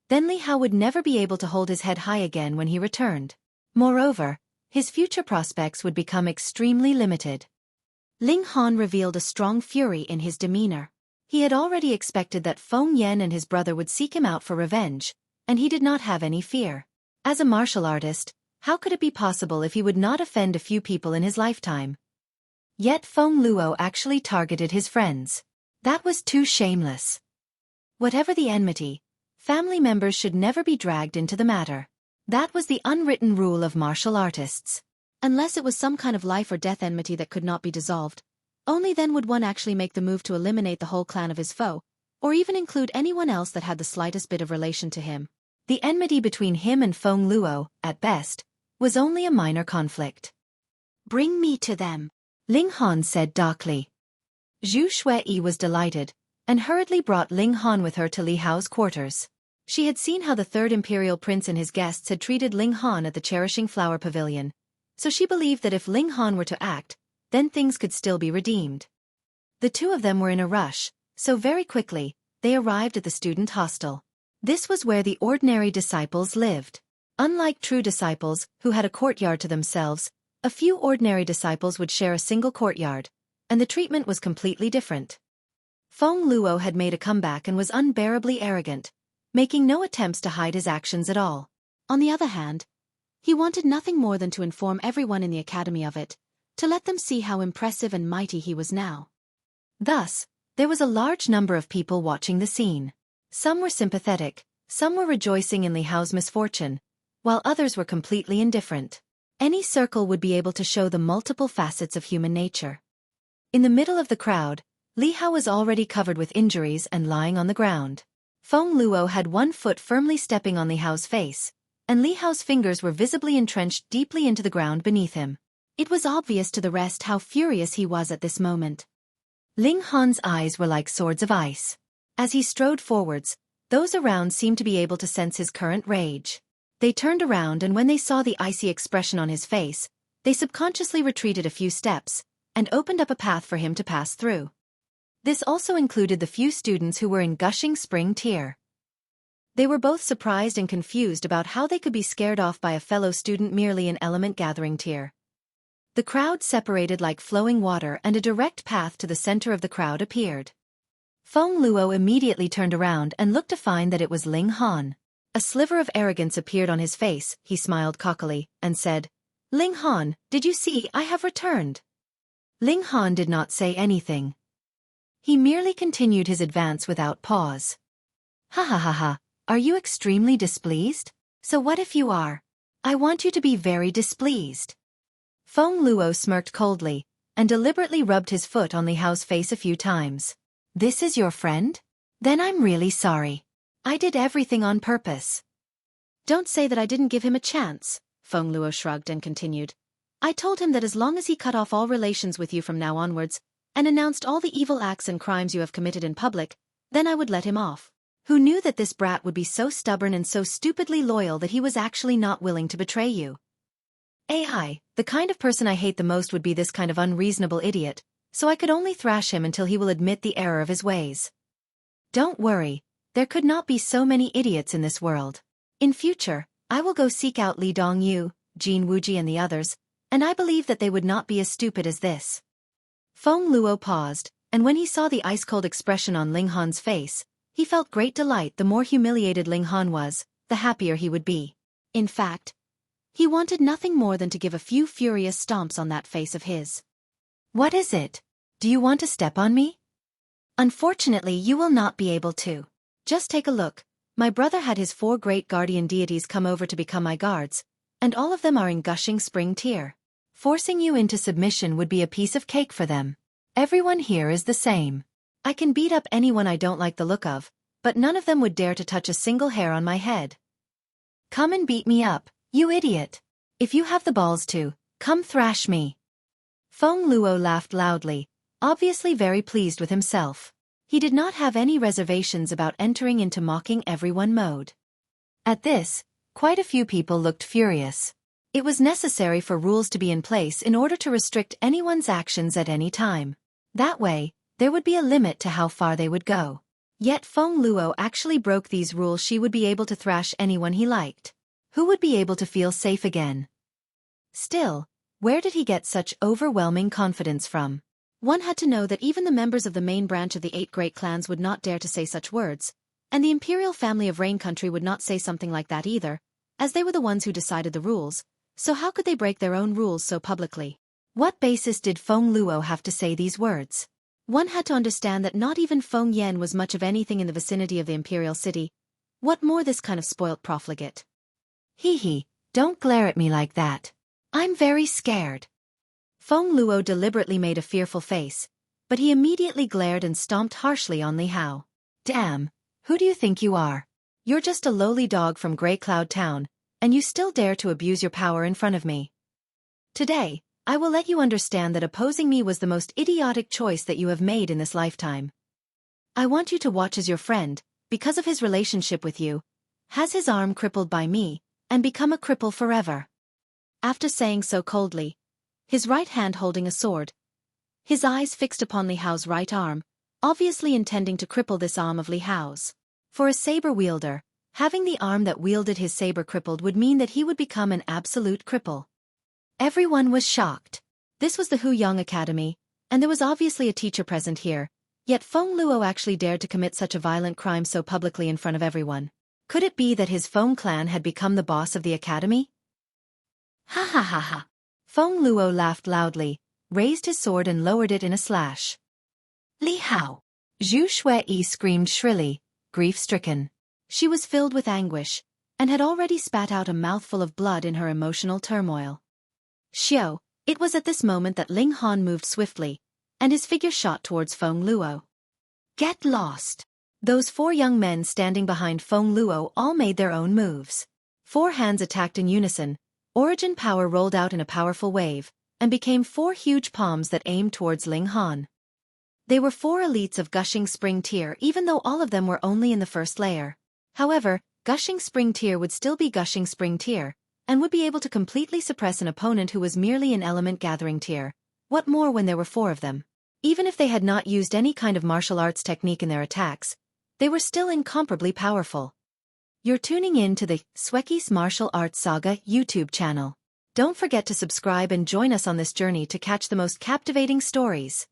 then Li Hao would never be able to hold his head high again when he returned. Moreover, his future prospects would become extremely limited. Ling Han revealed a strong fury in his demeanor. He had already expected that Feng Yan and his brother would seek him out for revenge, and he did not have any fear. As a martial artist, how could it be possible if he would not offend a few people in his lifetime? Yet Feng Luo actually targeted his friends. That was too shameless. Whatever the enmity, family members should never be dragged into the matter. That was the unwritten rule of martial artists. Unless it was some kind of life or death enmity that could not be dissolved, only then would one actually make the move to eliminate the whole clan of his foe, or even include anyone else that had the slightest bit of relation to him. The enmity between him and Feng Luo, at best, was only a minor conflict. Bring me to them, Ling Han said darkly. Xueqi was delighted, and hurriedly brought Ling Han with her to Li Hao's quarters. She had seen how the third imperial prince and his guests had treated Ling Han at the Cherishing Flower Pavilion, so she believed that if Ling Han were to act, then things could still be redeemed. The two of them were in a rush, so very quickly, they arrived at the student hostel. This was where the ordinary disciples lived. Unlike true disciples, who had a courtyard to themselves, a few ordinary disciples would share a single courtyard, and the treatment was completely different. Feng Luo had made a comeback and was unbearably arrogant, making no attempts to hide his actions at all. On the other hand, he wanted nothing more than to inform everyone in the academy of it, to let them see how impressive and mighty he was now. Thus, there was a large number of people watching the scene. Some were sympathetic, some were rejoicing in Li Hao's misfortune, while others were completely indifferent. Any circle would be able to show the multiple facets of human nature. In the middle of the crowd, Li Hao was already covered with injuries and lying on the ground. Feng Luo had one foot firmly stepping on Li Hao's face, and Li Hao's fingers were visibly entrenched deeply into the ground beneath him. It was obvious to the rest how furious he was at this moment. Ling Han's eyes were like swords of ice. As he strode forwards, those around seemed to be able to sense his current rage. They turned around, and when they saw the icy expression on his face, they subconsciously retreated a few steps, and opened up a path for him to pass through. This also included the few students who were in gushing spring tear. They were both surprised and confused about how they could be scared off by a fellow student merely in element-gathering tear. The crowd separated like flowing water, and a direct path to the center of the crowd appeared. Feng Luo immediately turned around and looked to find that it was Ling Han. A sliver of arrogance appeared on his face. He smiled cockily, and said, "Ling Han, did you see I have returned?" Ling Han did not say anything. He merely continued his advance without pause. "Ha ha ha ha, are you extremely displeased? So what if you are? I want you to be very displeased." Feng Luo smirked coldly, and deliberately rubbed his foot on Li Hao's face a few times. "This is your friend? Then I'm really sorry. I did everything on purpose." "Don't say that I didn't give him a chance," Feng Luo shrugged and continued. "I told him that as long as he cut off all relations with you from now onwards, and announced all the evil acts and crimes you have committed in public, then I would let him off. Who knew that this brat would be so stubborn and so stupidly loyal that he was actually not willing to betray you? AI, the kind of person I hate the most would be this kind of unreasonable idiot, so I could only thrash him until he will admit the error of his ways. Don't worry, there could not be so many idiots in this world. In future, I will go seek out Li Dongyu, Jin Wuji and the others, and I believe that they would not be as stupid as this." Feng Luo paused, and when he saw the ice-cold expression on Ling Han's face, he felt great delight. The more humiliated Ling Han was, the happier he would be. In fact, he wanted nothing more than to give a few furious stomps on that face of his. "What is it? Do you want to step on me?" "Unfortunately, you will not be able to. Just take a look. My brother had his 4 great guardian deities come over to become my guards, and all of them are in gushing spring tear. Forcing you into submission would be a piece of cake for them. Everyone here is the same. I can beat up anyone I don't like the look of, but none of them would dare to touch a single hair on my head. Come and beat me up, you idiot. If you have the balls to, come thrash me." Feng Luo laughed loudly, obviously very pleased with himself. He did not have any reservations about entering into mocking everyone mode. At this, quite a few people looked furious. It was necessary for rules to be in place in order to restrict anyone's actions at any time. That way, there would be a limit to how far they would go. Yet Feng Luo actually broke these rules. She would be able to thrash anyone he liked. Who would be able to feel safe again? Still, where did he get such overwhelming confidence from? One had to know that even the members of the main branch of the 8 great clans would not dare to say such words, and the imperial family of Rain Country would not say something like that either, as they were the ones who decided the rules, so how could they break their own rules so publicly? What basis did Feng Luo have to say these words? One had to understand that not even Feng Yan was much of anything in the vicinity of the imperial city. What more this kind of spoilt profligate? Hee, don't glare at me like that. I'm very scared. Feng Luo deliberately made a fearful face, but he immediately glared and stomped harshly on Li Hao. "Damn, who do you think you are? You're just a lowly dog from Grey Cloud Town, and you still dare to abuse your power in front of me. Today, I will let you understand that opposing me was the most idiotic choice that you have made in this lifetime. I want you to watch as your friend, because of his relationship with you, has his arm crippled by me, and become a cripple forever." After saying so coldly, his right hand holding a sword, his eyes fixed upon Li Hao's right arm, obviously intending to cripple this arm of Li Hao's. For a saber wielder, having the arm that wielded his saber crippled would mean that he would become an absolute cripple. Everyone was shocked. This was the Huyang Academy, and there was obviously a teacher present here, yet Feng Luo actually dared to commit such a violent crime so publicly in front of everyone. Could it be that his Feng clan had become the boss of the academy? Ha ha ha ha. Feng Luo laughed loudly, raised his sword and lowered it in a slash. Li Hao! Xueqi screamed shrilly, grief-stricken. She was filled with anguish, and had already spat out a mouthful of blood in her emotional turmoil. Xiao, it was at this moment that Ling Han moved swiftly, and his figure shot towards Feng Luo. Get lost! Those 4 young men standing behind Feng Luo all made their own moves. 4 hands attacked in unison, origin power rolled out in a powerful wave, and became 4 huge palms that aimed towards Ling Han. They were 4 elites of Gushing Spring Tier even though all of them were only in the first layer. However, Gushing Spring Tier would still be Gushing Spring Tier, and would be able to completely suppress an opponent who was merely an Element Gathering Tier. What more when there were 4 of them? Even if they had not used any kind of martial arts technique in their attacks, they were still incomparably powerful. You're tuning in to the Xueqi's Martial Arts Saga YouTube channel. Don't forget to subscribe and join us on this journey to catch the most captivating stories.